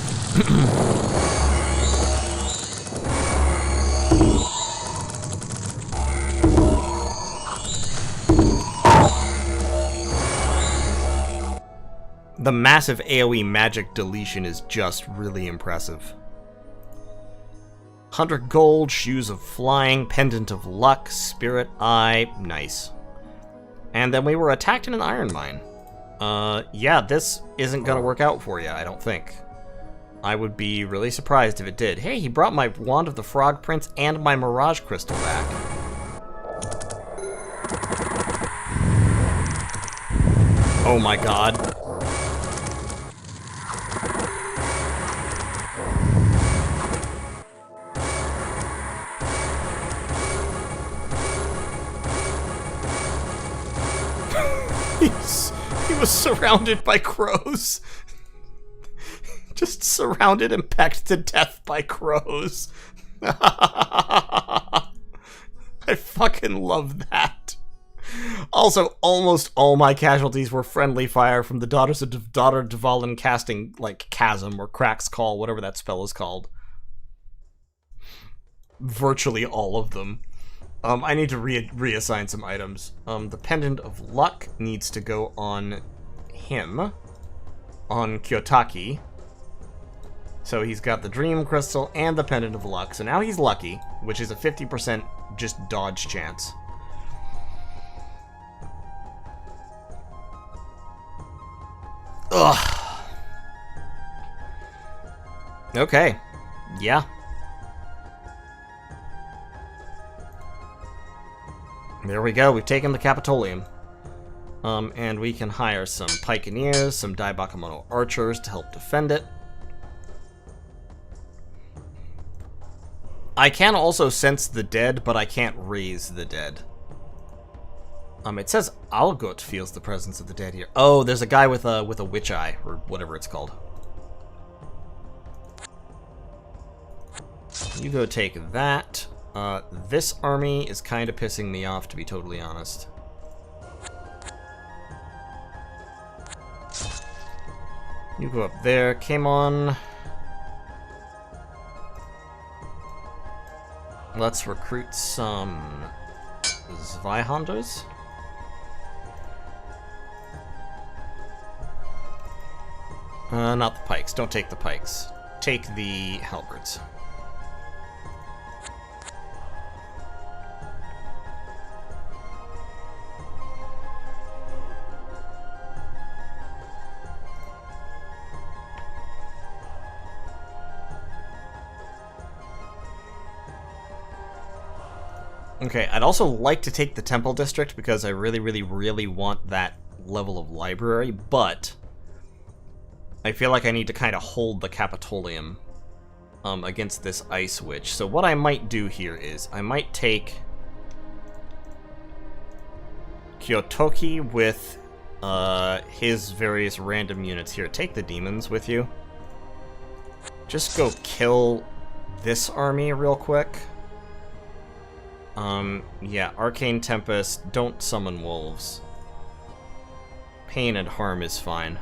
The massive AoE magic deletion is just really impressive. 100 gold, Shoes of Flying, Pendant of Luck, Spirit Eye, nice. And then we were attacked in an iron mine. Yeah, this isn't gonna work out for you, I don't think. I would be really surprised if it did. Hey, he brought my Wand of the Frog Prince and my Mirage Crystal back. Oh my god. He was surrounded by crows. Just surrounded and pecked to death by crows. I fucking love that. Also, almost all my casualties were friendly fire from the Daughter of Dvalin casting, like, Chasm or Crack's Call, whatever that spell is called. Virtually all of them. I need to reassign some items. The Pendant of Luck needs to go on him. On Kiyotaki. So he's got the Dream Crystal and the Pendant of Luck. So now he's lucky, which is a 50% just dodge chance. Ugh. Okay. Yeah. There we go, we've taken the Capitolium. And we can hire some Pikeneers, some Bakemono archers to help defend it. I can also sense the dead, but I can't raise the dead. It says Algot feels the presence of the dead here. Oh, there's a guy with a witch eye, or whatever it's called. You go take that. This army is kind of pissing me off, to be totally honest. You go up there. Came on. Let's recruit some Zweihanders. Not the pikes. Don't take the pikes. Take the halberds. Okay, I'd also like to take the Temple District because I really, really, really want that level of library, but I feel like I need to kind of hold the Capitolium against this Ice Witch. So what I might do here is I might take Kyotoki with his various random units here. Take the demons with you. Just go kill this army real quick. Yeah, Arcane Tempest, don't summon wolves. Pain and Harm is fine.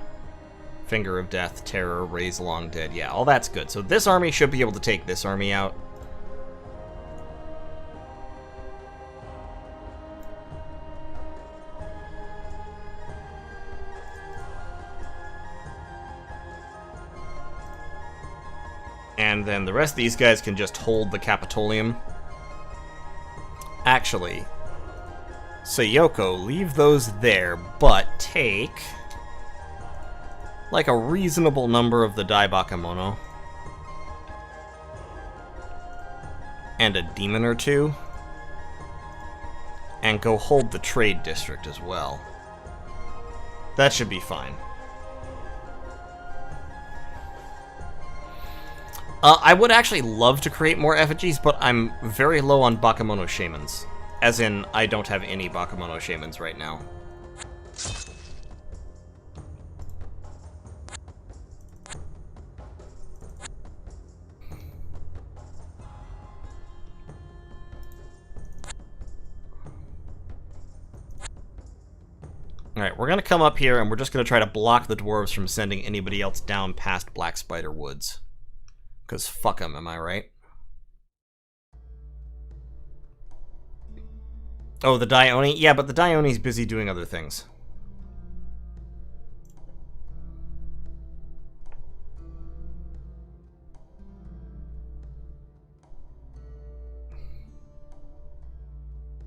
Finger of Death, Terror, Raise Long Dead, yeah, all that's good. So this army should be able to take this army out. And then the rest of these guys can just hold the Capitolium. Actually, Sayoko, leave those there, but take like a reasonable number of the Bakemono and a demon or two. and go hold the trade district as well. That should be fine. I would actually love to create more effigies, but I'm very low on Bakemono Shamans. As in, I don't have any Bakemono Shamans right now. Alright, we're going to come up here and we're just going to try to block the dwarves from sending anybody else down past Black Spider Woods. Because fuck them, am I right? Oh, the Dione? Yeah, but the Dione's busy doing other things.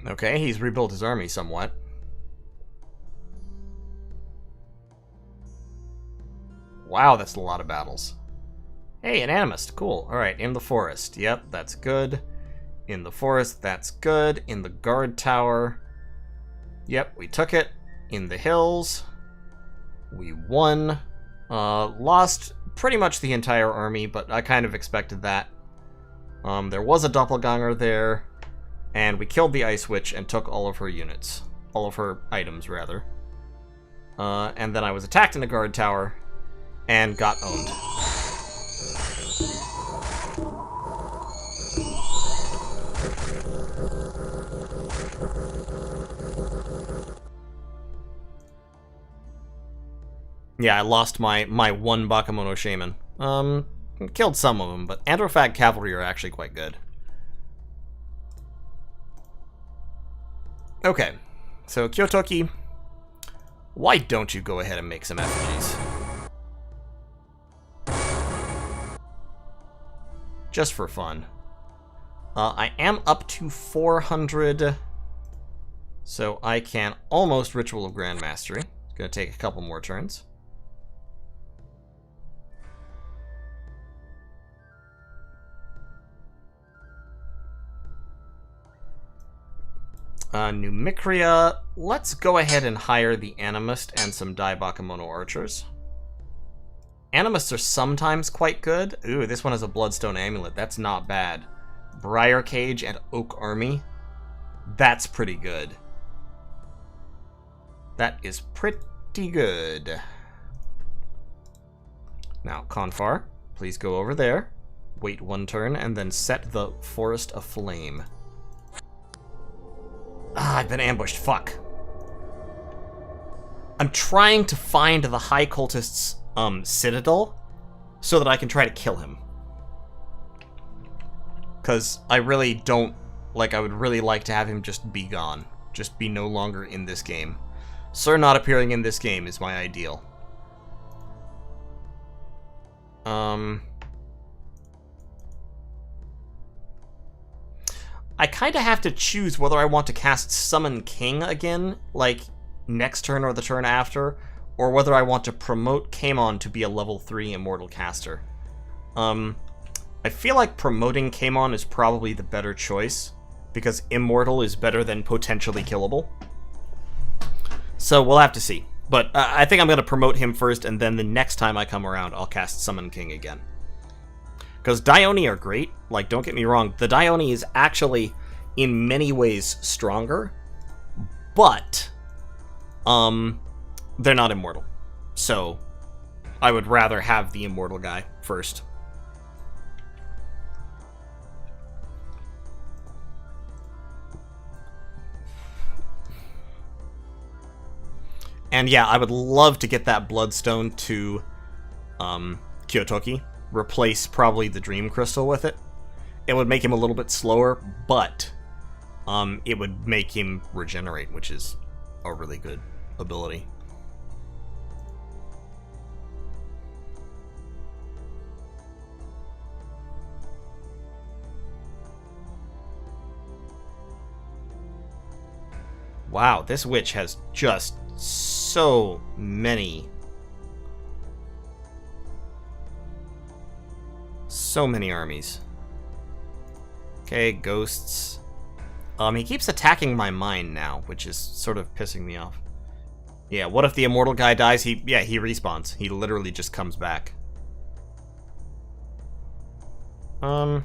Okay, he's rebuilt his army somewhat. Wow, that's a lot of battles. Hey, an animist. Cool. Alright, in the forest. Yep, that's good. In the forest, that's good. In the guard tower. Yep, we took it. In the hills. We won. Lost pretty much the entire army, but I kind of expected that. There was a doppelganger there. And we killed the Ice Witch and took all of her units. All of her items, rather. And then I was attacked in the guard tower and got owned. Yeah, I lost my one Bakemono Shaman. Killed some of them, but Androphag Cavalry are actually quite good. Okay, so Kyotoki, why don't you go ahead and make some effigies? Just for fun. I am up to 400, so I can almost Ritual of Grand Mastery. It's going to take a couple more turns. Numicria, let's go ahead and hire the Animist and some Dai Bakemono archers. Animists are sometimes quite good. Ooh, this one has a Bloodstone Amulet. That's not bad. Briar Cage and Oak Army. That's pretty good. That is pretty good. Now, Confar, please go over there. Wait one turn, and then set the Forest aflame. Ah, I've been ambushed. Fuck. I'm trying to find the High Cultist's citadel so that I can try to kill him. Because I really don't... Like, I would really like to have him just be gone. Just be no longer in this game. Sir not appearing in this game is my ideal. I kind of have to choose whether I want to cast Summon King again, like next turn or the turn after, or whether I want to promote Kaimon to be a level 3 Immortal caster. I feel like promoting Kaimon is probably the better choice, because Immortal is better than potentially killable. So we'll have to see. But I think I'm going to promote him first, and then the next time I come around, I'll cast Summon King again. Because Dione are great, like, don't get me wrong, the Dione is actually, in many ways, stronger, but, they're not immortal. So, I would rather have the immortal guy first. And yeah, I would love to get that Bloodstone to, Kyotoki. Replace probably the Dream Crystal with it. It would make him a little bit slower, but it would make him regenerate, which is a really good ability. Wow, this witch has just so many armies. Okay, ghosts. He keeps attacking my mine now, which is sort of pissing me off. Yeah, what if the immortal guy dies? He respawns. He literally just comes back. I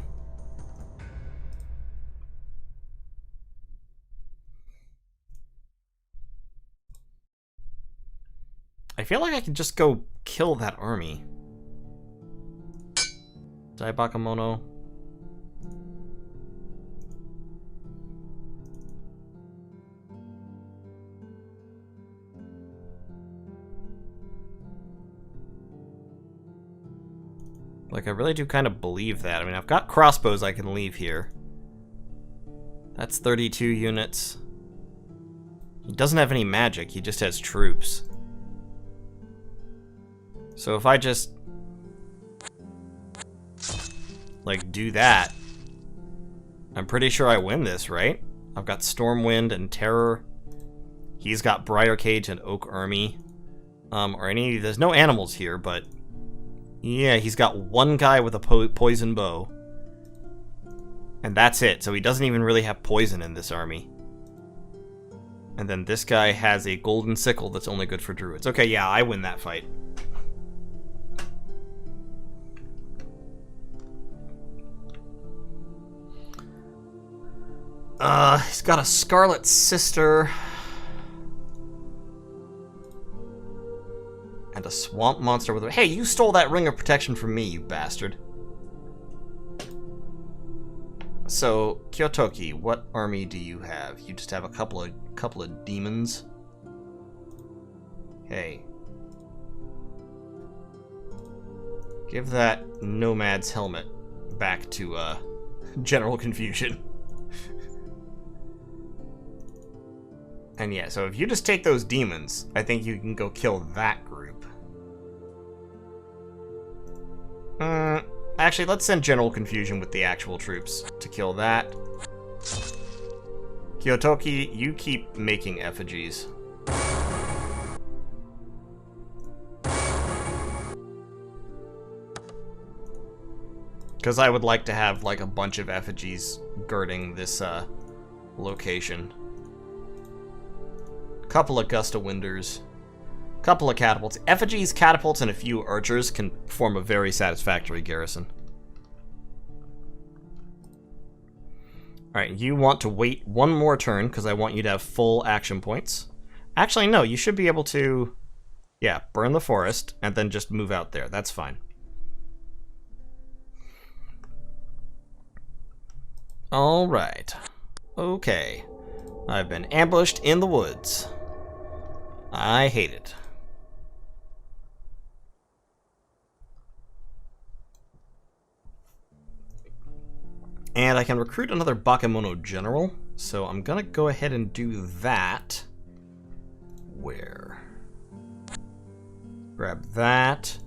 feel like I can just go kill that army. Die Bakemono. Like, I really do kind of believe that. I mean, I've got crossbows I can leave here. That's 32 units. He doesn't have any magic, he just has troops. So if I just... like, do that, I'm pretty sure I win this, right? I've got Stormwind and Terror. He's got Briar Cage and Oak Army. There's no animals here, but... yeah, he's got one guy with a poison bow. And that's it, so he doesn't even really have poison in this army. And then this guy has a golden sickle that's only good for druids. Okay, yeah, I win that fight. He's got a Scarlet Sister. And a swamp monster with a... hey, you stole that ring of protection from me, you bastard. So, Kyotoki, what army do you have? You just have a couple of demons? Hey. Give that nomad's helmet back to, General Confusion. And yeah, so if you just take those demons, I think you can go kill that group. Actually, let's send General Confusion with the actual troops to kill that. Kyotoki, you keep making effigies. Because I would like to have, like, a bunch of effigies girding this, location. Couple of Gust of Winders. Couple of catapults. Effigies, catapults, and a few archers can form a very satisfactory garrison. Alright, you want to wait one more turn, because I want you to have full action points. Actually, no, you should be able to... yeah, burn the forest, and then just move out there. That's fine. Alright. Okay. I've been ambushed in the woods. I hate it. And I can recruit another Bakemono general, so I'm gonna go ahead and do that. Where? Grab that.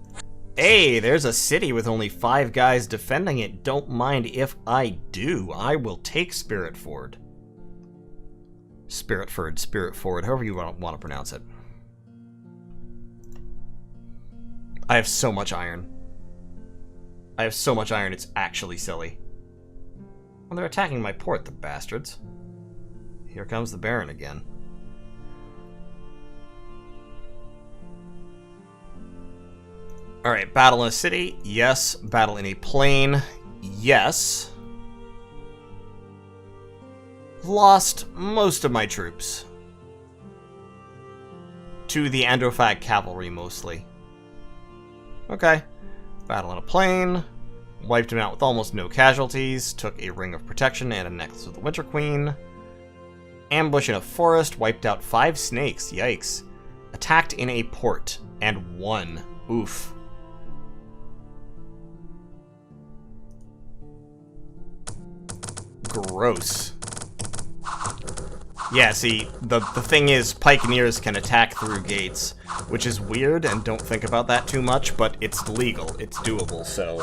Hey, there's a city with only 5 guys defending it. Don't mind if I do. I will take Spiritford. Spiritford, however you want to pronounce it. I have so much iron. It's actually silly. Well, they're attacking my port, the bastards. Here comes the Baron again. Alright, battle in a city. Yes. Battle in a plain. Yes. Lost most of my troops. To the Androphag cavalry, mostly. Okay. Battle in a plain. Wiped him out with almost no casualties. Took a ring of protection and a necklace of the Winter Queen. Ambush in a forest. Wiped out 5 snakes. Yikes. Attacked in a port. And won. Oof. Gross. Yeah, see, the thing is, pikeneers can attack through gates, which is weird, and don't think about that too much, but it's legal. It's doable, so...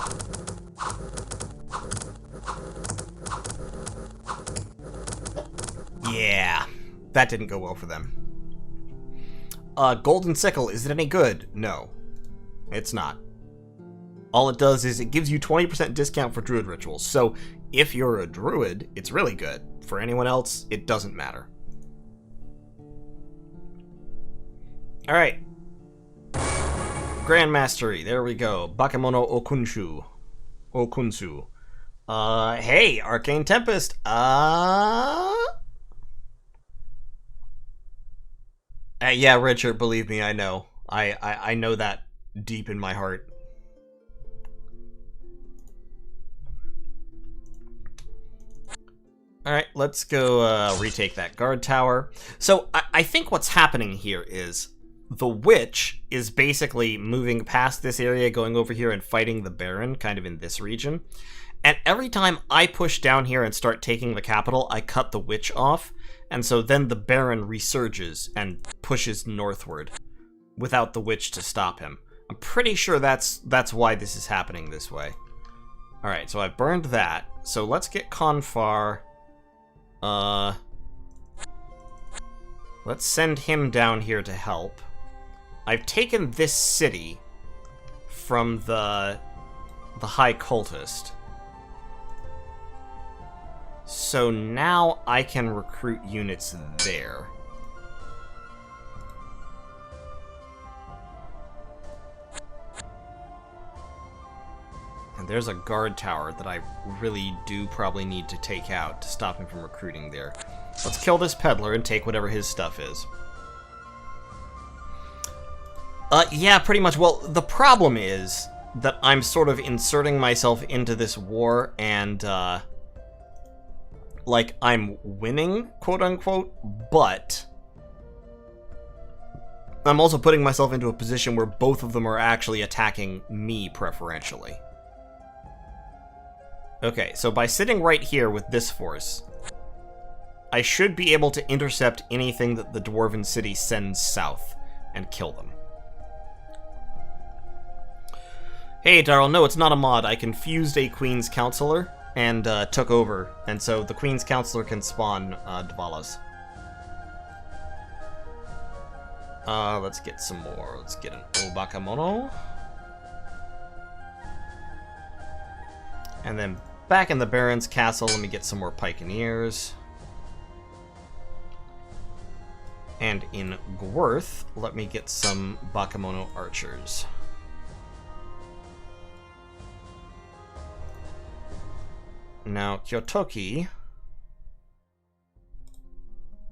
yeah, that didn't go well for them. Golden Sickle, is it any good? No, it's not. All it does is it gives you 20% discount for Druid Rituals, so if you're a druid, it's really good. For anyone else, it doesn't matter. Alright. Grand Mastery, there we go. Bakemono Okunshu. Okunsu. Hey, Arcane Tempest. Yeah, Richard, believe me, I know. I know that deep in my heart. Alright, let's go retake that guard tower. So, I think what's happening here is the witch is basically moving past this area, going over here and fighting the Baron, kind of in this region. And every time I push down here and start taking the capital, I cut the witch off. And so then the Baron resurges and pushes northward without the witch to stop him. I'm pretty sure that's why this is happening this way. Alright, so I've burned that. So let's get Confar. Let's send him down here to help. I've taken this city from the High Cultist. So now I can recruit units there. And there's a guard tower that I really do probably need to take out to stop him from recruiting there. Let's kill this peddler and take whatever his stuff is. Yeah, pretty much. Well, the problem is that I'm sort of inserting myself into this war and, like, I'm winning, quote-unquote, but I'm also putting myself into a position where both of them are actually attacking me preferentially. Okay, so by sitting right here with this force, I should be able to intercept anything that the Dwarven city sends south and kill them. Hey, Darrell, no, it's not a mod. I confused a Queen's Counselor and took over, and so the Queen's Counselor can spawn Dvalas. Let's get some more. Let's get an Bakemono. And then back in the Baron's Castle, let me get some more Pikeneers. And in Dwarf, let me get some Bakemono archers. Now, Kyotoki...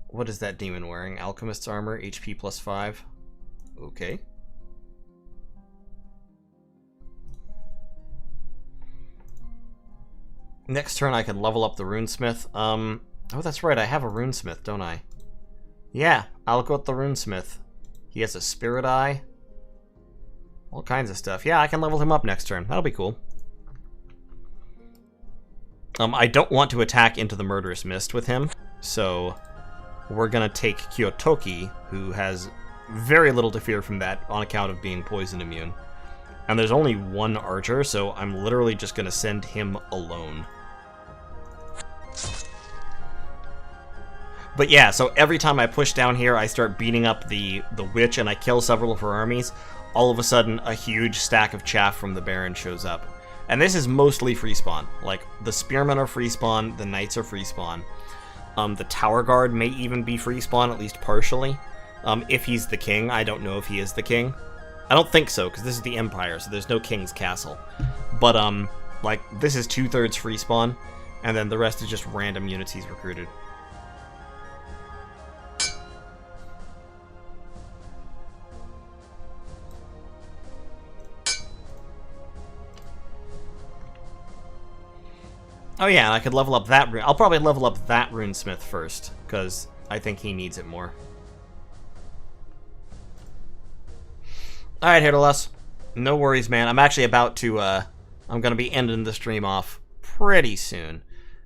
What is that demon wearing? Alchemist's armor, HP plus 5. Okay. Next turn I can level up the runesmith. Oh, that's right, I have a runesmith, don't I? Yeah, I'll go with the runesmith. He has a spirit eye. All kinds of stuff. Yeah, I can level him up next turn. That'll be cool. I don't want to attack into the Murderous Mist with him, so we're gonna take Kyotoki, who has very little to fear from that on account of being poison immune. And there's only one archer, so I'm literally just gonna send him alone. But yeah, so every time I push down here, I start beating up the witch and I kill several of her armies. All of a sudden, a huge stack of chaff from the Baron shows up. And this is mostly free spawn. Like, the spearmen are free spawn, the knights are free spawn. The tower guard may even be free spawn, at least partially. If he's the king. I don't know if he is the king. I don't think so, because this is the Empire, so there's no king's castle. But, like, this is 2/3 free spawn, and then the rest is just random units he's recruited. Oh yeah, and I could level up that rune. I'll probably level up that runesmith first, because I think he needs it more. Alright, Hirdalas. No worries, man. I'm actually about to, I'm gonna be ending the stream off pretty soon.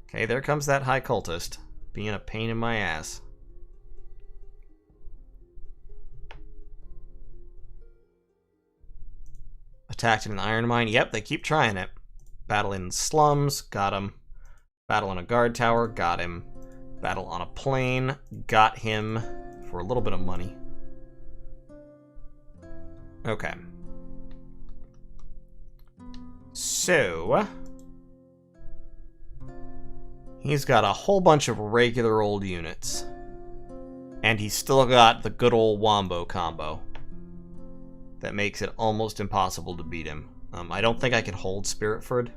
Okay, there comes that High Cultist, being a pain in my ass. Attacked in an iron mine. Yep, they keep trying it. Battle in slums. Got him. Battle on a guard tower. Got him. Battle on a plain. Got him for a little bit of money. Okay. He's got a whole bunch of regular old units. And he's still got the good old Wombo combo. That makes it almost impossible to beat him. I don't think I can hold Spiritford.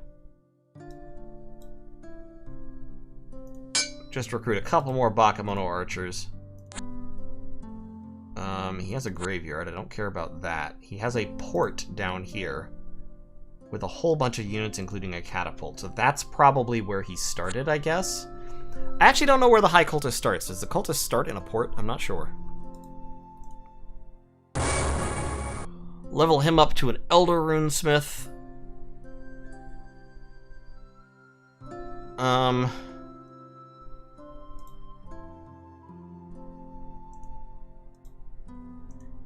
Just recruit a couple more Bakemono archers. He has a graveyard. I don't care about that. He has a port down here with a whole bunch of units, including a catapult. So that's probably where he started, I guess. I actually don't know where the High Cultist starts. Does the Cultist start in a port? I'm not sure. Level him up to an Elder Runesmith.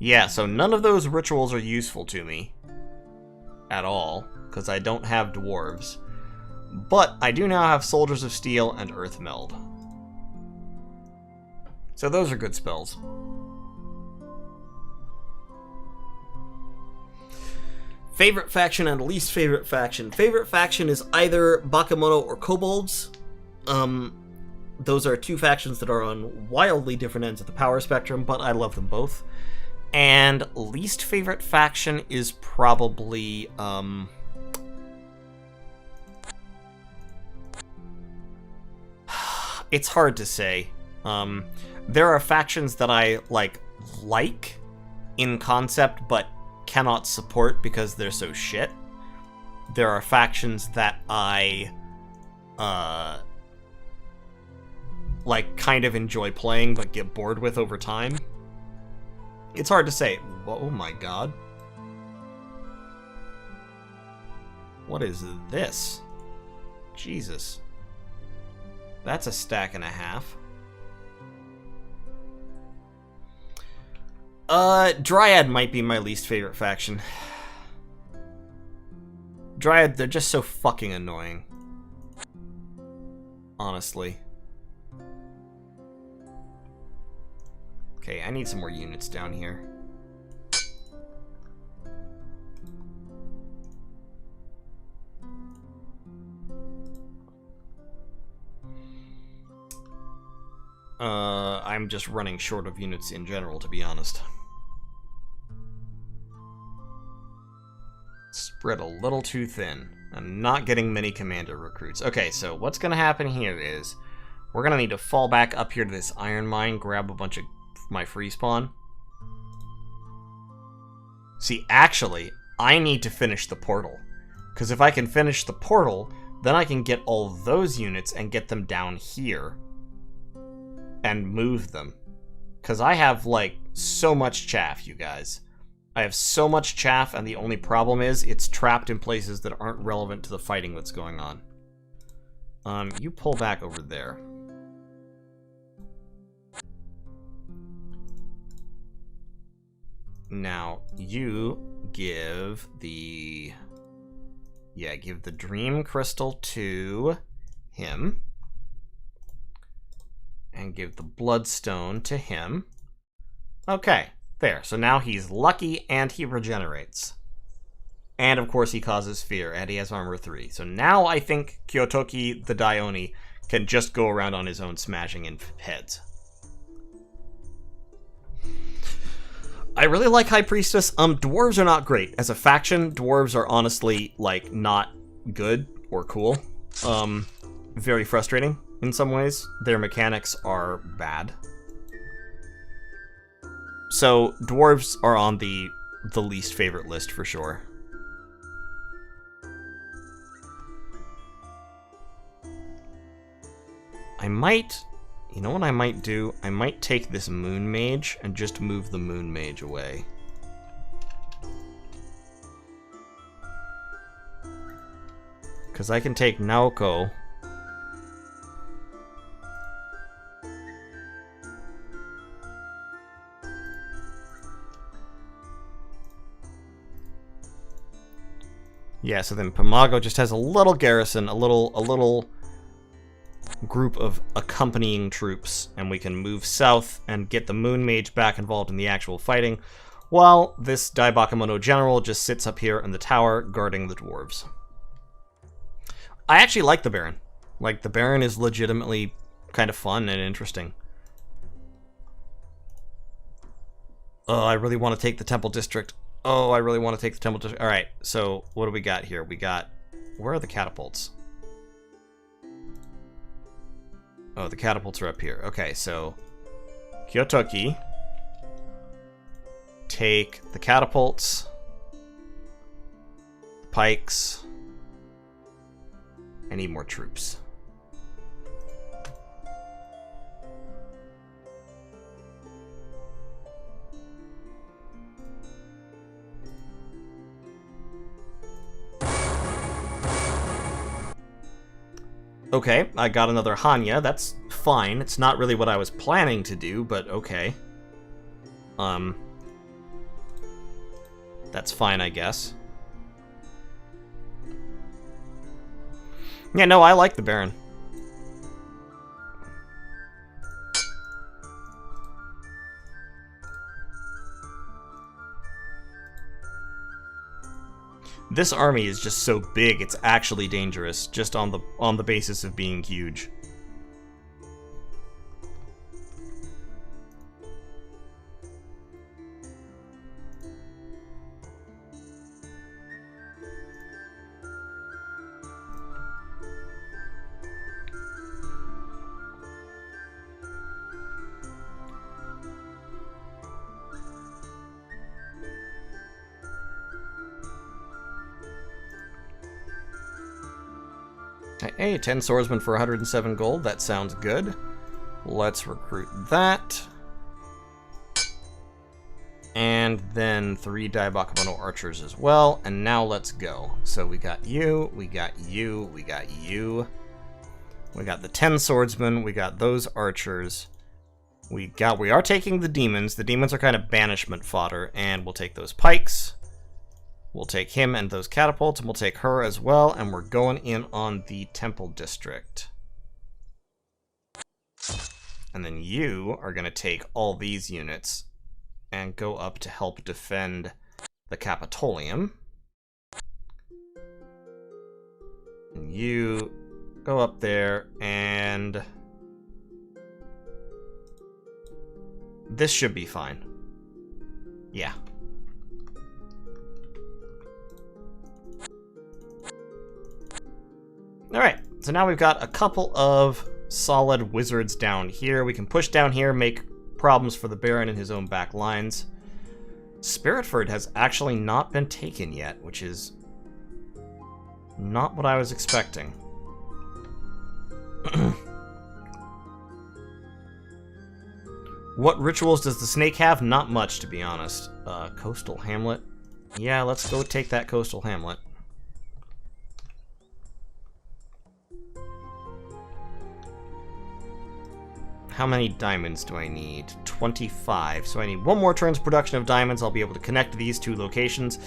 Yeah, so none of those rituals are useful to me at all, because I don't have dwarves. But I do now have Soldiers of Steel and Earth Meld. So those are good spells. Favorite faction and least favorite faction. Favorite faction is either Bakemono or Kobolds. Those are two factions that are on wildly different ends of the power spectrum, but I love them both. And least favorite faction is probably, it's hard to say. There are factions that I, like in concept, but cannot support because they're so shit. There are factions that I, kind of enjoy playing, but get bored with over time. It's hard to say. Oh my god. What is this? Jesus. That's a stack and a half. Dryad might be my least favorite faction. Dryad, they're just so fucking annoying. Honestly. Okay, I need some more units down here. I'm just running short of units in general, to be honest. Spread a little too thin. I'm not getting many commander recruits. Okay, so what's gonna happen here is we're gonna need to fall back up here to this iron mine, grab a bunch of my free spawn. See, actually, I need to finish the portal. Because if I can finish the portal, then I can get all those units and get them down here. And move them. Because I have, so much chaff, you guys. I have so much chaff, and the only problem is it's trapped in places that aren't relevant to the fighting that's going on. You pull back over there. Now, you give the... Yeah, give the Dream Crystal to him. And give the Bloodstone to him. Okay, there. So now he's lucky and he regenerates. And of course he causes fear and he has armor 3. So now I think Kyotoki the Daioni can just go around on his own smashing in heads. I really like High Priestess. Dwarves are not great. As a faction, dwarves are honestly, not good or cool. Very frustrating in some ways. Their mechanics are bad. So, dwarves are on the least favorite list for sure. You know what I might do? I might take this Moon Mage and just move the Moon Mage away. Because I can take Naoko. Yeah, so then Pamago just has a little garrison, a little group of accompanying troops, and we can move south and get the Moon Mage back involved in the actual fighting, while this Bakemono general just sits up here in the tower guarding the dwarves. I actually like the Baron. Like, the Baron is legitimately kind of fun and interesting. Oh, I really want to take the Temple District. Oh, I really want to take the Temple District. Alright, so what do we got here? We got... Where are the catapults? Oh, the catapults are up here. Okay, so... Kyotoki. Take the catapults. Pikes. I need more troops. Okay, I got another Hanya. That's fine. It's not really what I was planning to do, but okay. That's fine, I guess. Yeah, no, I like the Baron. This army is just so big, it's actually dangerous, just on the basis of being huge. Hey, 10 swordsmen for 107 gold. That sounds good. Let's recruit that. And then 3 Bakemono archers as well. And now let's go. So we got you, we got you, we got you. We got the 10 swordsmen, we got those archers. We are taking the demons. The demons are kind of banishment fodder, and we'll take those pikes. We'll take him and those catapults, and we'll take her as well, and we're going in on the Temple District. And then you are going to take all these units and go up to help defend the Capitolium. And you go up there, and this should be fine. Yeah. Alright, so now we've got a couple of solid wizards down here. We can push down here, make problems for the Baron in his own back lines. Spiritford has actually not been taken yet, which is not what I was expecting. What rituals does the snake have? Not much, to be honest. Coastal Hamlet. Yeah, let's go take that Coastal Hamlet. How many diamonds do I need? 25. So I need one more turn's production of diamonds. I'll be able to connect these two locations.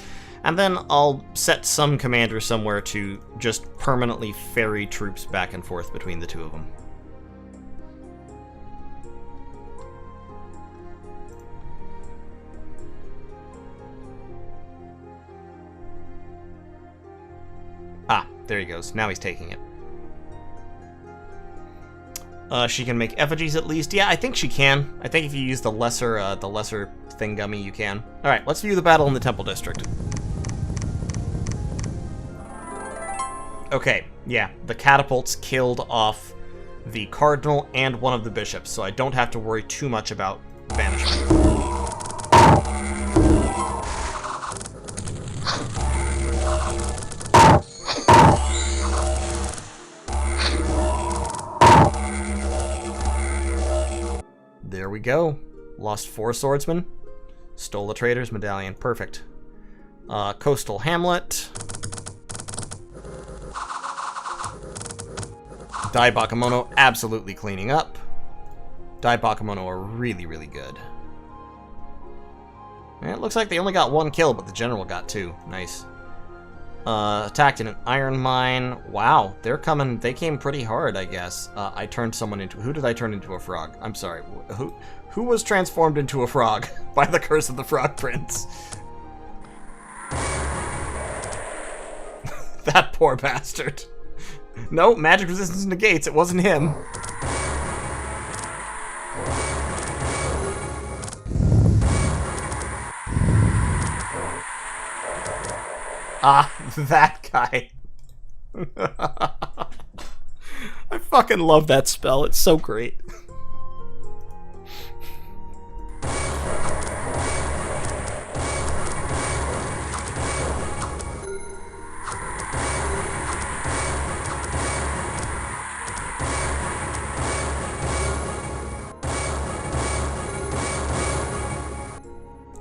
And then I'll set some commander somewhere to just permanently ferry troops back and forth between the two of them. Ah, there he goes. Now he's taking it. She can make effigies at least. Yeah, I think she can. I think if you use the lesser thingummy, you can. All right, let's view the battle in the Temple District. Okay, yeah, the catapults killed off the cardinal and one of the bishops, so I don't have to worry too much about banishment. There we go. Lost 4 swordsmen. Stole the trader's medallion. Perfect. Coastal Hamlet. Bakemono absolutely cleaning up. Bakemono are really, really good. And it looks like they only got 1 kill, but the general got 2. Nice. Attacked in an iron mine. Wow, they're coming. They came pretty hard, I guess. I turned someone into... Who did I turn into a frog? I'm sorry. Who was transformed into a frog by the curse of the Frog Prince? That poor bastard. No, magic resistance negates. It wasn't him. Ah, that guy. I fucking love that spell. It's so great.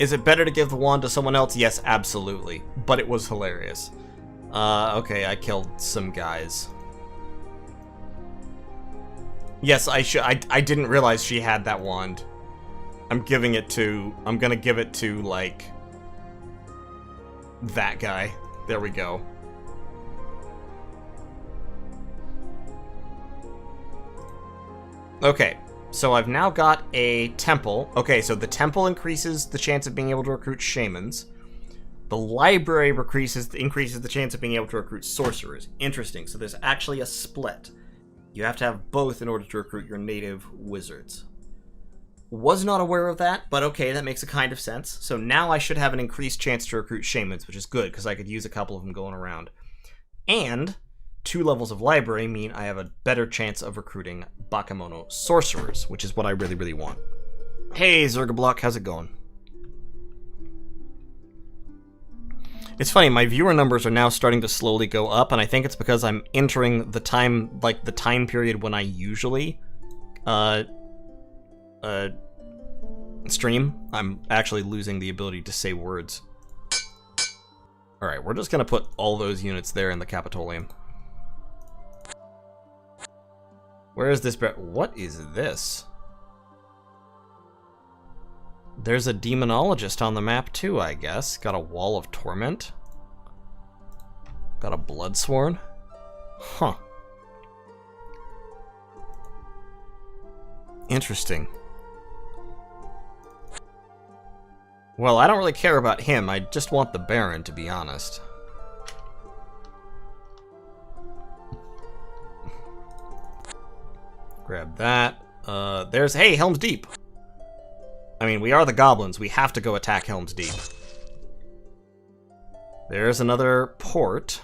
Is it better to give the wand to someone else? Yes, absolutely. But it was hilarious. Okay, I killed some guys. Yes, I didn't realize she had that wand. I'm gonna give it to, like, that guy. There we go. Okay, so I've now got a temple. Okay, so the temple increases the chance of being able to recruit shamans. The library increases the chance of being able to recruit sorcerers. Interesting, so there's actually a split. You have to have both in order to recruit your native wizards. Was not aware of that, but okay, that makes a kind of sense. So now I should have an increased chance to recruit shamans, which is good, because I could use a couple of them going around. And 2 levels of library mean I have a better chance of recruiting Bakemono sorcerers, which is what I really, really want. Hey, Zergablock, how's it going? It's funny, my viewer numbers are now starting to slowly go up, and I think it's because I'm entering the time period when I usually stream. I'm actually losing the ability to say words. Alright, we're just gonna put all those units there in the capitolium. Where is this? What is this? There's a demonologist on the map too, I guess. Got a wall of torment. Got a bloodsworn. Huh. Interesting. Well, I don't really care about him. I just want the Baron, to be honest. Grab that. Hey, Helm's Deep! I mean, we are the goblins. We have to go attack Helm's Deep. There's another port.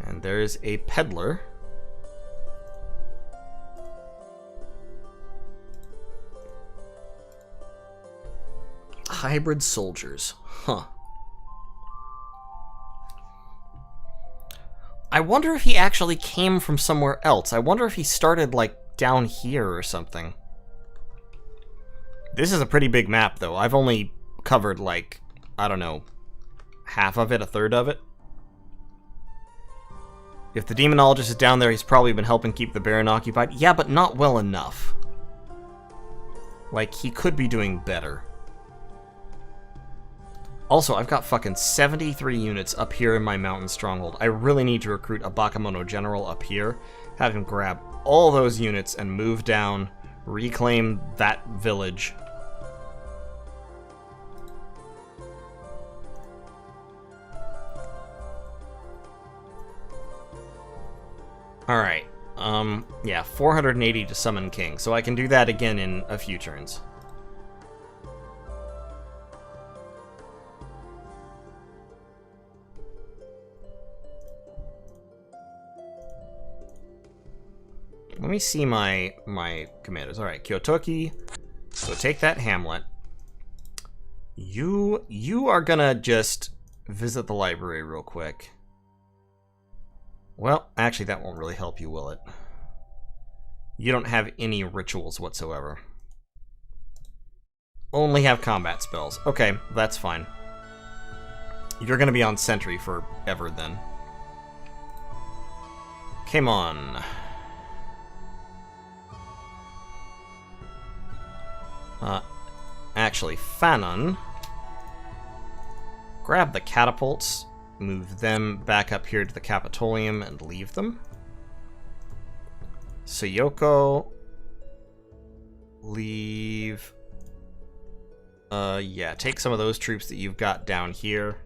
And there's a peddler. Hybrid soldiers. Huh. I wonder if he actually came from somewhere else. I wonder if he started, like, down here or something. This is a pretty big map, though. I've only covered, like, I don't know, half of it, a third of it. If the demonologist is down there, he's probably been helping keep the Baron occupied. Yeah, but not well enough. Like, he could be doing better. Also, I've got fucking 73 units up here in my mountain stronghold. I really need to recruit a Bakemono general up here, have him grab all those units and move down, reclaim that village. Alright, yeah, 480 to summon King, so I can do that again in a few turns. Let me see my commanders. Alright, Kyotoki, so take that hamlet. You are gonna just visit the library real quick. Well, actually, that won't really help you, will it? You don't have any rituals whatsoever. Only have combat spells. Okay, that's fine. You're gonna be on sentry forever, then. Come on. Actually, Fanon. Grab the catapults. Move them back up here to the capitolium and leave them. Sayoko. Leave. Yeah, take some of those troops that you've got down here.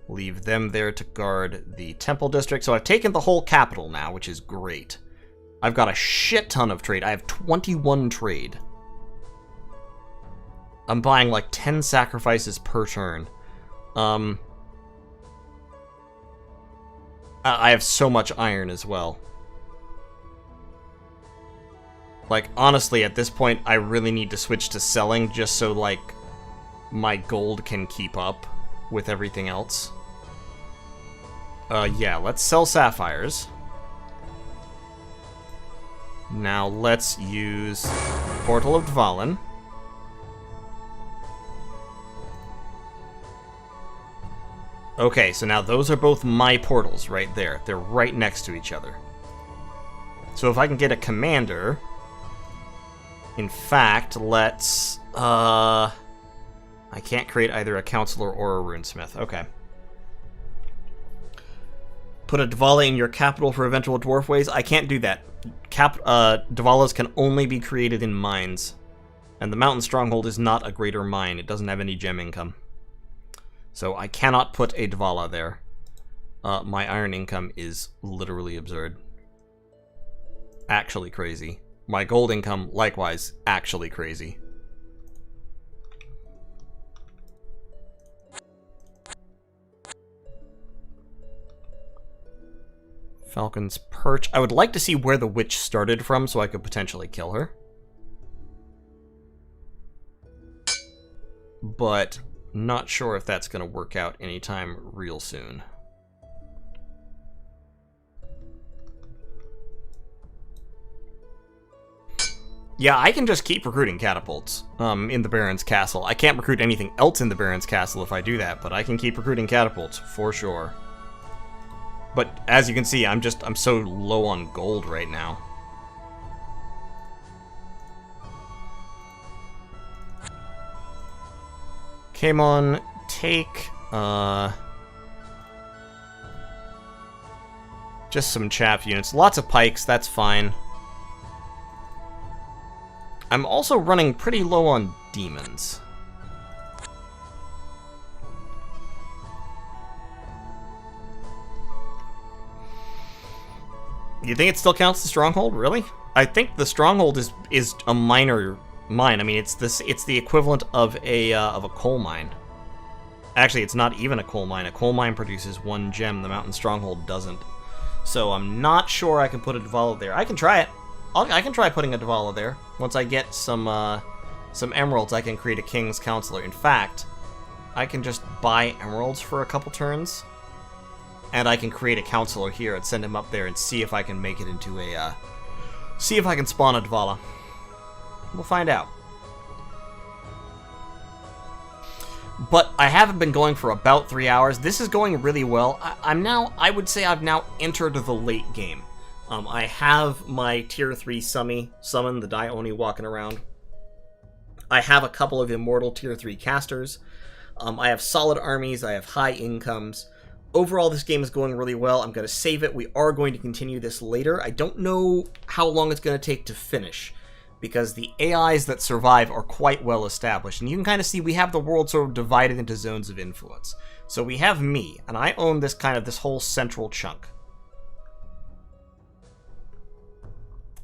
Leave them there to guard the temple district. So I've taken the whole capital now, which is great. I've got a shit ton of trade. I have 21 trade. I'm buying like 10 sacrifices per turn. I have so much iron as well. Like, honestly, at this point, I really need to switch to selling just so, like, my gold can keep up with everything else. Yeah, let's sell sapphires. Now let's use Portal of Dvalin. Okay, so now those are both my portals right there. They're right next to each other. So if I can get a commander... In fact, let's... I can't create either a counselor or a runesmith. Okay. Put a Dvala in your capital for eventual dwarf ways. I can't do that. Dvalas can only be created in mines. And the mountain stronghold is not a greater mine. It doesn't have any gem income. So I cannot put a Dvala there. My iron income is literally absurd. Actually crazy. My gold income, likewise, actually crazy. Falcon's Perch. I would like to see where the witch started from so I could potentially kill her. But not sure if that's going to work out anytime real soon. Yeah, I can just keep recruiting catapults in the Baron's Castle. I can't recruit anything else in the Baron's Castle if I do that, but I can keep recruiting catapults, for sure. But as you can see, I'm so low on gold right now. Kamon, take, just some chaff units. Lots of pikes, that's fine. I'm also running pretty low on demons. You think it still counts the stronghold? Really? I think the stronghold is a minor mine. I mean, it's the equivalent of a coal mine. Actually, it's not even a coal mine. A coal mine produces 1 gem. The mountain stronghold doesn't. So I'm not sure I can put a Dvala there. I can try it. I can try putting a Dvala there. Once I get some emeralds, I can create a King's Counselor. In fact, I can just buy emeralds for a couple turns, and I can create a Counselor here and send him up there and see if I can make it into a, see if I can spawn a Dvala. We'll find out. But I haven't been going for about 3 hours. This is going really well. I would say I've now entered the late game. I have my tier 3 summon, the Dione walking around. I have a couple of immortal tier 3 casters. I have solid armies. I have high incomes. Overall, this game is going really well. I'm going to save it. We are going to continue this later. I don't know how long it's going to take to finish, because the AIs that survive are quite well established. And you can kind of see we have the world sort of divided into zones of influence. So we have me, and I own this whole central chunk.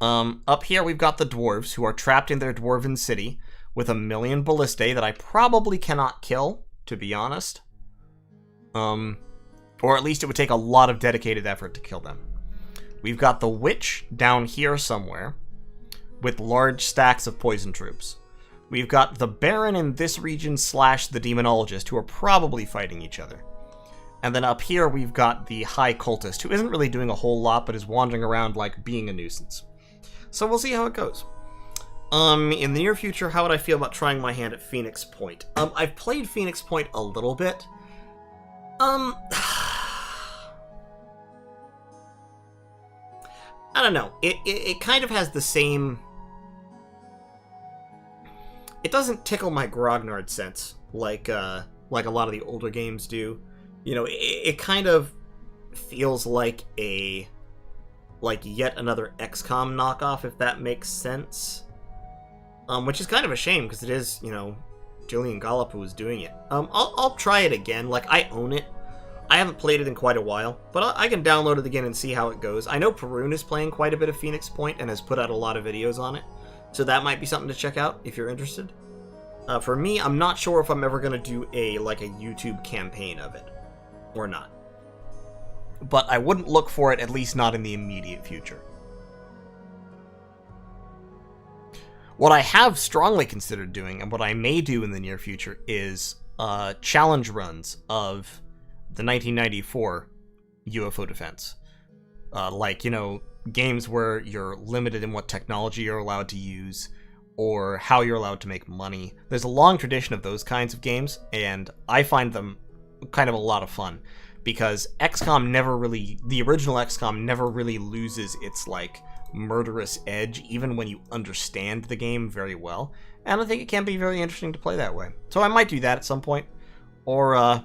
Up here we've got the dwarves, who are trapped in their dwarven city with 1,000,000 ballistae that I probably cannot kill, to be honest. Or at least it would take a lot of dedicated effort to kill them. We've got the witch down here somewhere with large stacks of poison troops. We've got the Baron in this region / the Demonologist, who are probably fighting each other. And then up here we've got the High Cultist, who isn't really doing a whole lot, but is wandering around like being a nuisance. So we'll see how it goes. In the near future, how would I feel about trying my hand at Phoenix Point? I've played Phoenix Point a little bit. I don't know. It kind of has the same... It doesn't tickle my grognard sense like a lot of the older games do. You know, it kind of feels like yet another XCOM knockoff, if that makes sense. Which is kind of a shame, because it is, you know, Julian Gollop who was doing it. I'll try it again. Like, I own it. I haven't played it in quite a while, but I can download it again and see how it goes. I know Perun is playing quite a bit of Phoenix Point and has put out a lot of videos on it, so that might be something to check out if you're interested. For me, I'm not sure if I'm ever going to do a YouTube campaign of it, or not. But I wouldn't look for it, at least not in the immediate future. What I have strongly considered doing, and what I may do in the near future, is challenge runs of the 1994 UFO defense. Games where you're limited in what technology you're allowed to use, or how you're allowed to make money. There's a long tradition of those kinds of games, and I find them kind of a lot of fun, because the original XCOM never really loses its, murderous edge, even when you understand the game very well, and I think it can be very interesting to play that way. So I might do that at some point, or,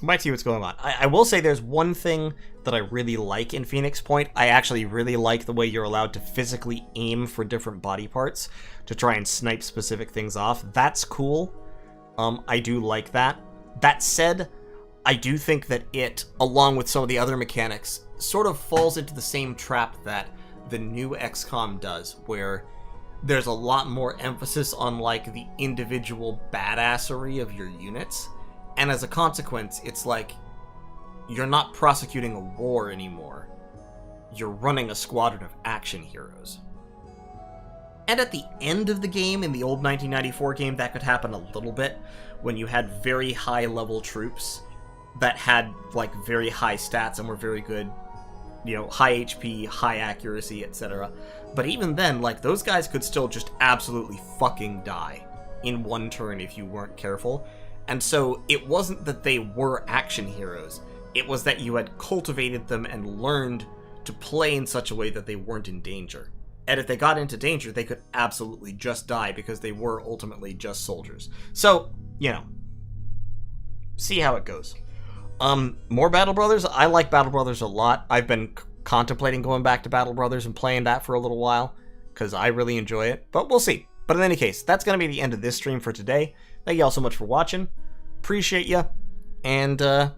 might see what's going on. I will say there's one thing that I really like in Phoenix Point. I actually really like the way you're allowed to physically aim for different body parts to try and snipe specific things off. That's cool. I do like that. That said, I do think that it, along with some of the other mechanics, sort of falls into the same trap that the new XCOM does, where there's a lot more emphasis on, the individual badassery of your units. And as a consequence, it's you're not prosecuting a war anymore. You're running a squadron of action heroes. And at the end of the game, in the old 1994 game, that could happen a little bit, when you had very high-level troops that had, very high stats and were very good, high HP, high accuracy, etc. But even then, those guys could still just absolutely fucking die in one turn if you weren't careful. And so it wasn't that they were action heroes, it was that you had cultivated them and learned to play in such a way that they weren't in danger. And if they got into danger, they could absolutely just die because they were ultimately just soldiers. So, see how it goes. More Battle Brothers? I like Battle Brothers a lot. I've been contemplating going back to Battle Brothers and playing that for a little while, because I really enjoy it, but we'll see. But in any case, that's going to be the end of this stream for today. Thank you all so much for watching. Appreciate you. And have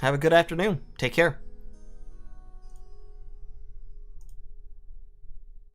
a good afternoon. Take care.